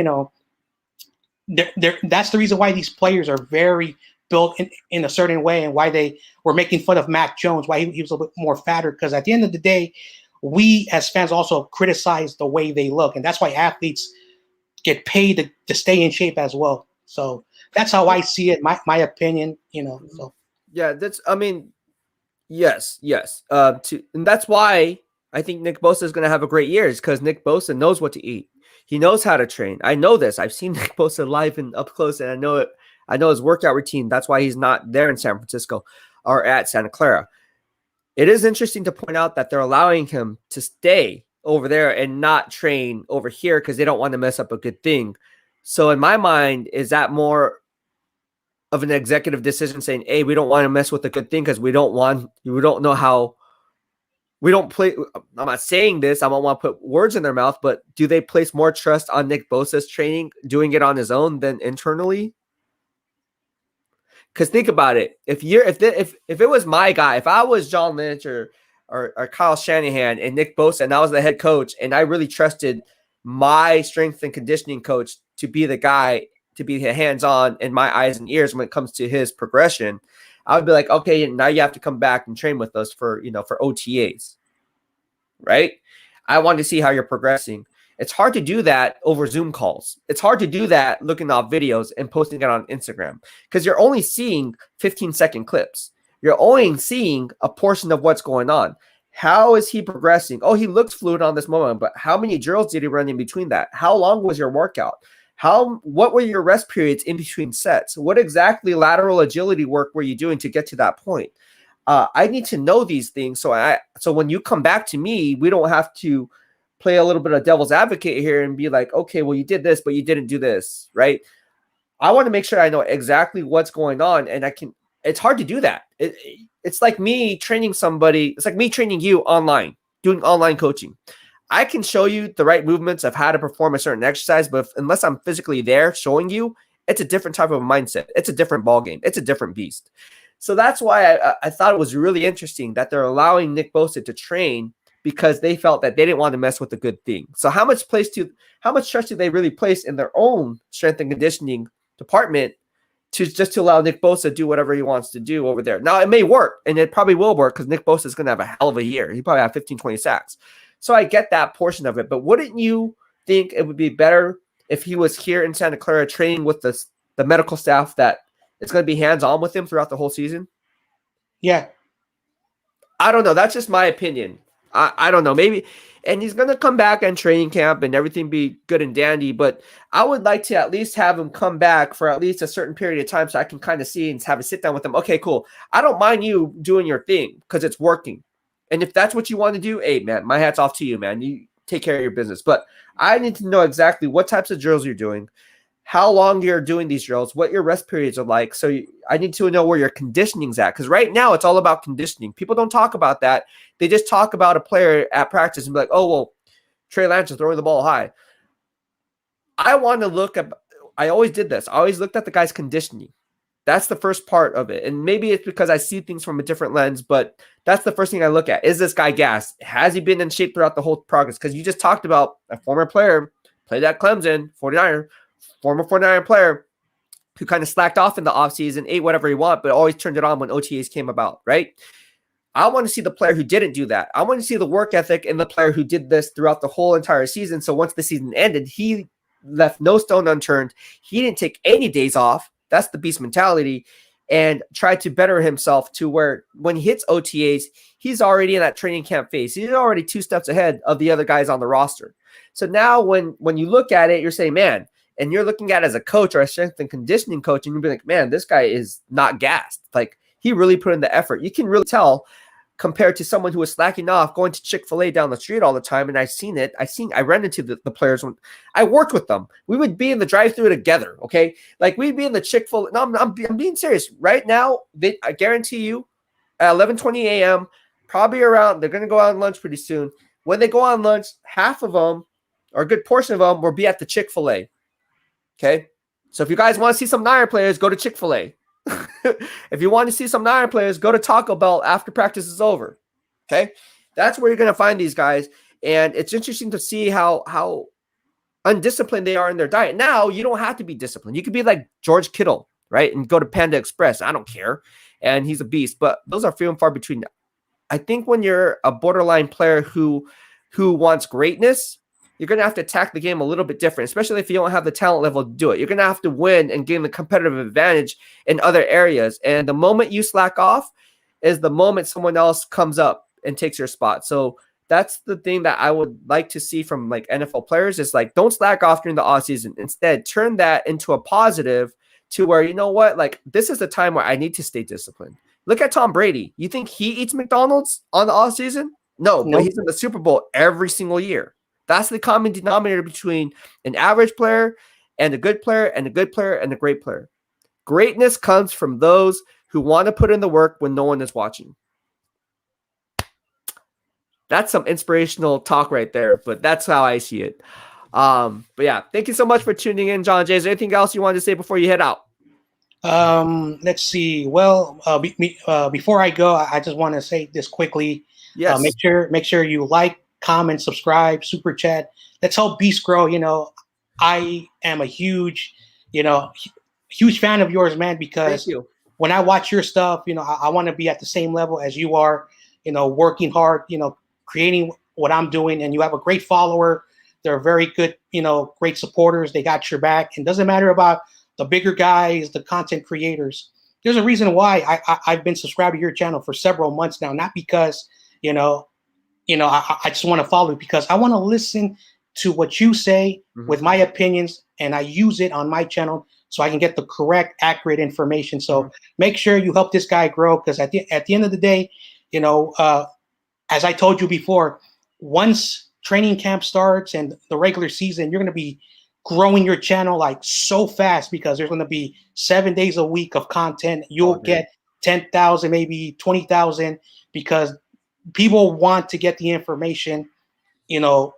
that's the reason why these players are very built in a certain way, and why they were making fun of Mac Jones, why he was a little bit more fatter, because at the end of the day, we as fans also criticize the way they look, and that's why athletes get paid to stay in shape as well. So that's how I see it, my opinion. So yeah, yes. And that's why I think Nick Bosa is going to have a great year, is because Nick Bosa knows what to eat. He knows how to train. I know this. I've seen Nick Bosa live and up close, and I know it. I know his workout routine. That's why he's not there in San Francisco or at Santa Clara. It is interesting to point out that they're allowing him to stay over there and not train over here because they don't want to mess up a good thing. So in my mind, is that more of an executive decision saying, hey, we don't want to mess with a good thing because we don't know how we don't play. I'm not saying this. I don't want to put words in their mouth, but do they place more trust on Nick Bosa's training, doing it on his own, than internally? Because think about it. If it was my guy, if I was John Lynch or Kyle Shanahan and Nick Bosa, and I was the head coach, and I really trusted my strength and conditioning coach to be the guy, to be hands-on in my eyes and ears when it comes to his progression, I would be like, okay, now you have to come back and train with us for OTAs, right? I want to see how you're progressing. It's hard to do that over Zoom calls. It's hard to do that looking off videos and posting it on Instagram, because you're only seeing 15-second clips. You're only seeing a portion of what's going on. How is he progressing? Oh, he looks fluid on this moment, but how many drills did he run in between that? How long was your workout? What were your rest periods in between sets? What exactly lateral agility work were you doing to get to that point? I need to know these things. So when you come back to me, we don't have to play a little bit of devil's advocate here and be like, okay, well, you did this, but you didn't do this, right? I want to make sure I know exactly what's going on, and it's hard to do that. It's like me training somebody. It's like me training you online, doing online coaching. I can show you the right movements of how to perform a certain exercise, but unless I'm physically there showing you, it's a different type of mindset. It's a different ballgame. It's a different beast. So that's why I thought it was really interesting that they're allowing Nick Bosa to train, because they felt that they didn't want to mess with a good thing. So how much trust do they really place in their own strength and conditioning department to allow Nick Bosa to do whatever he wants to do over there? Now, it may work, and it probably will work, because Nick Bosa is going to have a hell of a year. He probably have 15, 20 sacks. So I get that portion of it. But wouldn't you think it would be better if he was here in Santa Clara training with the medical staff that it's going to be hands-on with him throughout the whole season? Yeah. I don't know. That's just my opinion. I don't know, maybe, and he's going to come back in training camp and everything be good and dandy, but I would like to at least have him come back for at least a certain period of time so I can kind of see and have a sit down with him. Okay, cool. I don't mind you doing your thing because it's working. And if that's what you want to do, hey, man, my hat's off to you, man. You take care of your business. But I need to know exactly what types of drills you're doing, how long you're doing these drills, what your rest periods are like. So I need to know where your conditioning's at. Because right now it's all about conditioning. People don't talk about that. They just talk about a player at practice and be like, oh, well, Trey Lance is throwing the ball high. I want to look at, I always did this. I always looked at the guy's conditioning. That's the first part of it. And maybe it's because I see things from a different lens, but that's the first thing I look at. Is this guy gassed? Has he been in shape throughout the whole progress? Because you just talked about a former player, played at Clemson, 49er, former 49er player who kind of slacked off in the offseason, ate whatever he wanted, but always turned it on when OTAs came about, right? I want to see the player who didn't do that. I want to see the work ethic in the player who did this throughout the whole entire season. So once the season ended, he left no stone unturned. He didn't take any days off. That's the beast mentality, and tried to better himself to where when he hits OTAs, he's already in that training camp phase. He's already 2 steps ahead of the other guys on the roster. So now when you look at it, you're saying, man, and you're looking at it as a coach or a strength and conditioning coach, and you'll be like, man, this guy is not gassed. Like, he really put in the effort. You can really tell compared to someone who was slacking off, going to Chick-fil-A down the street all the time. And I've seen it. I ran into the players when I worked with them. We would be in the drive-thru together. Okay. Like, we'd be in the Chick-fil-A. No, I'm being serious right now. I guarantee you at 11:20 a.m., probably around, they're going to go out on lunch pretty soon. When they go on lunch, half of them or a good portion of them will be at the Chick-fil-A. Okay. So if you guys want to see some Niner players, go to Chick-fil-A. If you want to see some Niner players, go to Taco Bell after practice is over. Okay. That's where you're going to find these guys. And it's interesting to see how undisciplined they are in their diet. Now, you don't have to be disciplined. You could be like George Kittle, right? And go to Panda Express. I don't care. And he's a beast. But those are few and far between. I think when you're a borderline player who wants greatness, you're going to have to attack the game a little bit different, especially if you don't have the talent level to do it. You're going to have to win and gain the competitive advantage in other areas. And the moment you slack off is the moment someone else comes up and takes your spot. So that's the thing that I would like to see from like NFL players is like, don't slack off during the offseason. Instead, turn that into a positive to where, you know what, like, this is the time where I need to stay disciplined. Look at Tom Brady. You think he eats McDonald's on the offseason? No, but he's in the Super Bowl every single year. That's the common denominator between an average player and a good player and a good player and a great player. Greatness comes from those who want to put in the work when no one is watching. That's some inspirational talk right there, but that's how I see it. But yeah, thank you so much for tuning in, John Jay. Is there anything else you wanted to say before you head out? Let's see. Well, before I go, I just want to say this quickly. Yes. Make sure you like, comment, subscribe, super chat. Let's help Beast grow. You know, I am a huge fan of yours, man, because when I watch your stuff, you know, I want to be at the same level as you are, you know, working hard, you know, creating what I'm doing. And you have a great follower. They're very good, you know, great supporters. They got your back. And it doesn't matter about the bigger guys, the content creators. There's a reason why I've been subscribed to your channel for several months now, not because, I just want to follow you, because I want to listen to what you say with my opinions, and I use it on my channel so I can get the correct, accurate information. So make sure you help this guy grow, because at the end of the day, you know, as I told you before, once training camp starts and the regular season, you're going to be growing your channel like so fast, because there's going to be 7 days a week of content. You'll get 10,000, maybe 20,000, because people want to get the information, you know,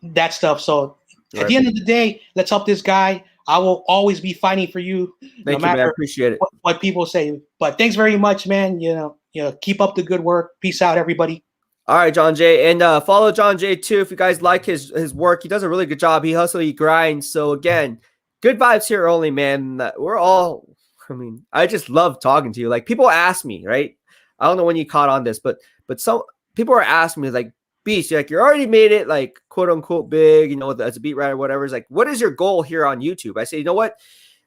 that stuff. So at the end of the day, let's help this guy. I will always be fighting for you, no matter man. Appreciate it. What people say. But thanks very much, man. You know, keep up the good work. Peace out, everybody. All right, John Jay, and follow John Jay too if you guys like his work. He does a really good job. He hustles, he grinds. So again, good vibes here only, man. I just love talking to you. Like, people ask me, right? I don't know when you caught on this, but some people are asking me, like, Beast, you're already made it, like, quote unquote big, you know, as a beat writer, whatever. It's like, what is your goal here on YouTube? I say, you know what?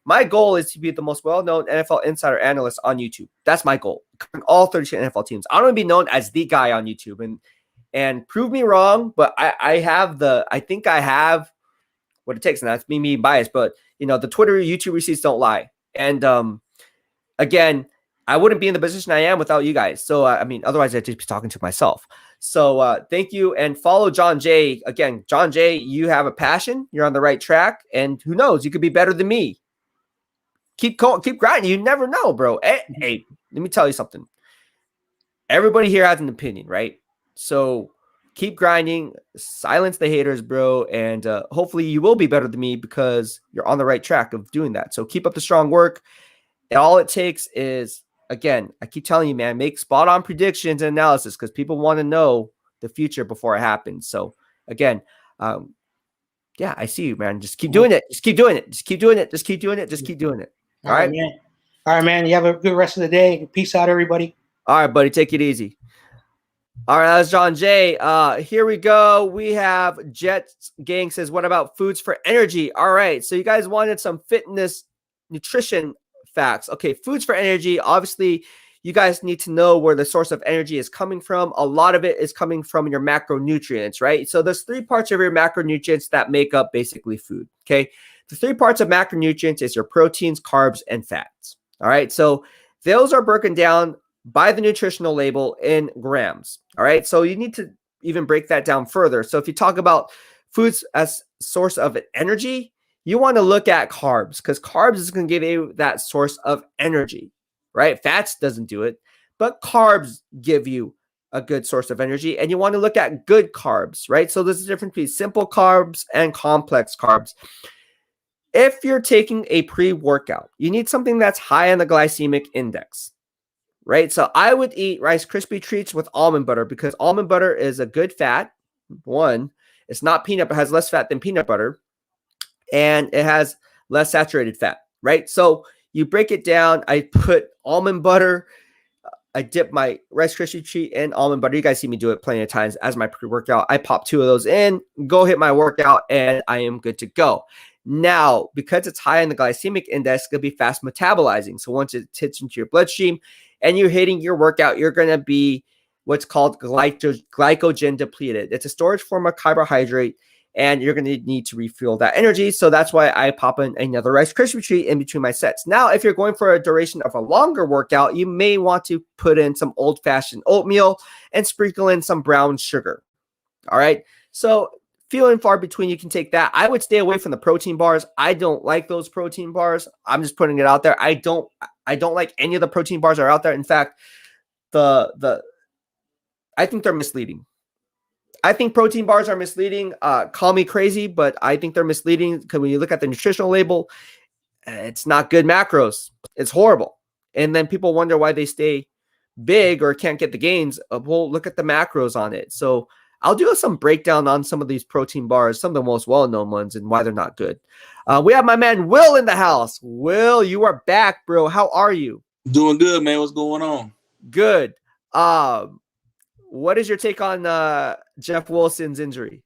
My goal is to be the most well-known NFL insider analyst on YouTube. That's my goal. All 32 NFL teams. I don't want to be known as the guy on YouTube. And and prove me wrong. But I think I have what it takes. And that's me being biased, but the Twitter, YouTube receipts don't lie. And again, I wouldn't be in the position I am without you guys. So, I mean, otherwise I'd just be talking to myself. So thank you, and follow John Jay. Again, John Jay, you have a passion. You're on the right track, and who knows, you could be better than me. Keep grinding. You never know, bro. Hey, let me tell you something. Everybody here has an opinion, right? So keep grinding, silence the haters, bro, and hopefully you will be better than me because you're on the right track of doing that. So keep up the strong work. And all it takes is, again, I keep telling you, man, make spot on predictions and analysis because people want to know the future before it happens. So again, yeah, I see you, man. Just keep doing it. Just keep doing it. Just keep doing it. Just keep doing it. Just keep doing it. All right, man. All right, man. You have a good rest of the day. Peace out, everybody. All right, buddy. Take it easy. All right, that's John Jay. Here we go. We have Jets Gang says, what about foods for energy? All right, so you guys wanted some fitness, nutrition facts. Okay, foods for energy. Obviously, you guys need to know where the source of energy is coming from. A lot of it is coming from your macronutrients, right? So there's 3 parts of your macronutrients that make up basically food, okay? The 3 parts of macronutrients is your proteins, carbs, and fats, all right? So those are broken down by the nutritional label in grams, all right? So you need to even break that down further. So if you talk about foods as source of energy, you want to look at carbs because carbs is going to give you that source of energy, right? Fats doesn't do it, but carbs give you a good source of energy. And you want to look at good carbs, right? So there's a difference between simple carbs and complex carbs. If you're taking a pre-workout, you need something that's high on the glycemic index, right? So I would eat Rice Krispie treats with almond butter because almond butter is a good fat. One, it's not peanut, but has less fat than peanut butter. And it has less saturated fat, right? So you break it down. I put almond butter. I dip my Rice Krispie treat in almond butter. You guys see me do it plenty of times as my pre-workout. I pop 2 of those in, go hit my workout, and I am good to go. Now, because it's high in the glycemic index, it's going to be fast metabolizing. So once it hits into your bloodstream and you're hitting your workout, you're going to be what's called glycogen depleted. It's a storage form of carbohydrate, and you're going to need to refuel that energy. So that's why I pop in another Rice Krispie treat in between my sets. Now, if you're going for a duration of a longer workout, you may want to put in some old-fashioned oatmeal and sprinkle in some brown sugar. All right. So few and far between, you can take that. I would stay away from the protein bars. I don't like those protein bars. I'm just putting it out there. I don't like any of the protein bars that are out there. In fact, I think they're misleading. I think protein bars are misleading. Call me crazy, but I think they're misleading because when you look at the nutritional label, it's not good macros. It's horrible. And then people wonder why they stay big or can't get the gains. Well, look at the macros on it. So I'll do some breakdown on some of these protein bars, some of the most well-known ones, and why they're not good. We have my man Will in the house. Will, you are back, bro. How are you? Doing good, man. What's going on? Good. What is your take on Jeff Wilson's injury?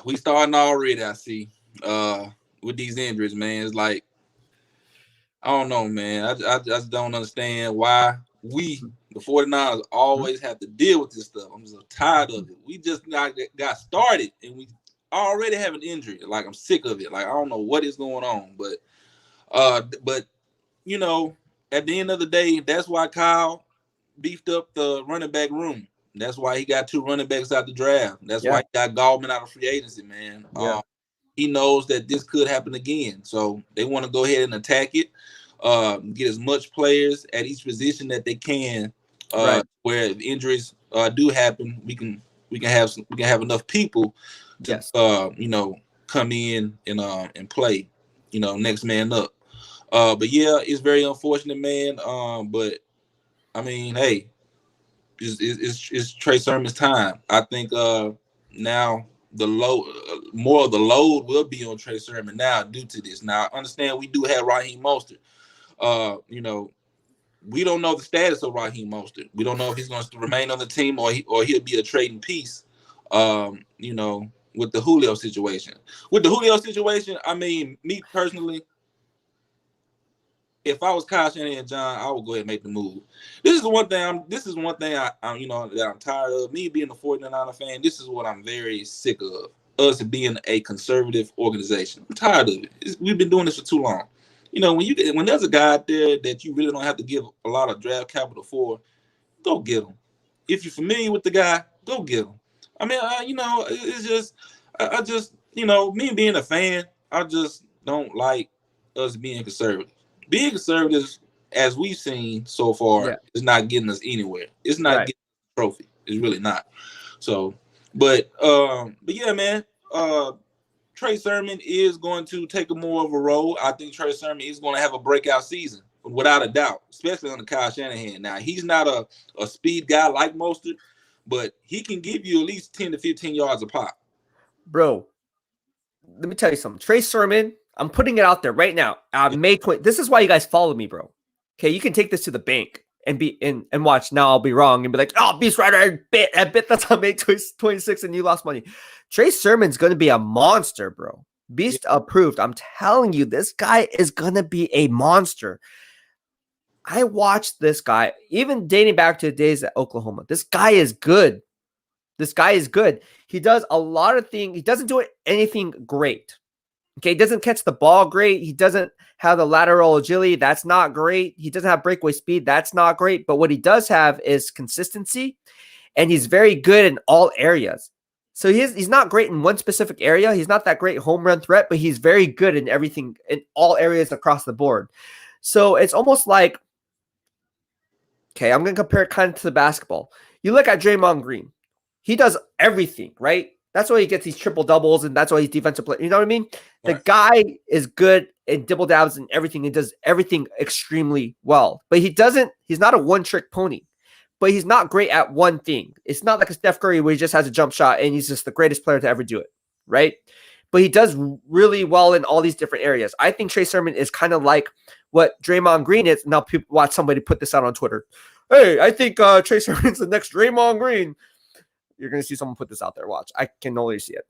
We starting already, I see, with these injuries, man. It's like, I don't know, man. I just don't understand why we, the 49ers, always have to deal with this stuff. I'm so tired of it. We just got started, and we already have an injury. Like, I'm sick of it. Like, I don't know what is going on. But you know, at the end of the day, that's why Kyle beefed up the running back room. That's why he got 2 running backs out the draft. That's why he got Gallman out of free agency, man. He knows that this could happen again. So they want to go ahead and attack it, get as much players at each position that they can, where if injuries do happen, we can have enough people to come in and play, next man up. But yeah, it's very unfortunate, man. But I mean, hey, it's Trey Sermon's time. I think now more of the load will be on Trey Sermon now due to this. Now, I understand we do have Raheem Mostert. We don't know the status of Raheem Mostert. We don't know if he's going to remain on the team or he'll be a trading piece. With the Julio situation. With the Julio situation, I mean, me personally, if I was Kyle Shanahan and John, I would go ahead and make the move. This is one thing I'm you know, that I'm tired of. Me being a 49er fan, this is what I'm very sick of. Us being a conservative organization. I'm tired of it. We've been doing this for too long. You know, when there's a guy out there that you really don't have to give a lot of draft capital for, go get him. If you're familiar with the guy, go get him. I mean, you know, it's just, I just, you know, me being a fan, I just don't like us being conservative. Being conservative, as we've seen so far, is not getting us anywhere. It's not getting a trophy. It's really not. So, but yeah, man. Trey Sermon is going to take a more of a role. I think Trey Sermon is going to have a breakout season, without a doubt, especially under Kyle Shanahan. Now, he's not a speed guy like Mostert, but he can give you at least 10 to 15 yards a pop. Bro, let me tell you something. Trey Sermon, I'm putting it out there right now. May 20. This is why you guys follow me, bro. Okay, you can take this to the bank and watch. Now I'll be wrong and be like, oh, BEASTwriter, I bet that's on May 26 and you lost money. Trey Sermon's going to be a monster, bro. Beast approved. I'm telling you, this guy is going to be a monster. I watched this guy, even dating back to the days at Oklahoma. This guy is good. This guy is good. He does a lot of things. He doesn't do anything great. Okay, he doesn't catch the ball great. He doesn't have the lateral agility. That's not great. He doesn't have breakaway speed. That's not great. But what he does have is consistency, and he's very good in all areas. So he's not great in one specific area. He's not that great home run threat, but he's very good in everything, in all areas across the board. So it's almost like, okay, I'm going to compare it kind of to the basketball. You look at Draymond Green. He does everything, right? That's why he gets these triple doubles, and that's why he's defensive player. You know what I mean? Right. The guy is good in double dabs and everything. He does everything extremely well. But he's not a one-trick pony. But he's not great at one thing. It's not like a Steph Curry where he just has a jump shot and he's just the greatest player to ever do it, right? But he does really well in all these different areas. I think Trey Sermon is kind of like what Draymond Green is. Now people watch somebody put this out on Twitter. Hey, I think Trey Sermon's the next Draymond Green. You're going to see someone put this out there. Watch. I can only see it.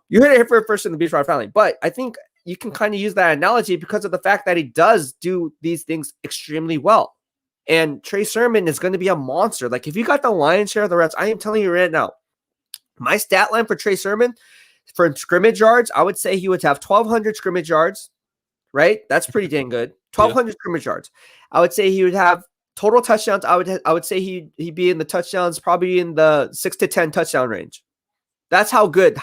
You heard it here first in the BEASTwriter Family. But I think you can kind of use that analogy because of the fact that he does do these things extremely well. And Trey Sermon is going to be a monster. Like, if you got the lion's share of the reps, I am telling you right now, my stat line for Trey Sermon for scrimmage yards, I would say he would have 1,200 scrimmage yards, right? That's pretty dang good. 1,200 scrimmage yards. I would say he would have total touchdowns. I would say he'd be in the touchdowns, probably in the 6 to 10 touchdown range. That's how good.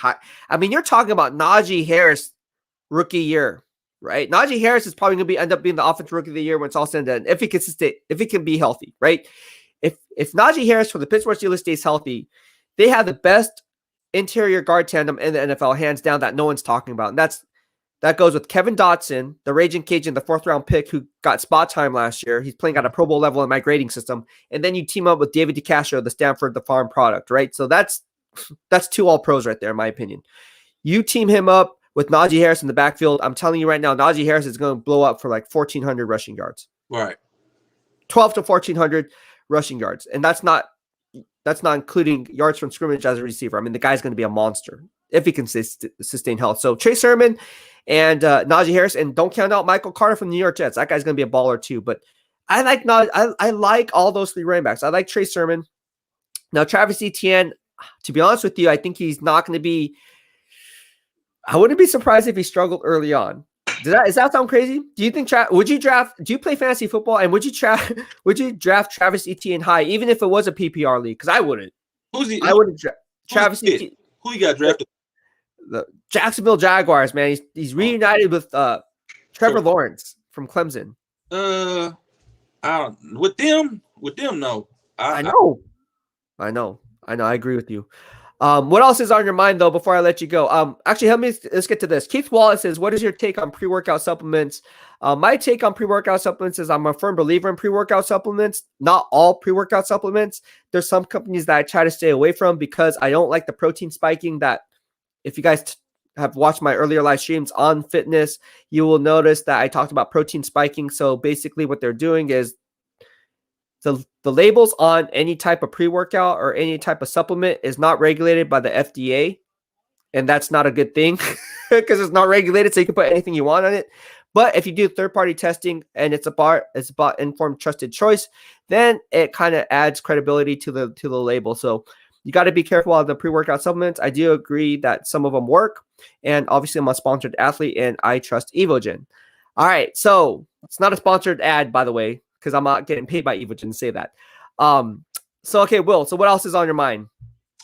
I mean, you're talking about Najee Harris rookie year. Right, Najee Harris is probably going to end up being the offensive rookie of the year when it's all said and done, if he can be healthy, right? If Najee Harris for the Pittsburgh Steelers stays healthy, they have the best interior guard tandem in the NFL, hands down, that no one's talking about, and that goes with Kevin Dotson, the Raging Cajun, the 4th round pick who got spot time last year. He's playing at a Pro Bowl level in my grading system, and then you team up with David DeCastro, the Stanford, the farm product, right? So that's 2 all pros right there, in my opinion. You team him up with Najee Harris in the backfield, I'm telling you right now, Najee Harris is going to blow up for like 1,400 rushing yards. Right. 12 to 1,400 rushing yards. And that's not including yards from scrimmage as a receiver. I mean, the guy's going to be a monster if he can sustain health. So Trey Sermon and Najee Harris, and don't count out Michael Carter from the New York Jets. That guy's going to be a baller too. But I like all those 3 running backs. I like Trey Sermon. Now, Travis Etienne, to be honest with you, I think he's not going to be – I wouldn't be surprised if he struggled early on. Does that sound crazy? Do you think do you play fantasy football, and would you draft Travis Etienne high, even if it was a PPR league? Because I wouldn't. I wouldn't draft Travis Etienne. Who you got drafted? The Jacksonville Jaguars, man. He's reunited with Trevor Lawrence from Clemson. With them, no. I know. I agree with you. What else is on your mind, though, before I let you go? Actually, let's get to this. Keith Wallace says, what is your take on pre-workout supplements? My take on pre-workout supplements is I'm a firm believer in pre-workout supplements. Not all pre-workout supplements. There's some companies that I try to stay away from because I don't like the protein spiking that, if you guys have watched my earlier live streams on fitness, you will notice that I talked about protein spiking. So basically what they're doing is the labels on any type of pre-workout or any type of supplement is not regulated by the FDA. And that's not a good thing because it's not regulated. So you can put anything you want on it. But if you do third-party testing and it's about informed, trusted choice, then it kind of adds credibility to the label. So you got to be careful of the pre-workout supplements. I do agree that some of them work, and obviously I'm a sponsored athlete and I trust Evogen. All right, so it's not a sponsored ad, by the way, because I'm not getting paid by Evogen to say that. So okay, Will. So what else is on your mind?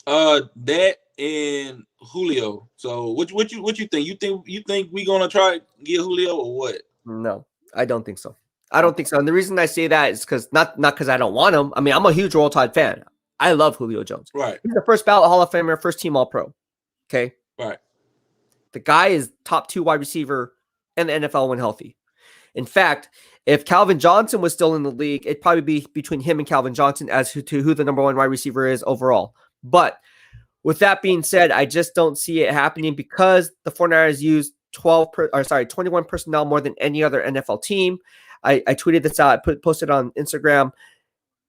That and Julio. So what you think? You think we gonna try get Julio or what? No, I don't think so. I don't think so. And the reason I say that is because not because I don't want him. I mean, I'm a huge Roll Tide fan. I love Julio Jones. Right. He's the first ballot Hall of Famer, first team All Pro. Okay. Right. The guy is top 2 wide receiver in the NFL when healthy. In fact, if Calvin Johnson was still in the league, it'd probably be between him and Calvin Johnson as to who the number 1 wide receiver is overall. But with that being said, I just don't see it happening because the 49ers use 21 personnel more than any other NFL team. I tweeted this out. I posted on Instagram.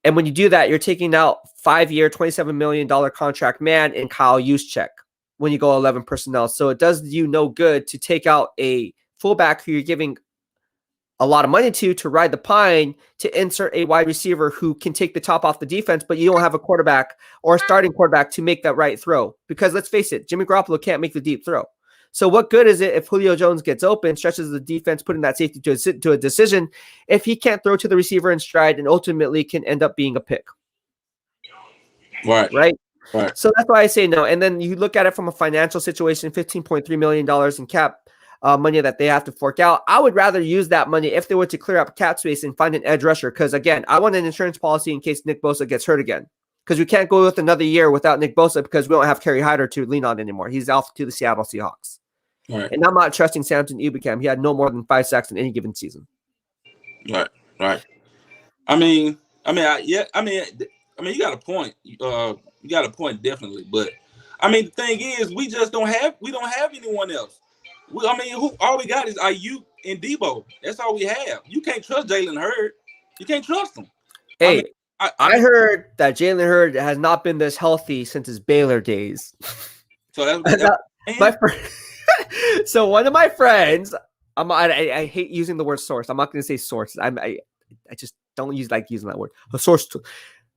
And when you do that, you're taking out 5-year, $27 million contract man in Kyle Juszczyk when you go 11 personnel. So it does you no good to take out a fullback who you're giving a lot of money to ride the pine, to insert a wide receiver who can take the top off the defense, but you don't have a quarterback or a starting quarterback to make that right throw. Because let's face it, Jimmy Garoppolo can't make the deep throw. So what good is it if Julio Jones gets open, stretches the defense, putting that safety to a decision, if he can't throw to the receiver in stride and ultimately can end up being a pick? Right. So that's why I say no. And then you look at it from a financial situation, $15.3 million in cap money that they have to fork out. I would rather use that money if they were to clear up cap space and find an edge rusher. Because again, I want an insurance policy in case Nick Bosa gets hurt again. Because we can't go with another year without Nick Bosa because we don't have Kerry Hyder to lean on anymore. He's off to the Seattle Seahawks. Right. And I'm not trusting Samson Ebukam. He had no more than 5 sacks in any given season. Right. I mean, you got a point. You got a point definitely. But I mean, the thing is, we don't have anyone else. All we got is Ayuk and Debo. That's all we have. You can't trust Jalen Hurd. You can't trust him. Hey, I heard that Jalen Hurd has not been this healthy since his Baylor days. So so one of my friends, I hate using the word source. I'm not going to say source. I just don't like using that word. A source.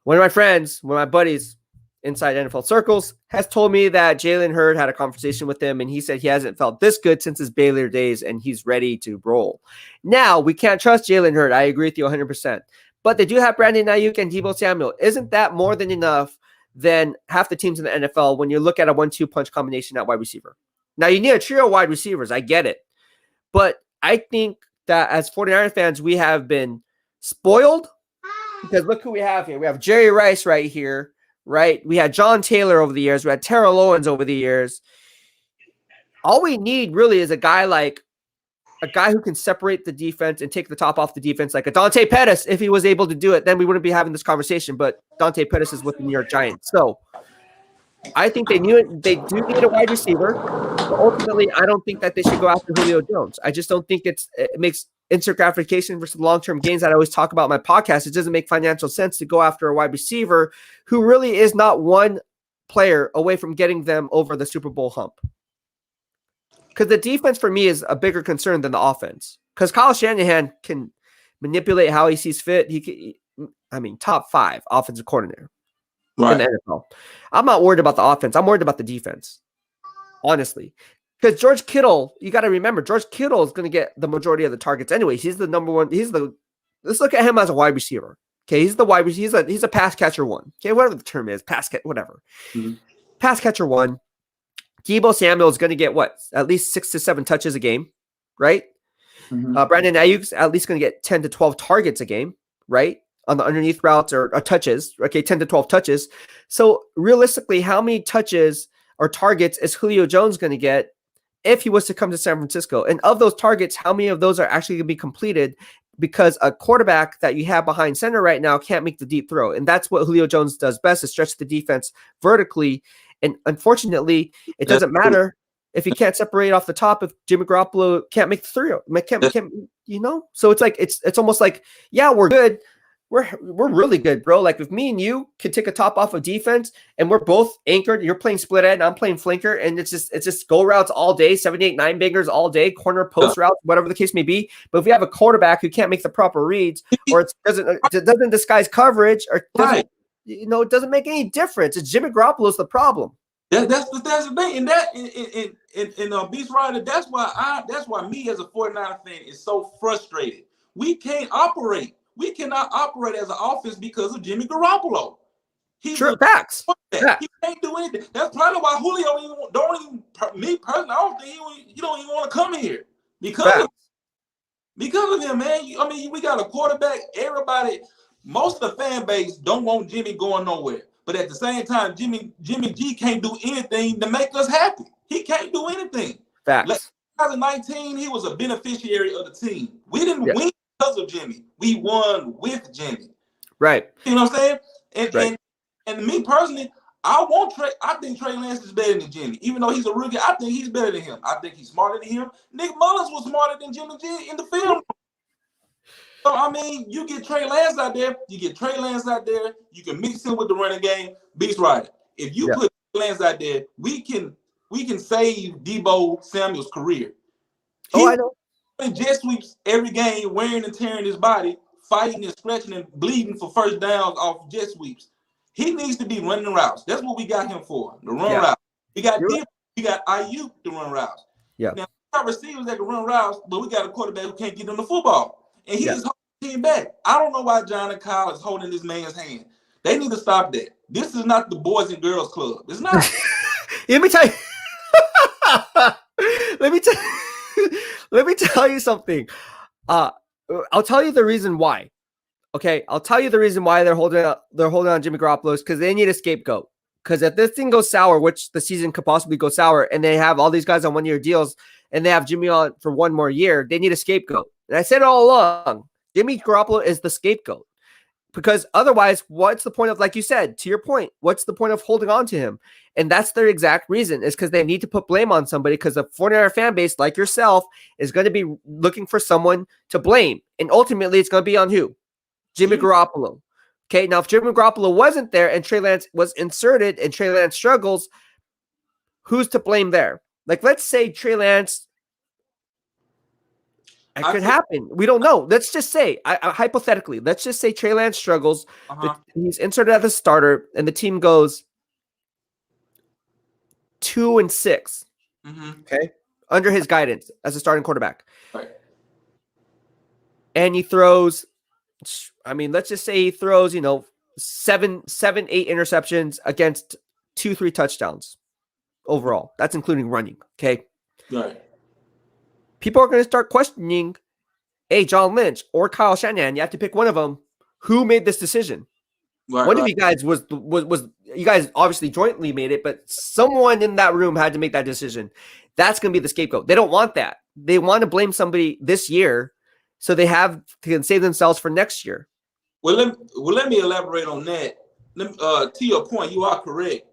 One of my friends, one of my buddies inside NFL circles, has told me that Jalen Hurd had a conversation with him, and he said he hasn't felt this good since his Baylor days, and he's ready to roll. Now, we can't trust Jalen Hurd. I agree with you 100%. But they do have Brandon Ayuk and Deebo Samuel. Isn't that more than enough than half the teams in the NFL when you look at a 1-2 punch combination at wide receiver? Now, you need a trio of wide receivers. I get it. But I think that as 49er fans, we have been spoiled because look who we have here. We have Jerry Rice right here, right? We had John Taylor over the years. We had Terrell Owens over the years. All we need really is a guy who can separate the defense and take the top off the defense, like a Dante Pettis. If he was able to do it, then we wouldn't be having this conversation. But Dante Pettis is with the New York Giants. So I think they do need a wide receiver. But ultimately, I don't think that they should go after Julio Jones. I just don't think it makes instant gratification versus long-term gains that I always talk about in my podcast. It doesn't make financial sense to go after a wide receiver who really is not one player away from getting them over the Super Bowl hump. Because the defense for me is a bigger concern than the offense. Because Kyle Shanahan can manipulate how he sees fit. Top 5 offensive coordinator in the NFL. I'm not worried about the offense. I'm worried about the defense, honestly. Because George Kittle, you got to remember, George Kittle is going to get the majority of the targets anyway. He's the number one. Let's look at him as a wide receiver. Okay, he's the wide receiver. He's a pass catcher 1. Okay, whatever the term is, whatever. Mm-hmm. Pass catcher 1. Deebo Samuel is going to get at least 6 to 7 touches a game, right? Mm-hmm. Brandon Ayuk's at least going to get 10 to 12 targets a game, right? On the underneath routes or touches, okay, 10 to 12 touches. So realistically, how many touches or targets is Julio Jones going to get if he was to come to San Francisco? And of those targets, how many of those are actually going to be completed because a quarterback that you have behind center right now can't make the deep throw? And that's what Julio Jones does best, is stretch the defense vertically. And unfortunately, it doesn't matter if he can't separate off the top, if Jimmy Garoppolo can't make the throw. So it's like, it's almost like, yeah, we're good, we're really good, bro. Like if me and you could take a top off of defense and we're both anchored, you're playing split end, I'm playing flanker, and it's just go routes all day, 7, 8, 9 bangers all day, corner post routes, whatever the case may be. But if we have a quarterback who can't make the proper reads, or it doesn't disguise coverage, or doesn't, it doesn't make any difference. It's Jimmy Garoppolo's the problem. That's the thing, and that in BEASTwriter, that's why me as a 49er fan is so frustrated. We can't operate. We cannot operate as an offense because of Jimmy Garoppolo. He's facts. He can't do anything. That's probably why Julio me personally, I don't think he don't even want to come here because of him, man. I mean, we got a quarterback. Everybody, most of the fan base don't want Jimmy going nowhere. But at the same time, Jimmy G can't do anything to make us happy. He can't do anything. Facts. 2019, he was a beneficiary of the team. We didn't win because of Jimmy. We won with Jimmy. Right. You know what I'm saying? And me personally, I think Trey Lance is better than Jimmy. Even though he's a rookie, I think he's better than him. I think he's smarter than him. Nick Mullins was smarter than Jimmy G in the film. So, I mean, you get Trey Lance out there, you can mix him with the running game, BEASTwriter. If you put Trey Lance out there, we can save Deebo Samuel's career. I know. Jet sweeps every game, wearing and tearing his body, fighting and stretching and bleeding for first downs off jet sweeps. He needs to be running routes. That's what we got him for, the run routes. We got Ayuk to run routes. Yeah. Now, we got receivers that can run routes, but we got a quarterback who can't get them the football. And he's holding the team back. I don't know why John and Kyle is holding this man's hand. They need to stop that. This is not the Boys and Girls Club. It's not. Let me tell you. Let me tell you something. I'll tell you the reason why. Okay, I'll tell you the reason why they're holding on Jimmy Garoppolo is because they need a scapegoat. Because if this thing goes sour, which the season could possibly go sour, and they have all these guys on 1-year deals, and they have Jimmy on for 1 more year, they need a scapegoat. And I said it all along, Jimmy Garoppolo is the scapegoat. Because otherwise, what's the point of, like you said, to your point, what's the point of holding on to him? And that's their exact reason, is because they need to put blame on somebody, because the 49er fan base, like yourself, is going to be looking for someone to blame. And ultimately, it's going to be on who? Jimmy Garoppolo. Okay, now if Jimmy Garoppolo wasn't there and Trey Lance was inserted and Trey Lance struggles, who's to blame there? Like, let's say Trey Lance, it could happen. We don't know. Let's just say, hypothetically, let's just say Trey Lance struggles. He's inserted as a starter, and the team goes 2-6. Okay, under his guidance as a starting quarterback. Right. And he throws, let's just say he throws, 7, 8 interceptions against 2-3 touchdowns overall. That's including running. Okay. Right. People are going to start questioning, hey, John Lynch or Kyle Shanahan, you have to pick one of them. Who made this decision? One of you guys was you guys obviously jointly made it, but someone in that room had to make that decision. That's going to be the scapegoat. They don't want that. They want to blame somebody this year, so they can save themselves for next year. Well, let me elaborate on that. To your point, you are correct.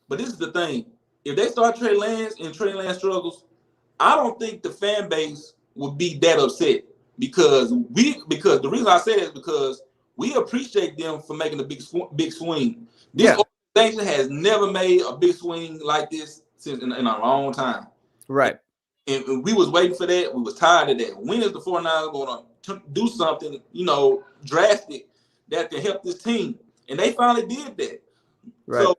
But this is the thing. If they start Trey Lance and Trey Lance struggles, I don't think the fan base would be that upset because the reason I say that is because we appreciate them for making a big swing. This organization has never made a big swing like this since in a long time. Right. And we was waiting for that. We was tired of that. When is the 49ers going to do something, drastic that can help this team? And they finally did that. Right. So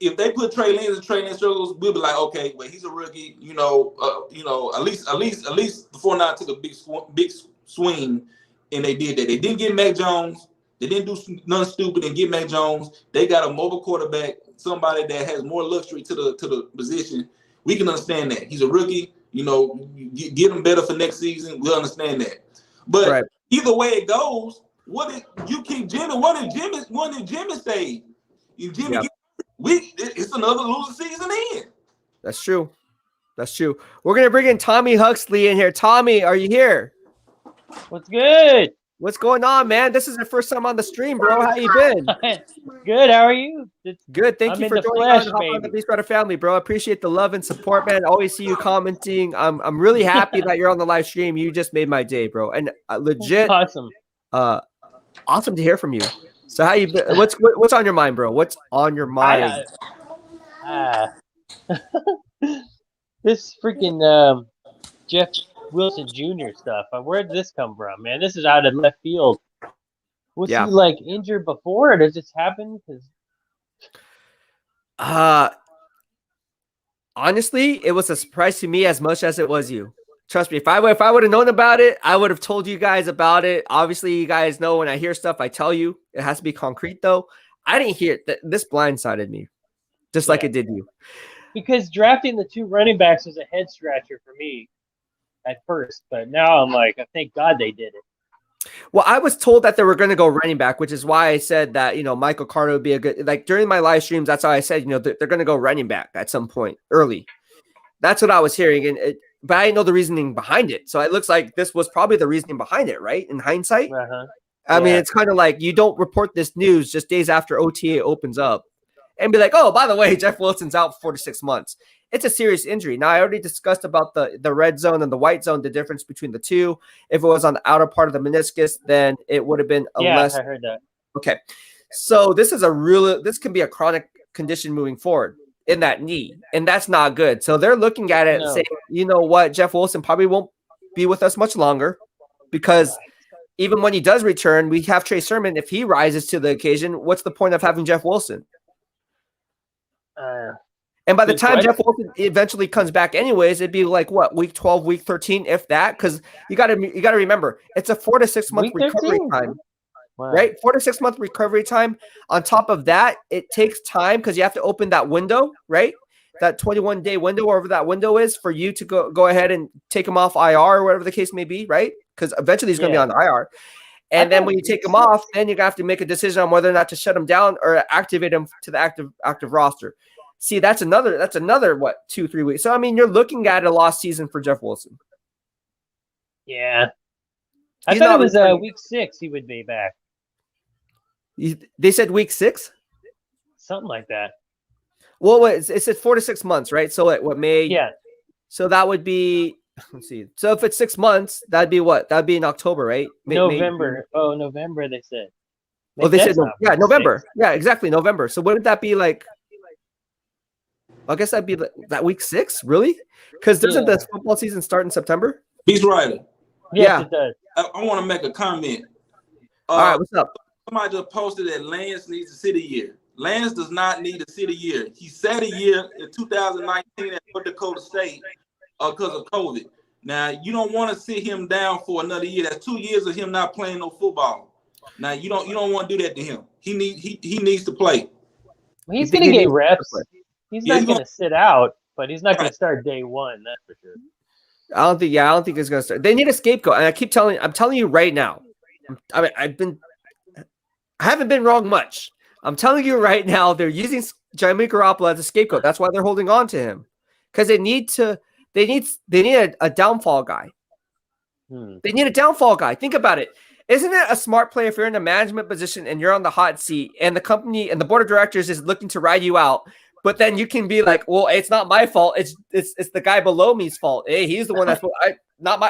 if they put Trey Lance and Trey Lance struggles, we'll be like, okay, well, he's a rookie. At least the 49ers took a big swing, and they did that. They didn't get Mac Jones. They didn't do nothing stupid and get Mac Jones. They got a mobile quarterback, somebody that has more luxury to the position. We can understand that. He's a rookie. Get him better for next season. We'll understand that. But either way it goes, what if you keep Jimmy? What if Jimmy stayed? If Jimmy it's another losing season in. That's true. We're gonna bring in Tommy Huxley in here. Tommy, are you here? What's good? What's going on, man? This is your first time on the stream, bro. How you been? Good. How are you? Good. Thank you for joining on the BEASTwriter Family, bro. I appreciate the love and support, man. Always see you commenting. I'm really happy that you're on the live stream. You just made my day, bro. And legit, awesome. Awesome to hear from you. So how you been? What's on your mind, bro? What's on your mind? This freaking Jeff Wilson Jr. stuff. Where did this come from, man? This is out of left field. Was he like injured before, or does this happen? Honestly, it was a surprise to me as much as it was you. Trust me, if I would have known about it, I would have told you guys about it. Obviously, you guys know when I hear stuff, I tell you. It has to be concrete, though. I didn't hear it. This blindsided me, just like it did you. Because drafting the 2 running backs was a head scratcher for me at first, but now I'm like, thank God they did it. Well, I was told that they were going to go running back, which is why I said that, Michael Carter would be a good, like during my live streams, that's how I said, they're going to go running back at some point early. That's what I was hearing. But I didn't know the reasoning behind it. So it looks like this was probably the reasoning behind it, right? In hindsight. I mean, it's kind of like you don't report this news just days after OTA opens up and be like, oh, by the way, Jeff Wilson's out for 4 to 6 months. It's a serious injury. Now, I already discussed about the red zone and the white zone, the difference between the two. If it was on the outer part of the meniscus, then it would have been less. I heard that. Okay. So this can be a chronic condition moving forward in that knee, and that's not good. So they're looking at it and saying, you know what, Jeff Wilson probably won't be with us much longer because even when he does return, we have Trey Sermon. If he rises to the occasion, what's the point of having Jeff Wilson? And by the time Jeff Wilson eventually comes back anyways, it'd be like what, week 12, week 13, if that, because you got to remember it's a 4 to 6 month recovery time. Wow. Right? 4 to 6 month recovery time. On top of that, it takes time because you have to open that window, right? That 21-day window, wherever that window is, for you to go ahead and take him off IR or whatever the case may be, right? Because eventually he's going to be on IR. And then when you take him off, then you're going to have to make a decision on whether or not to shut him down or activate him to the active roster. See, that's another what, 2-3 weeks. So I mean, you're looking at a lost season for Jeff Wilson. Yeah. I thought it was week 6 he would be back. They said week 6? Something like that. Well, it said 4 to 6 months, right? So what, May? Yeah. So that would be, let's see. So if it's 6 months, that'd be what? That'd be in October, right? November. Oh, November, they said. Oh, they said, November. 6. Yeah, exactly, November. So wouldn't that be like, I guess that'd be that week 6, really? Because doesn't the football season start in September? BEASTwriter. Yes, it does. I want to make a comment. All right, what's up? Somebody just posted that Lance needs to sit a year. Lance does not need to sit a year. He sat a year in 2019 at North Dakota State because of COVID. Now, you don't want to sit him down for another year. That's 2 years of him not playing no football. Now, you don't want to do that to him. He needs to play. He's going to get reps. He's not going to sit out, but he's not going to start day one. That's for sure. I don't think he's going to start. They need a scapegoat, and I'm telling you right now. I mean, I haven't been wrong much. I'm telling you right now, they're using Jimmy Garoppolo as a scapegoat. That's why they're holding on to him, because they need a downfall guy. They need a downfall guy. Think about it. Isn't it a smart play if you're in a management position and you're on the hot seat and the company and the board of directors is looking to ride you out? But then you can be like, well, it's not my fault. It's the guy below me's fault. Hey, he's the one that's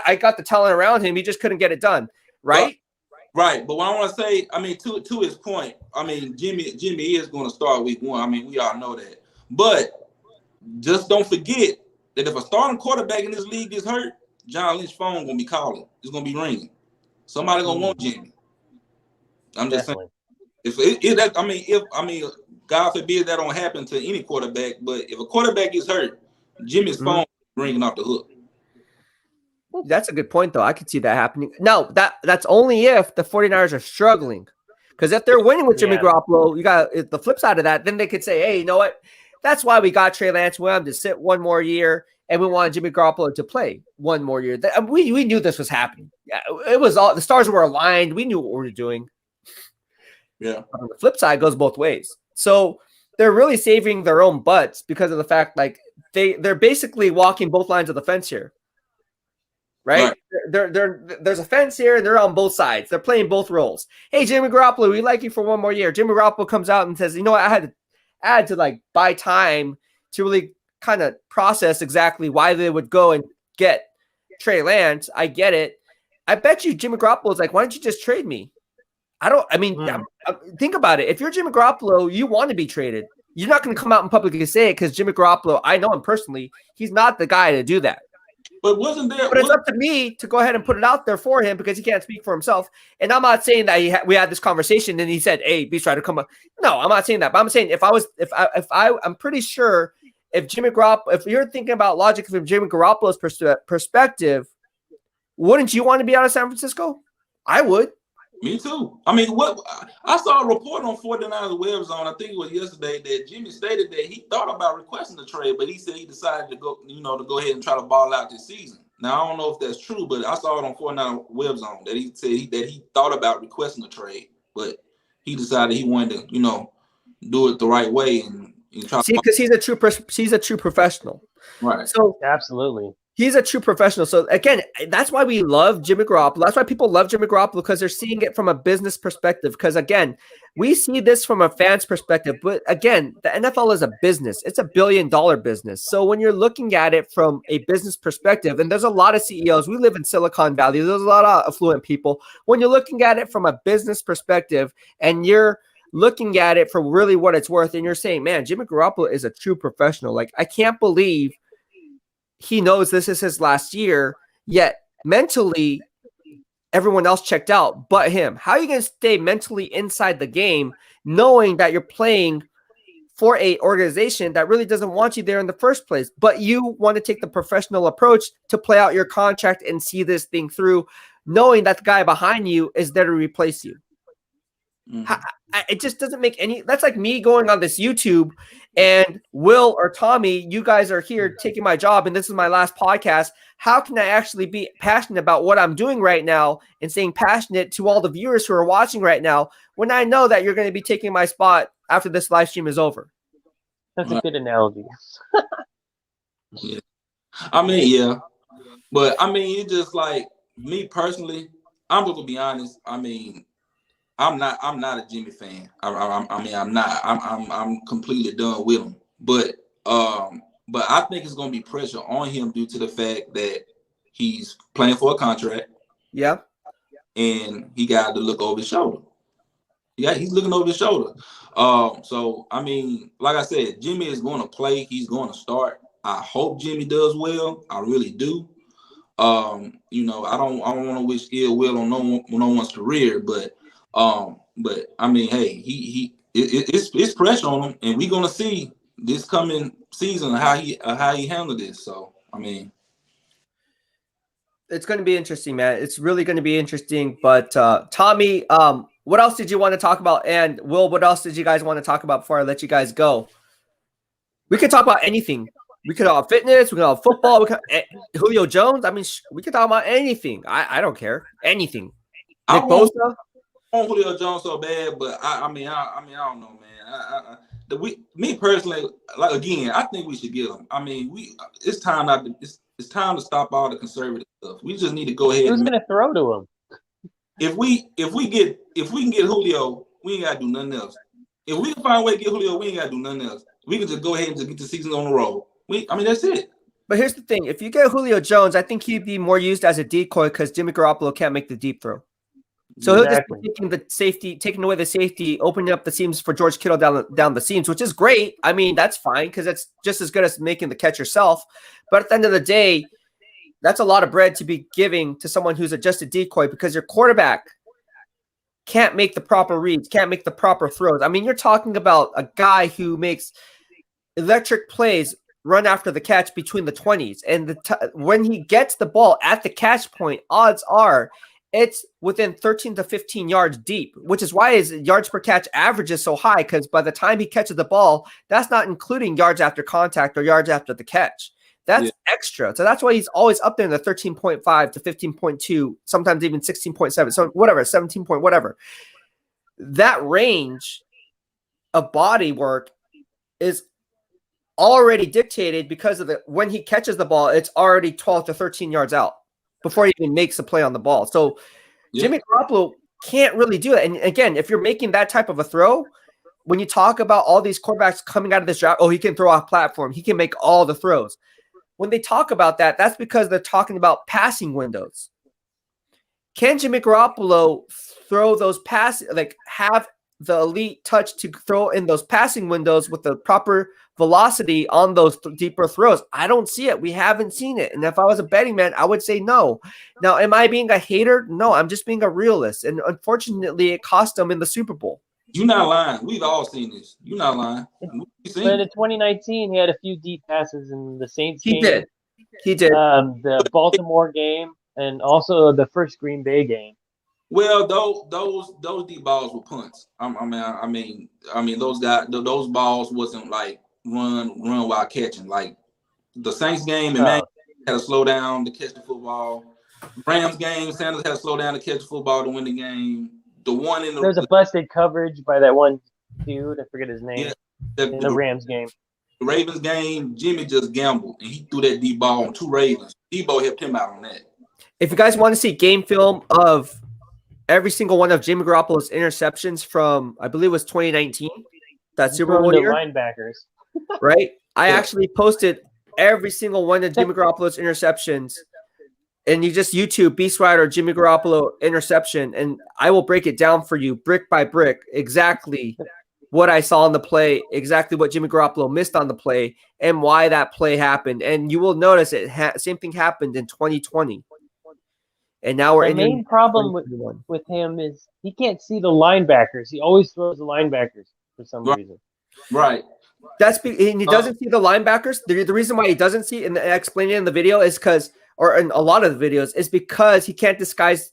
I got the talent around him. He just couldn't get it done. Right? Right. But what I want to say, I mean, to his point, I mean, Jimmy is going to start week 1. I mean, we all know that. But just don't forget that if a starting quarterback in this league gets hurt, John Lynch's phone going to be calling. It's going to be ringing. Somebody going to want Jimmy. I'm just saying. If God forbid that don't happen to any quarterback, but if a quarterback gets hurt, Jimmy's phone ringing off the hook. That's a good point, though. I could see that happening. No, that's only if the 49ers are struggling. Because if they're winning with Jimmy Garoppolo, you got the flip side of that. Then they could say, hey, you know what? That's why we got Trey Lance. We wanted to sit one more year, and we wanted Jimmy Garoppolo to play one more year. We knew this was happening. It was all the stars were aligned. We knew what we were doing. Yeah. On the flip side goes both ways. So they're really saving their own butts because of the fact, like they're basically walking both lines of the fence here. Right? There's a fence here, and they're on both sides. They're playing both roles. Hey, Jimmy Garoppolo, we like you for one more year. Jimmy Garoppolo comes out and says, you know what? I had to like buy time to really kind of process exactly why they would go and get Trey Lance. I get it. I bet you Jimmy Garoppolo is like, why don't you just trade me? I mean, think about it. If you're Jimmy Garoppolo, you want to be traded. You're not going to come out and publicly say it because Jimmy Garoppolo, I know him personally, he's not the guy to do that. But wasn't there? But it's up to me to go ahead and put it out there for him because he can't speak for himself. And I'm not saying that we had this conversation and he said, "Hey, BEASTwriter, come on." No, I'm not saying that. But I'm saying I'm pretty sure if Jimmy Garoppolo, if you're thinking about logic from Jimmy Garoppolo's perspective, wouldn't you want to be out of San Francisco? I would. Me too. I mean, what I saw a report on 49ers Web Zone, I think it was yesterday, that Jimmy stated that he thought about requesting the trade, but he said he decided to go, to go ahead and try to ball out this season. Now I don't know if that's true, but I saw it on 49ers Web Zone that he said that he thought about requesting the trade, but he decided he wanted to, do it the right way and try. See, because he's a true professional, right? So absolutely. He's a true professional. So again, that's why we love Jimmy Garoppolo. That's why people love Jimmy Garoppolo, because they're seeing it from a business perspective. Because again, we see this from a fan's perspective. But again, the NFL is a business. It's $1 billion business. So when you're looking at it from a business perspective, and there's a lot of CEOs, we live in Silicon Valley. There's a lot of affluent people. When you're looking at it from a business perspective and you're looking at it for really what it's worth, and you're saying, man, Jimmy Garoppolo is a true professional. Like, I can't believe he knows this is his last year, yet mentally everyone else checked out but him. How are you going to stay mentally inside the game knowing that you're playing for a organization that really doesn't want you there in the first place, but you want to take the professional approach to play out your contract and see this thing through, knowing that the guy behind you is there to replace you? It just doesn't make any. That's like me going on this YouTube and Will or Tommy, you guys are here taking my job and this is my last podcast. How can I actually be passionate about what I'm doing right now and staying passionate to all the viewers who are watching right now when I know that you're going to be taking my spot after this live stream is over? That's a good analogy. Yeah. I mean, yeah. But I mean, it's just like me personally, I'm just gonna be honest. I mean, I'm not a Jimmy fan. I'm not. I'm completely done with him. But I think it's gonna be pressure on him due to the fact that he's playing for a contract. Yeah. And he got to look over his shoulder. Yeah, he's looking over his shoulder. So I mean, like I said, Jimmy is going to play. He's going to start. I hope Jimmy does well. I really do. I don't want to wish ill will on no one's career, but I mean, hey, it's pressure on him, and we're gonna see this coming season how he handled this. So I mean, it's going to be interesting, man. It's really going to be interesting. But Tommy, what else did you want to talk about? And Will, what else did you guys want to talk about before I let you guys go? We could talk about anything. We could talk about fitness. We could talk about football. We could, Julio Jones. I mean, we could talk about anything. I don't care. Anything. Nick Bosa. I want Julio Jones so bad, but I don't know, man. Me personally, like again, I think we should get him. I mean, it's time to stop all the conservative stuff. We just need to go ahead. Who's going to throw to him? If we can get Julio, we ain't gotta do nothing else. If we can find a way to get Julio, we ain't gotta do nothing else. We can just go ahead and just get the season on the road. That's it. But here's the thing: if you get Julio Jones, I think he'd be more used as a decoy because Jimmy Garoppolo can't make the deep throw. So he'll just be taking away the safety, opening up the seams for George Kittle down the seams, which is great. I mean, that's fine because it's just as good as making the catch yourself. But at the end of the day, that's a lot of bread to be giving to someone who's just a decoy because your quarterback can't make the proper reads, can't make the proper throws. I mean, you're talking about a guy who makes electric plays run after the catch between the 20s. And when he gets the ball at the catch point, odds are it's within 13 to 15 yards deep, which is why his yards per catch average is so high, because by the time he catches the ball, that's not including yards after contact or yards after the catch. That's extra. So that's why he's always up there in the 13.5 to 15.2, sometimes even 16.7. So whatever, 17 point, whatever. That range of body work is already dictated because of when he catches the ball, it's already 12 to 13 yards out before he even makes a play on the ball. So Jimmy Garoppolo can't really do it. And again, if you're making that type of a throw, when you talk about all these quarterbacks coming out of this draft, he can throw off platform. He can make all the throws. When they talk about that, that's because they're talking about passing windows. can Jimmy Garoppolo throw those passes, like have the elite touch to throw in those passing windows with the proper velocity on those deeper throws? I don't see it. We haven't seen it. And if I was a betting man, I would say no. Now, am I being a hater? No, I'm just being a realist. And unfortunately, it cost them in the Super Bowl. You're not lying. We've all seen this. You're not lying. But in 2019, he had a few deep passes in the Saints game. He did. The Baltimore game and also the first Green Bay game. Well, those deep balls were punts. I mean, those balls wasn't like run while catching. Like the Saints game, and man had to slow down to catch the football. Rams game, Sanders had to slow down to catch the football to win the game. The one in there's a busted coverage by that one dude. I forget his name. Yeah, in the Rams game. The Ravens game, Jimmy just gambled and he threw that deep ball on 2 Ravens. Debo helped him out on that. If you guys want to see game film of every single one of Jimmy Garoppolo's interceptions from, I believe it was 2019, that Super Bowl year, linebackers, right? I actually posted every single one of Jimmy Garoppolo's interceptions, and you just YouTube BEASTwriter Jimmy Garoppolo interception, and I will break it down for you brick by brick exactly what I saw on the play, exactly what Jimmy Garoppolo missed on the play, and why that play happened. And you will notice same thing happened in 2020. And now we're the main problem with him is he can't see the linebackers. He always throws the linebackers for some reason. Right. And he doesn't see the linebackers. The reason why he doesn't see, and I explained it in the video, is because, or in a lot of the videos, is because he can't disguise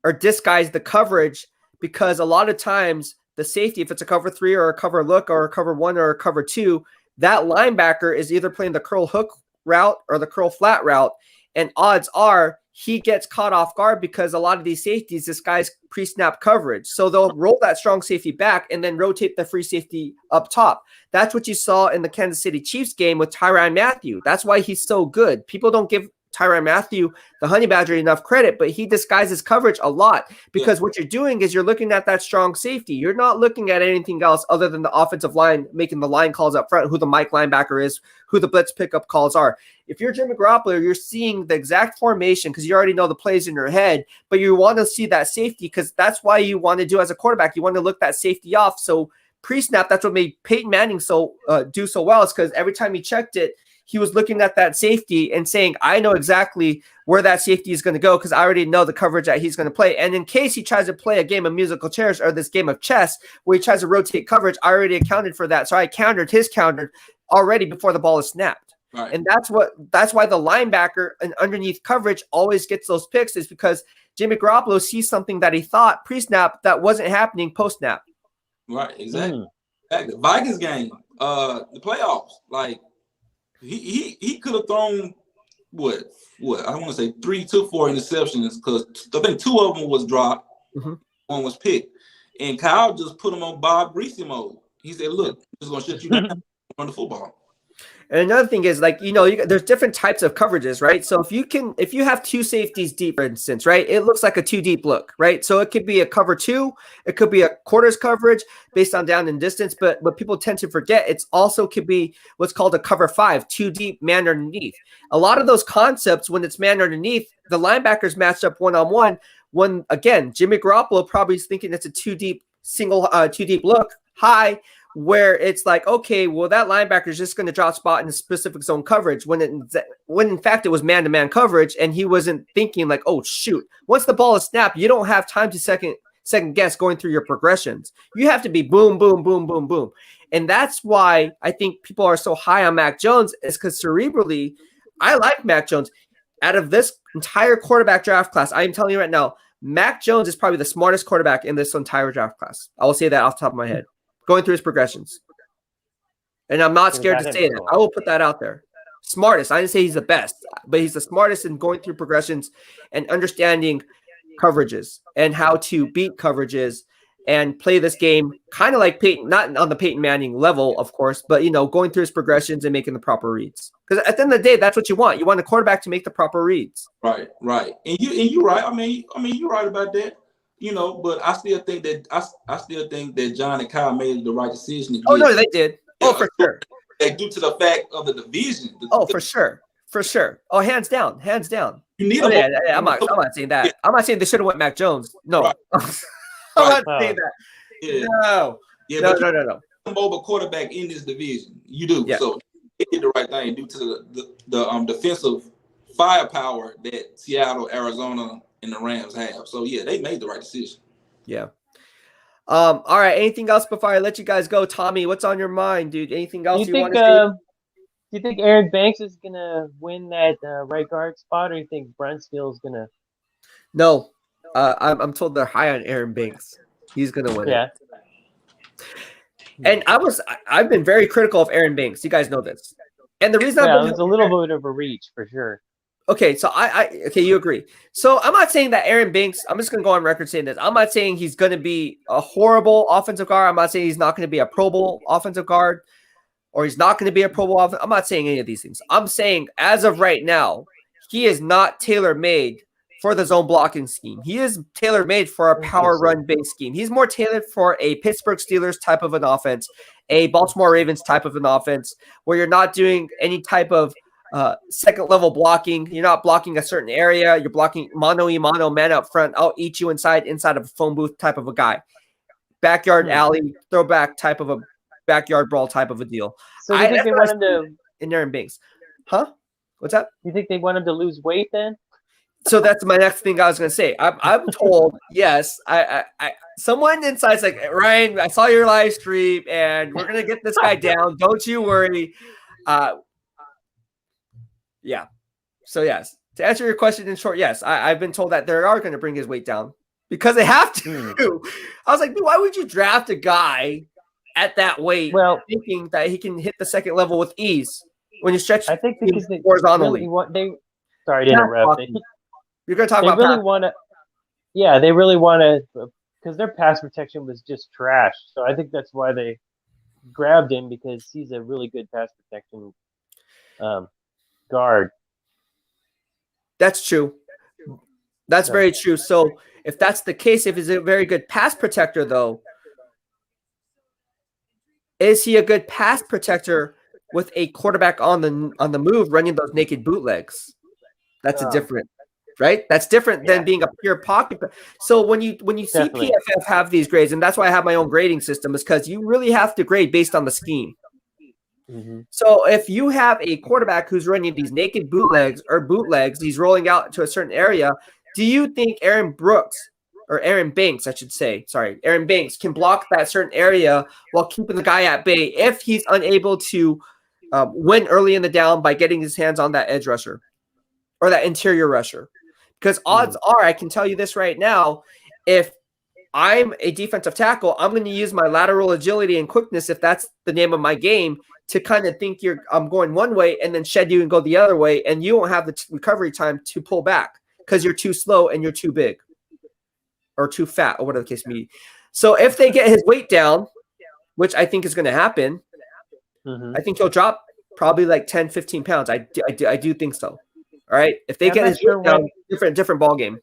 the coverage, because a lot of times the safety, if it's a cover 3 or a cover look or a cover 1 or a cover 2, that linebacker is either playing the curl hook route or the curl flat route. And odds are he gets caught off guard because a lot of these safeties, this guy's pre-snap coverage. So they'll roll that strong safety back and then rotate the free safety up top. That's what you saw in the Kansas City Chiefs game with Tyrann Mathieu. That's why he's so good. People don't give Tyrann Mathieu, the Honey Badger, enough credit, but he disguises coverage a lot, because what you're doing is you're looking at that strong safety. You're not looking at anything else other than the offensive line, making the line calls up front, who the Mike linebacker is, who the blitz pickup calls are. If you're Jimmy Garoppolo, you're seeing the exact formation because you already know the plays in your head, but you want to see that safety because that's why you want to do as a quarterback. You want to look that safety off. So pre-snap, that's what made Peyton Manning do so well, is because every time he checked it, he was looking at that safety and saying, I know exactly where that safety is going to go because I already know the coverage that he's going to play. And in case he tries to play a game of musical chairs or this game of chess where he tries to rotate coverage, I already accounted for that. So I countered his counter already before the ball is snapped. Right. And that's why the linebacker and underneath coverage always gets those picks, is because Jimmy Garoppolo sees something that he thought pre-snap that wasn't happening post-snap. Right, exactly. Exactly. Vikings game, the playoffs, like, He could have thrown what I want to say 3 to 4 interceptions, because I think 2 of them was dropped, one was picked, and Kyle just put him on Bob Greasy mode. He said, "Look, I'm just gonna shut you down on the football." And another thing is, like, there's different types of coverages, right? So if you have 2 safeties deep, for instance, right, it looks like a 2 deep look, right? So it could be a cover 2, it could be a quarters coverage based on down and distance, but what people tend to forget, it's also could be what's called a cover 5, 2 deep, man underneath. A lot of those concepts, when it's man underneath, the linebackers matched up one-on-one. When again, Jimmy Garoppolo probably is thinking it's a 2 deep look high, where it's like, okay, well, that linebacker is just going to drop spot in a specific zone coverage, when in fact it was man-to-man coverage, and he wasn't thinking like, oh shoot, once the ball is snapped, you don't have time to second guess going through your progressions. You have to be boom, boom, boom, boom, boom. And that's why I think people are so high on Mac Jones, is because cerebrally, I like Mac Jones. Out of this entire quarterback draft class, I am telling you right now, Mac Jones is probably the smartest quarterback in this entire draft class. I will say that off the top of my head, going through his progressions. And I'm not scared to say that. I will put that out there. Smartest. I didn't say he's the best, but he's the smartest in going through progressions and understanding coverages and how to beat coverages and play this game kind of like Peyton, not on the Peyton Manning level, of course, but, going through his progressions and making the proper reads. Because at the end of the day, that's what you want. You want a quarterback to make the proper reads. Right. And you're right. I mean, you're right about that. But I still think that John and Kyle made the right decision. No, they did. For sure. Due to the fact of the division. For sure. Oh, hands down. You need Oh, a yeah, I'm not saying that. I'm not saying they should have went Mac Jones. No. Right. I'm not saying that. Yeah. No. Yeah, No, but no, no, no. a mobile quarterback in this division. You do. Yeah. So they did the right thing due to the defensive firepower that Seattle, Arizona, and the Rams have. So yeah, they made the right decision. Yeah. All right. Anything else before I let you guys go? Tommy, what's on your mind, dude? Anything else you want to say? Do you think Aaron Banks is gonna win that right guard spot, or you think Brunskill is gonna? No. I'm told they're high on Aaron Banks. He's gonna win it. And I've been very critical of Aaron Banks. You guys know this. And the reason it's a little bit of a reach for sure. Okay, so okay, you agree. So I'm not saying that Aaron Banks, I'm just gonna go on record saying this. I'm not saying he's gonna be a horrible offensive guard. I'm not saying he's not gonna be a Pro Bowl offensive guard, or he's not gonna be a Pro Bowl I'm not saying any of these things. I'm saying as of right now, he is not tailor-made for the zone blocking scheme. He is tailor-made for a power run-based scheme. He's more tailored for a Pittsburgh Steelers type of an offense, a Baltimore Ravens type of an offense, where you're not doing any type of second level blocking. You're not blocking a certain area. You're blocking mano-a-mano, man up front. I'll eat you inside of a phone booth type of a guy. Backyard alley, throwback type of a backyard brawl type of a deal. So do you think they want him to in Aaron Banks? Huh? What's that? You think they want him to lose weight then? So that's my next thing I was gonna say. I'm told, yes. I someone inside's like, Ryan, I saw your live stream and we're gonna get this guy down. Don't you worry. Yeah. So yes, to answer your question in short, yes, I've been told that they are going to bring his weight down because they have to. I was like, dude, why would you draft a guy at that weight, thinking that he can hit the second level with ease when you stretch? I think because they horizontally. Sorry to interrupt. You're going to talk about. They really want to. Yeah, they really want to because their pass protection was just trash. So I think that's why they grabbed him because he's a really good pass protection guard. That's true. That's very true. So if that's the case, if he's a very good pass protector, though, is he a good pass protector with a quarterback on the move running those naked bootlegs? That's a different, right? That's different than being a pure pocket. So when you see PFF have these grades, and that's why I have my own grading system, is because you really have to grade based on the scheme. So if you have a quarterback who's running these naked bootlegs, he's rolling out to a certain area. Do you think Aaron Banks, I should say, Aaron Banks can block that certain area while keeping the guy at bay if he's unable to win early in the down by getting his hands on that edge rusher or that interior rusher? Because odds are, I can tell you this right now, if I'm a defensive tackle, I'm going to use my lateral agility and quickness, if that's the name of my game, to kind of think I'm going one way and then shed you and go the other way, and you won't have the recovery time to pull back because you're too slow and you're too big or too fat or whatever the case may be. So if they get his weight down, which I think is going to happen, I think he'll drop probably like 10, 15 pounds. I do think so. All right. If they get his weight down, different ball game.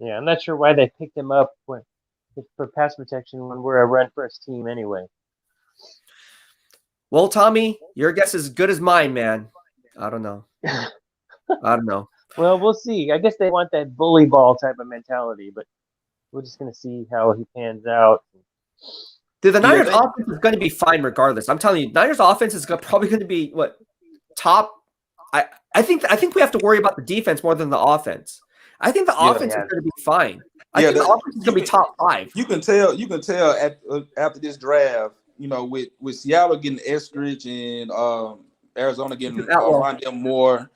Yeah, I'm not sure why they picked him up for pass protection when we're a run first team anyway. Well, Tommy, your guess is as good as mine, man. I don't know. Well, we'll see. I guess they want that bully ball type of mentality, but we're just going to see how he pans out. Dude, the Niners offense is going to be fine regardless. I'm telling you, Niners offense is probably going to be top. I think we have to worry about the defense more than the offense. I think the offense is going to be fine. I think the offense is going to be top 5. You can tell after this draft, with Seattle getting Eskridge and Arizona getting Rondell Moore,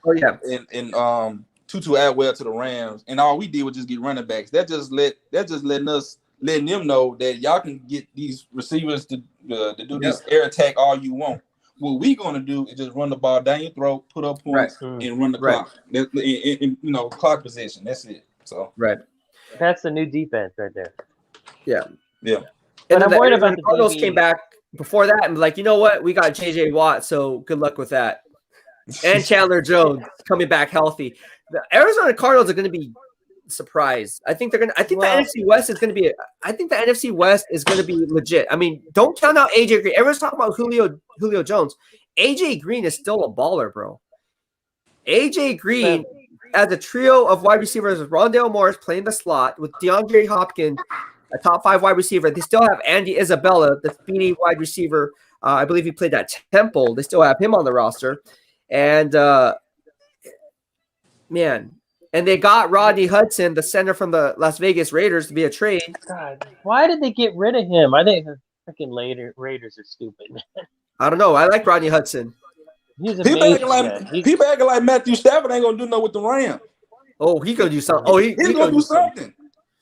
and Tutu Atwell to the Rams, and all we did was just get running backs. That just letting them know that y'all can get these receivers to do this air attack all you want. What we gonna do is just run the ball down your throat, put up points, and run the clock. In clock position. That's it. So that's the new defense right there. Yeah. And I'm worried about the Cardinals came back before that and like, you know what? We got JJ Watt, so good luck with that. And Chandler Jones coming back healthy. The Arizona Cardinals are going to be surprised. I think the NFC West is going to be. I think the NFC West is going to be legit. I mean, don't count out AJ Green. Everyone's talking about Julio Jones. AJ Green is still a baller, bro. AJ Green as a trio of wide receivers with Rondale Morris playing the slot with DeAndre Hopkins, a top 5 wide receiver. They still have Andy Isabella, the speedy wide receiver. I believe he played at Temple. They still have him on the roster. And, man, and they got Rodney Hudson, the center from the Las Vegas Raiders, to be a trade. God, why did they get rid of him? I think the freaking Raiders are stupid. I don't know. I like Rodney Hudson. He's People amazing. acting like Matthew Stafford ain't gonna do nothing with the Rams. Oh, he gonna do something. Oh, he's gonna do something.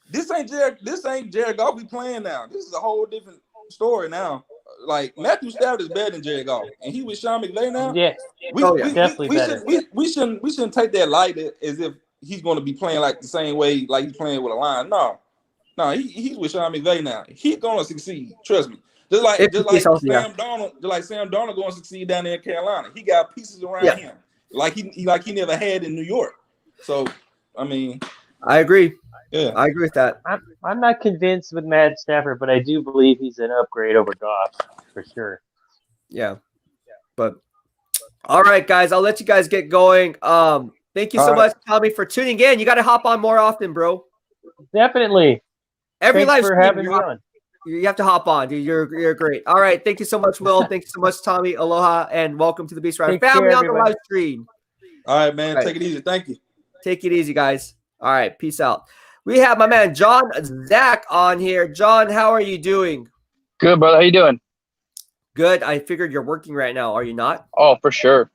This ain't Jared Goff we playing now. This is a whole different story now. Like Matthew Stafford is better than Jared Goff, and he with Sean McVay now. Yeah, definitely better. We shouldn't take that light as if he's going to be playing like the same way like he's playing with a line. No, he's with Sean McVay now. He's gonna succeed. Trust me. Just like Sam Darnold going to succeed down there in Carolina. He got pieces around him like he never had in New York. So I mean, I agree. Yeah, I agree with that. I'm not convinced with Matt Stafford, but I do believe he's an upgrade over Goff for sure. Yeah, but all right, guys, I'll let you guys get going. Thank you so much, Tommy, for tuning in. You got to hop on more often, bro. Definitely. Every live for stream, having me on. You have to hop on, dude. You're great. All right, thank you so much, Will. Thank you so much, Tommy. Aloha, and welcome to the BEASTwriter Family on the live stream. All right, man. Take it easy. Thank you. Take it easy, guys. All right, peace out. We have my man John Zach on here. John, how are you doing? Good, brother. How you doing? Good. I figured you're working right now. Are you not? Oh, for sure.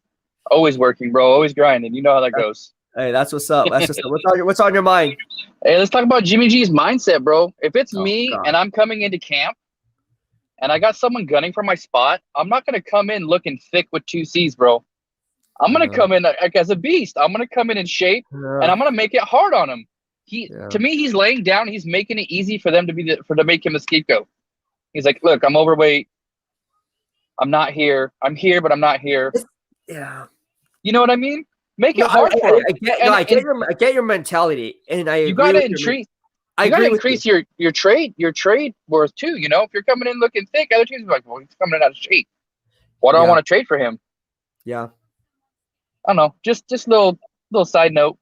Always working, bro. Always grinding. You know how that goes. Hey, that's what's up. That's what's up. What's on your mind? Hey, let's talk about Jimmy G's mindset, bro. If it's me and I'm coming into camp and I got someone gunning for my spot, I'm not going to come in looking thick with 2 C's, bro. I'm going to come in like as a beast. I'm going to come in shape, and I'm going to make it hard on him. To me, he's laying down. He's making it easy for them to make him a scapegoat. He's like, look, I'm overweight. I'm not here. I'm here, but I'm not here. Yeah. You know what I mean? Make it hard for him. I get your mentality, and you got to increase. You got to increase your trade worth too. You know, if you're coming in looking thick, other teams are like, well, he's coming in out of shape. Why do I want to trade for him? Yeah. I don't know. Just little side note.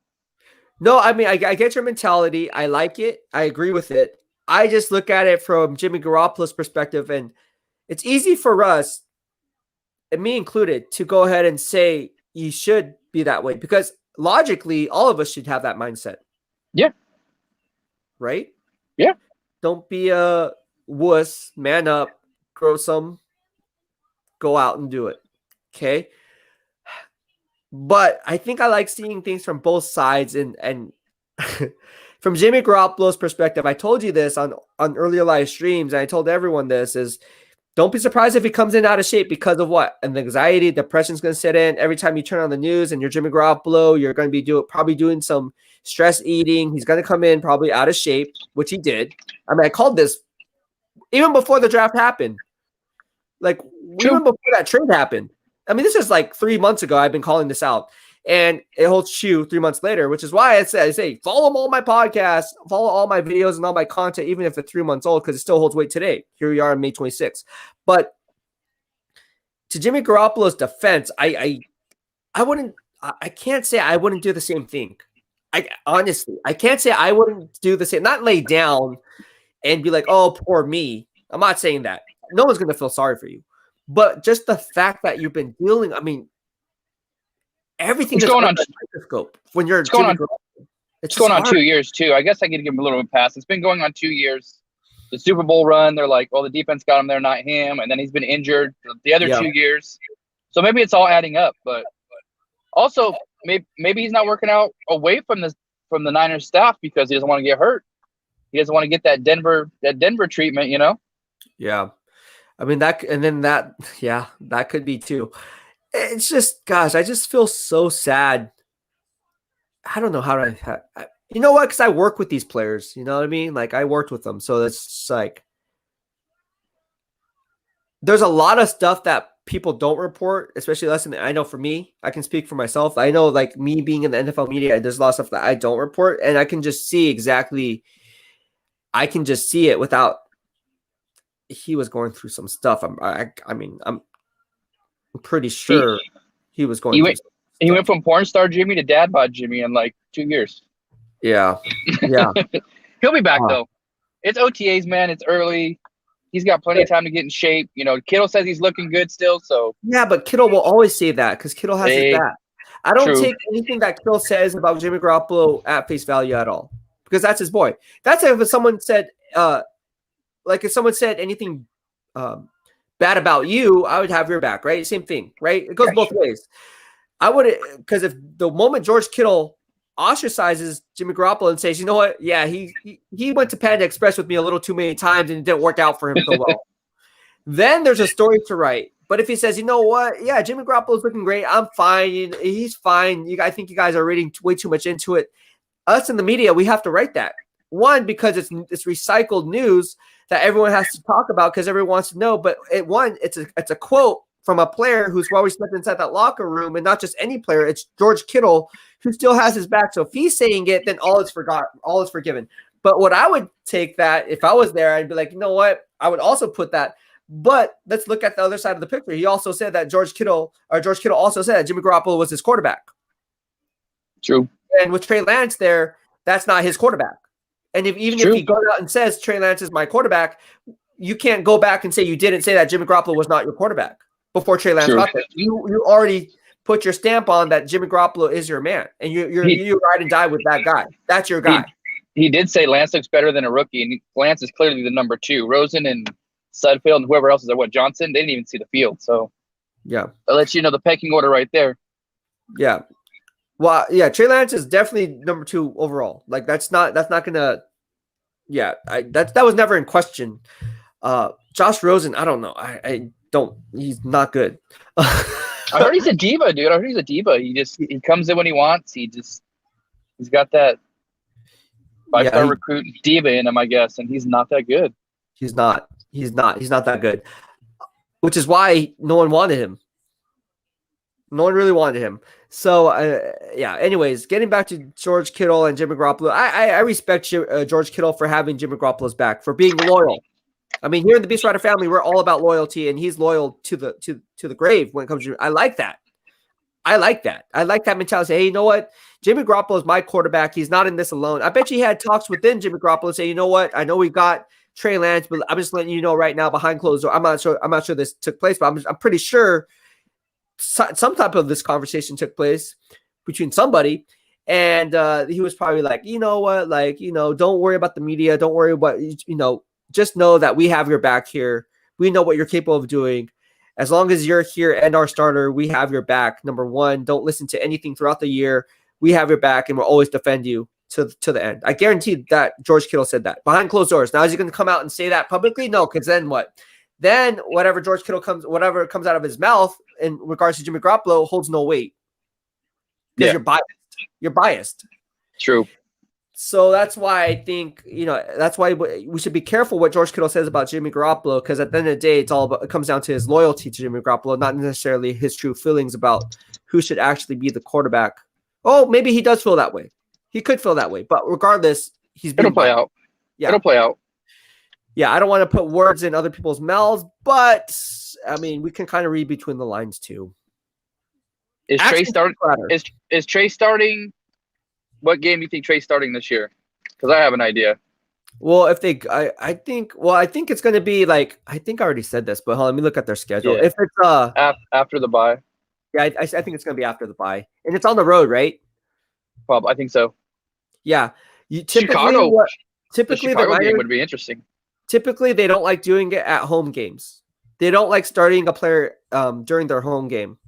No, I mean, I get your mentality. I like it. I agree with it. I just look at it from Jimmy Garoppolo's perspective, and it's easy for us, and me included, to go ahead and say you should be that way because logically, all of us should have that mindset. Yeah. Right? Yeah. Don't be a wuss. Man up. Grow some. Go out and do it. Okay? But I think I like seeing things from both sides, and from Jimmy Garoppolo's perspective, I told you this on earlier live streams, and I told everyone this, is don't be surprised if he comes in out of shape because of what? And the anxiety, depression's going to set in. Every time you turn on the news and you're Jimmy Garoppolo, you're going to be probably doing some stress eating. He's going to come in probably out of shape, which he did. I mean, I called this even before the draft happened. Like, even before that trade happened. I mean, this is like 3 months ago. I've been calling this out, and it holds true 3 months later, which is why I say follow all my podcasts, follow all my videos and all my content, even if it's 3 months old, because it still holds weight today. Here we are on May 26th. But to Jimmy Garoppolo's defense, I can't say I wouldn't do the same thing. Honestly, I can't say I wouldn't do the same. Not lay down and be like, oh, poor me. I'm not saying that. No one's going to feel sorry for you. But just the fact that you've been dealing, I mean, everything is going on the microscope when you're going on. It's going on 2 years too. I guess I could give him a little bit of a pass. It's been going on 2 years. The Super Bowl run, they're like, well, the defense got him there, not him, and then he's been injured the other 2 years. So maybe it's all adding up. But also, maybe he's not working out away from the Niners staff because he doesn't want to get hurt. He doesn't want to get that Denver treatment, you know. Yeah. I mean, that could be too. It's just, gosh, I just feel so sad. I don't know how to, you know what? Because I work with these players, you know what I mean? Like, I worked with them. So it's like, there's a lot of stuff that people don't report, especially less than I know for me. I can speak for myself. I know, like, me being in the NFL media, there's a lot of stuff that I don't report. And I can just see it without, he was going through some stuff. I'm pretty sure he was going through some stuff. He went from porn star Jimmy to dad bod Jimmy in like 2 years. Yeah. Yeah. He'll be back though. It's OTAs, man. It's early. He's got plenty of time to get in shape. You know, Kittle says he's looking good still. So yeah, but Kittle will always say that because Kittle has his back. I don't take anything that Kittle says about Jimmy Garoppolo at face value at all because that's his boy. That's if someone said, if someone said anything bad about you, I would have your back, right? Same thing, right? It goes both ways. I would, because if the moment George Kittle ostracizes Jimmy Garoppolo and says, you know what? Yeah, he went to Panda Express with me a little too many times and it didn't work out for him so well. Then there's a story to write. But if he says, you know what? Yeah, Jimmy Garoppolo's looking great. I'm fine. He's fine. I think you guys are reading way too much into it. Us in the media, we have to write that. One, because it's recycled news that everyone has to talk about because everyone wants to know. But it's a quote from a player who's well respected inside that locker room, and not just any player. It's George Kittle, who still has his back. So if he's saying it, then all is forgiven. But what I would take that if I was there, I'd be like, you know what? I would also put that. But let's look at the other side of the picture. He also said that George Kittle also said that Jimmy Garoppolo was his quarterback. True. And with Trey Lance there, that's not his quarterback. And if he goes out and says Trey Lance is my quarterback, you can't go back and say you didn't say that Jimmy Garoppolo was not your quarterback before Trey Lance got there. You already put your stamp on that Jimmy Garoppolo is your man, and you ride and die with that guy. That's your guy. He did say Lance looks better than a rookie, and Lance is clearly the number 2. Rosen and Sudfeld and whoever else is there, Johnson, they didn't even see the field. So yeah, I'll let you know the pecking order right there. Yeah. Well, yeah, Trey Lance is definitely number 2 overall. Like that's not gonna. Yeah, that was never in question. Josh Rosen, I don't know. I don't. He's not good. I heard he's a diva, dude. I heard he's a diva. He comes in when he wants. He's got that 5-star recruit diva in him, I guess, and he's not that good. He's not that good. Which is why no one wanted him. No one really wanted him. So, anyways, getting back to George Kittle and Jimmy Garoppolo, I respect George Kittle for having Jimmy Garoppolo's back, for being loyal. I mean, here in the BEASTwriter family, we're all about loyalty, and he's loyal to the grave when it comes to – I like that. I like that mentality. Say, hey, you know what? Jimmy Garoppolo is my quarterback. He's not in this alone. I bet you he had talks within Jimmy Garoppolo and say, you know what? I know we got Trey Lance, but I'm just letting you know right now behind closed doors. I'm not sure this took place, but I'm pretty sure some type of this conversation took place between somebody, and he was probably like, you know what, like, you know, don't worry about the media, don't worry about, you know, just know that we have your back here. We know what you're capable of doing. As long as you're here and our starter, we have your back. Number 1, don't listen to anything throughout the year. We have your back, and we'll always defend you to the end. I guarantee that George Kittle said that behind closed doors. Now, is he going to come out and say that publicly? No, because then what? Then whatever whatever comes out of his mouth in regards to Jimmy Garoppolo holds no weight because you're biased. You're biased. True. So that's why I think, you know, that's why we should be careful what George Kittle says about Jimmy Garoppolo, because at the end of the day, it comes down to his loyalty to Jimmy Garoppolo, not necessarily his true feelings about who should actually be the quarterback. Oh, maybe he does feel that way. He could feel that way, but regardless, it'll play out. Yeah, it'll play out. Yeah, I don't want to put words in other people's mouths, but I mean, we can kind of read between the lines too. Is Trey starting? Is Trey starting? What game do you think Trey's starting this year? Because I have an idea. Well, I think it's going to be like, I think I already said this, but hold on, let me look at their schedule. Yeah. If it's after the bye. Yeah, I think it's going to be after the bye, and it's on the road, right? Probably, I think so. Yeah, Chicago the game would be interesting. Typically, they don't like doing it at home games. They don't like starting a player during their home game.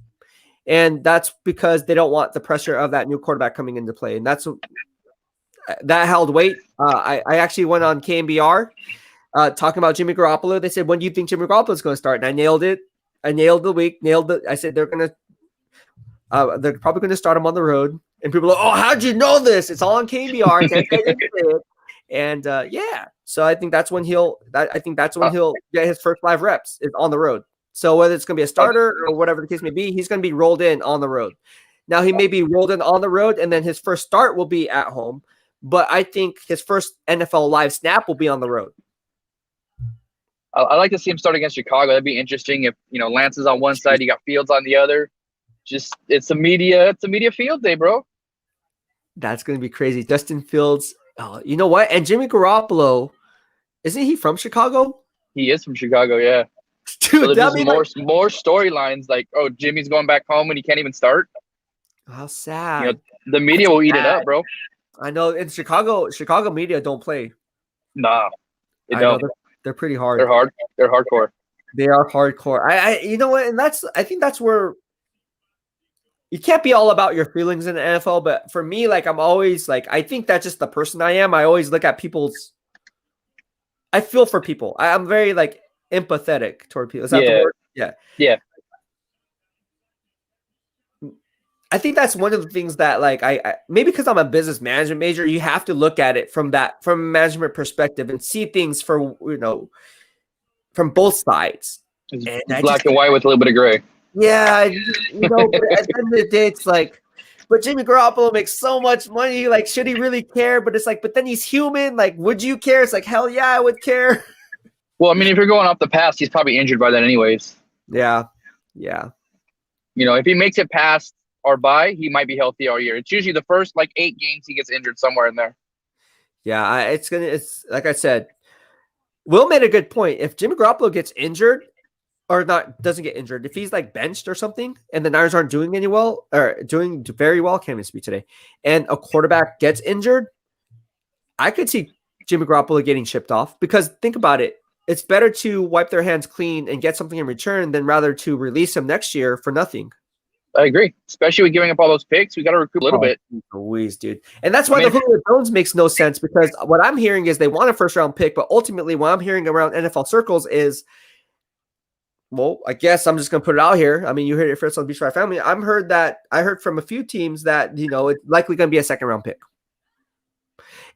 And that's because they don't want the pressure of that new quarterback coming into play. And that held weight. I actually went on KMBR talking about Jimmy Garoppolo. They said, when do you think Jimmy Garoppolo is going to start? And I nailed it. I nailed the week, I said, they're probably going to start him on the road. And people are like, oh, how'd you know this? It's all on KMBR. And so I think that's when he'll get his first 5 reps is on the road. So whether it's going to be a starter or whatever the case may be, he's going to be rolled in on the road. Now, he may be rolled in on the road, and then his first start will be at home. But I think his first NFL live snap will be on the road. I like to see him start against Chicago. That'd be interesting if, you know, Lance is on one side, you got Fields on the other. just it's a media field day, bro. That's going to be crazy. Justin Fields. Oh, you know what? And Jimmy Garoppolo, isn't he from Chicago? He is from Chicago, yeah. Dude, so there's just more storylines like, oh, Jimmy's going back home and he can't even start. How sad. You know, the media will eat it up, bro. I know in Chicago media don't play. Nah, they don't. They're pretty hard. They're hardcore. They are hardcore. I you know what? And I think that's where you can't be all about your feelings in the NFL. But for me, like I'm always like, I think that's just the person I am. I always look at I feel for people. I'm very like empathetic toward people. Is that the word? Yeah. Yeah. I think that's one of the things that like I maybe because I'm a business management major, you have to look at it from a management perspective and see things from from both sides. It's black and white with a little bit of gray. Yeah, but at the end of the day, it's like, but Jimmy Garoppolo makes so much money. Like, should he really care? But it's like, but then he's human. Like, would you care? It's like, hell yeah, I would care. Well, I mean, if you're going off the past, he's probably injured by then anyways. Yeah. If he makes it past or by, he might be healthy all year. It's usually the first 8 games he gets injured somewhere in there. Yeah, it's like I said, Will made a good point. If Jimmy Garoppolo gets injured or doesn't get injured, if he's like benched or something and the Niners aren't doing doing very well, can't even speak today, and a quarterback gets injured, I could see Jimmy Garoppolo getting shipped off because think about it. It's better to wipe their hands clean and get something in return than rather to release him next year for nothing. I agree. Especially with giving up all those picks. We got to recruit a little bit. Always, dude. And that's why the Julio Jones makes no sense because what I'm hearing is they want a first-round pick, but ultimately what I'm hearing around NFL circles is, well, I guess I'm just going to put it out here. I mean, you heard it first on BEASTwriter Family. I heard from a few teams that, it's likely going to be a second-round pick.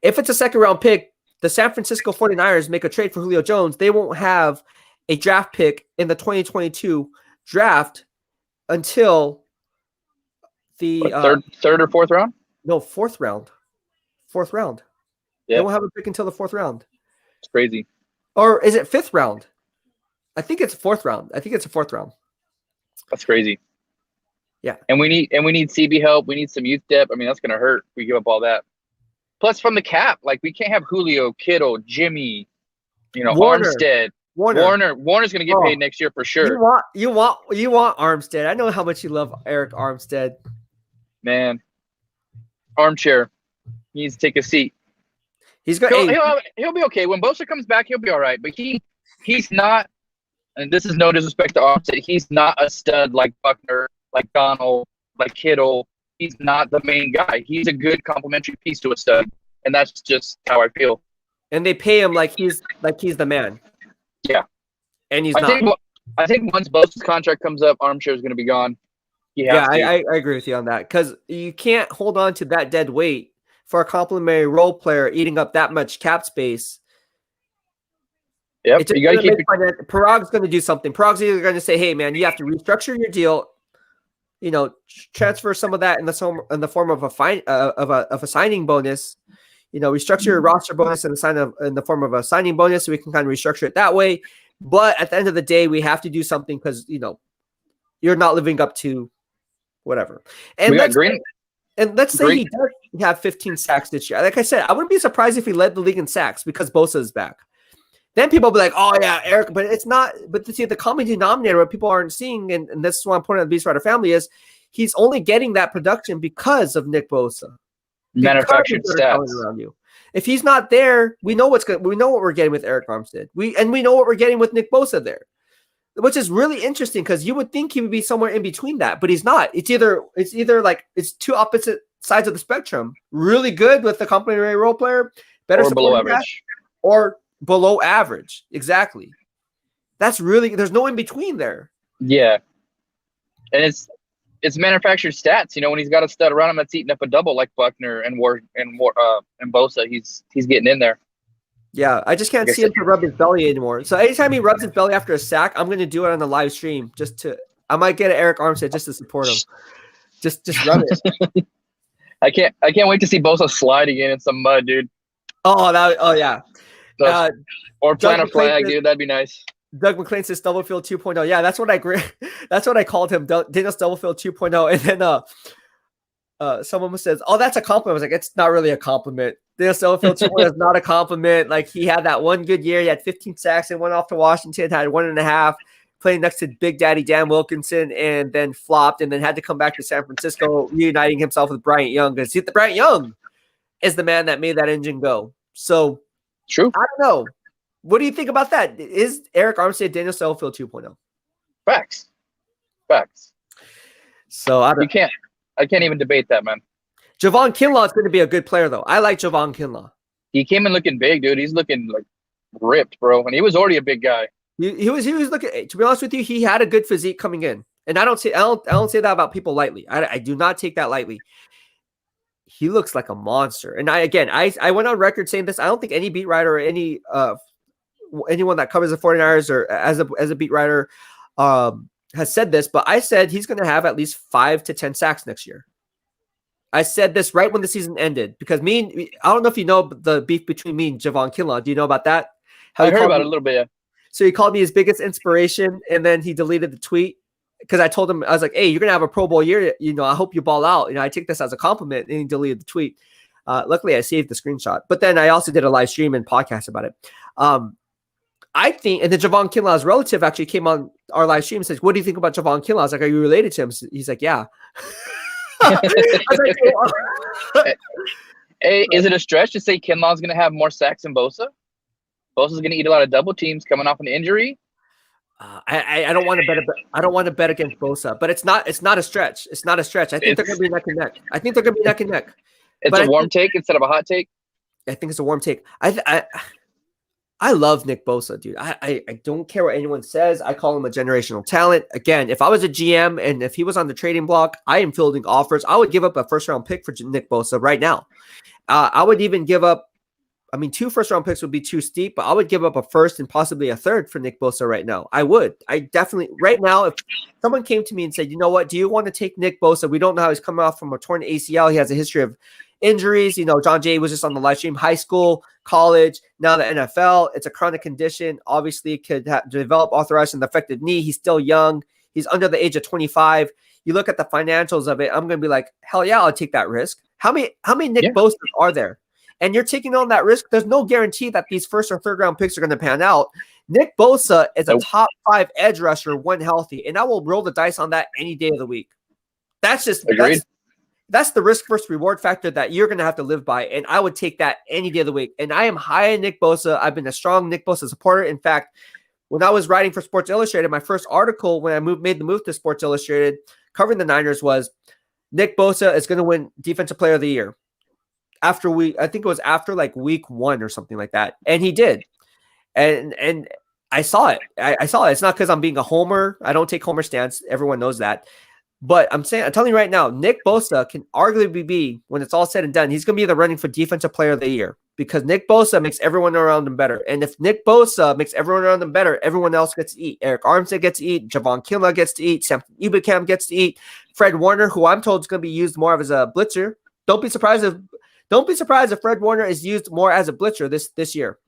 If it's a second-round pick, the San Francisco 49ers make a trade for Julio Jones, they won't have a draft pick in the 2022 draft until the third or fourth round? No, fourth round. Yeah. They won't have a pick until the fourth round. It's crazy. Or is it fifth round? I think it's fourth round. That's crazy. Yeah. And we need CB help. We need some youth depth. I mean, that's gonna hurt if we give up all that. Plus, from the cap, we can't have Julio, Kittle, Jimmy, Armstead, Warner. Warner's gonna get paid next year for sure. You want Armstead. I know how much you love Eric Armstead. Man, armchair needs to take a seat. He's got. He'll be okay when Bosa comes back. He'll be all right. But he's not. And this is no disrespect to Armstead. He's not a stud like Buckner, like Donald, like Kittle. He's not the main guy. He's a good complementary piece to a stud, and that's just how I feel. And they pay him like he's the man. Yeah, and he's not. I think once Bosa's contract comes up, Armchair is going to be gone. I agree with you on that because you can't hold on to that dead weight for a complimentary role player eating up that much cap space. Yep, you got to keep it. Parag's going to do something. Parag's either going to say, "Hey, man, you have to restructure your deal." Transfer some of that in the form of a signing bonus. Restructure your roster bonus in the form of a signing bonus, so we can kind of restructure it that way. But at the end of the day, we have to do something because you're not living up to whatever. And let's say he does have 15 sacks this year. Like I said, I wouldn't be surprised if he led the league in sacks because Bosa is back. Then people will be like, oh, yeah, Eric, but it's not. But see, the common denominator, what people aren't seeing, and this is why I'm pointing out the BEASTwriter Family, is he's only getting that production because of Nick Bosa. Manufactured stats. Around you. If he's not there, we know what we're getting with Eric Armstead. We know what we're getting with Nick Bosa there, which is really interesting because you would think he would be somewhere in between that, but he's not. It's either like it's two opposite sides of the spectrum. Really good with the complementary role player, better or below average, or below average. Exactly. That's really there's no in between there. Yeah, and it's manufactured stats. When he's got a stud around him that's eating up a double like Buckner and Bosa, he's getting in there. Yeah, I just can't see him to rub his belly anymore. So anytime he rubs his belly after a sack, I'm going to do it on the live stream I might get an Eric Armstead just to support him. Just rub it. I can't wait to see Bosa slide again in some mud, dude. Oh yeah. Or plant a flag, dude. That'd be nice. Doug McLean says Stubblefield 2.0. Yeah, that's what I agree. That's what I called him, Daniel Stubblefield 2.0. And then someone says, "Oh, that's a compliment." I was like, "It's not really a compliment. Daniel Stubblefield 2.0 is not a compliment. Like, he had that one good year. He had 15 sacks and went off to Washington, had 1.5, playing next to Big Daddy Dan Wilkinson, and then flopped, and then had to come back to San Francisco, reuniting himself with Bryant Young. Because Bryant Young is the man that made that engine go. So, True. I don't know. What do you think about that? Is Eric Armstead Daniel Stubblefield 2.0? Facts. So I can't even debate that, man. Javon Kinlaw is going to be a good player, though. I like Javon Kinlaw. He came in looking big, dude. He's looking like ripped, bro. And he was already a big guy. He was looking. To be honest with you, he had a good physique coming in, and I don't say that about people lightly. I do not take that lightly. He looks like a monster, and I went on record saying this. I don't think any beat writer or anyone that covers the 49ers or as a beat writer has said this, but I said he's going to have at least 5 to 10 sacks next year. I said this right when the season ended because I don't know if you know the beef between me and Javon Kinlaw. Do you know about that? I heard about it a little bit, yeah. So he called me his biggest inspiration, and then he deleted the tweet because I told him, I was like, "Hey, you're going to have a Pro Bowl year. I hope you ball out. I take this as a compliment," and he deleted the tweet. Luckily, I saved the screenshot. But then I also did a live stream and podcast about it. I think, and then Javon Kinlaw's relative actually came on our live stream and says, "What do you think about Javon Kinlaw?" I was like, "Are you related to him?" He's like, "Yeah." I was like, hey, is it a stretch to say Kinlaw's going to have more sacks than Bosa? Bosa's going to eat a lot of double teams coming off an injury. I don't want to bet. I don't want to bet against Bosa, but it's not a stretch. It's not a stretch. I think they're going to be neck and neck. It's a warm take instead of a hot take. I think it's a warm take. I love Nick Bosa, dude. I don't care what anyone says. I call him a generational talent. Again, if I was a GM and if he was on the trading block, I am fielding offers. I would give up a first-round pick for Nick Bosa right now. I would even give up, 2 first-round picks would be too steep, but I would give up a first and possibly a third for Nick Bosa right now. I would. I definitely, right now, if someone came to me and said, "You know what, do you want to take Nick Bosa? We don't know how he's coming off from a torn ACL. He has a history of injuries. John Jay was just on the live stream, high school, college, now the NFL. It's a chronic condition. Obviously, it could develop arthritis in the affected knee. He's still young. He's under the age of 25. You look at the financials of it, I'm going to be like, hell yeah, I'll take that risk. How many Nick Bosas are there? And you're taking on that risk. There's no guarantee that these first or third round picks are going to pan out. Nick Bosa is a top 5 edge rusher when healthy, and I will roll the dice on that any day of the week. That's just that's the risk versus reward factor that you're going to have to live by, and I would take that any day of the week. And I am high on Nick Bosa. I've been a strong Nick Bosa supporter. In fact, when I was writing for Sports Illustrated, my first article when I made the move to Sports Illustrated covering the Niners was Nick Bosa is going to win Defensive Player of the Year. I think it was after like week 1 or something like that. And he did. And I saw it. I saw it. It's not because I'm being a homer. I don't take homer stance. Everyone knows that. But I'm telling you right now, Nick Bosa can arguably be, when it's all said and done, he's going to be in the running for Defensive Player of the Year because Nick Bosa makes everyone around him better. And if Nick Bosa makes everyone around him better, everyone else gets to eat. Eric Armstead gets to eat. Javon Kinlaw gets to eat. Sam Ebukam gets to eat. Fred Warner, who I'm told is going to be used more as a blitzer. Don't be surprised if Fred Warner is used more as a blitzer this year.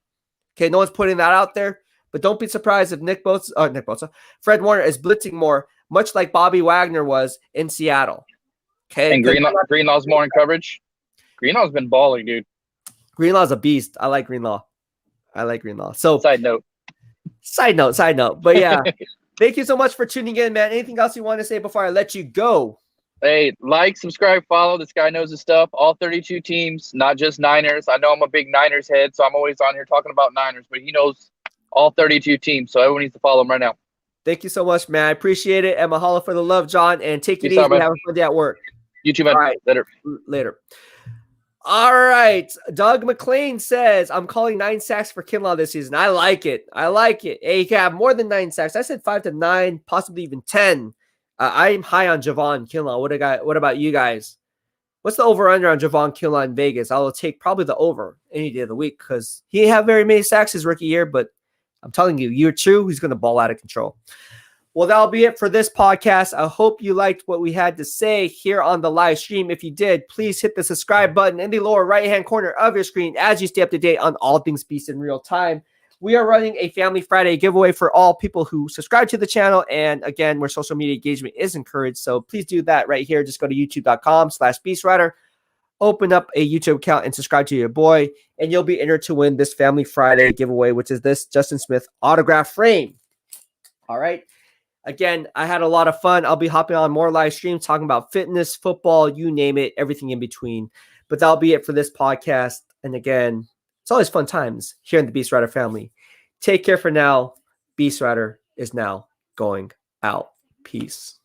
Okay, no one's putting that out there, but don't be surprised if Fred Warner is blitzing more, much like Bobby Wagner was in Seattle. Okay, and Greenlaw's more in coverage. Greenlaw's been balling, dude. Greenlaw's a beast. I like Greenlaw. So side note. But yeah, thank you so much for tuning in, man. Anything else you want to say before I let you go? Hey, like, subscribe, follow. This guy knows his stuff. All 32 teams, not just Niners. I know I'm a big Niners head, so I'm always on here talking about Niners, but he knows all 32 teams, so everyone needs to follow him right now. Thank you so much, man. I appreciate it. And mahalo for the love, John. And take it easy. Have a fun day at work. You too, man. All right. Later. All right. Doug McLean says, I'm calling 9 sacks for Kinlaw this season. I like it. Hey, he can have more than 9 sacks. I said 5 to 9, possibly even 10. I'm high on Javon Kinlaw. What about you guys? What's the over-under on Javon Kinlaw in Vegas? I will take probably the over any day of the week because he didn't have very many sacks his rookie year, but I'm telling you, year 2, he's going to ball out of control. Well, that'll be it for this podcast. I hope you liked what we had to say here on the live stream. If you did, please hit the subscribe button in the lower right-hand corner of your screen as you stay up to date on all things Beast in real time. we are running a Family Friday giveaway for all people who subscribe to the channel. And again, where social media engagement is encouraged. So please do that right here. Just go to youtube.com/BEASTwriter. Open up a YouTube account and subscribe to your boy, and you'll be entered to win this Family Friday giveaway, which is this Justin Smith autograph frame. All right. Again, I had a lot of fun. I'll be hopping on more live streams talking about fitness, football, you name it, everything in between. But that'll be it for this podcast. And again, it's always fun times here in the BEASTwriter family. Take care for now. BEASTwriter is now going out. Peace.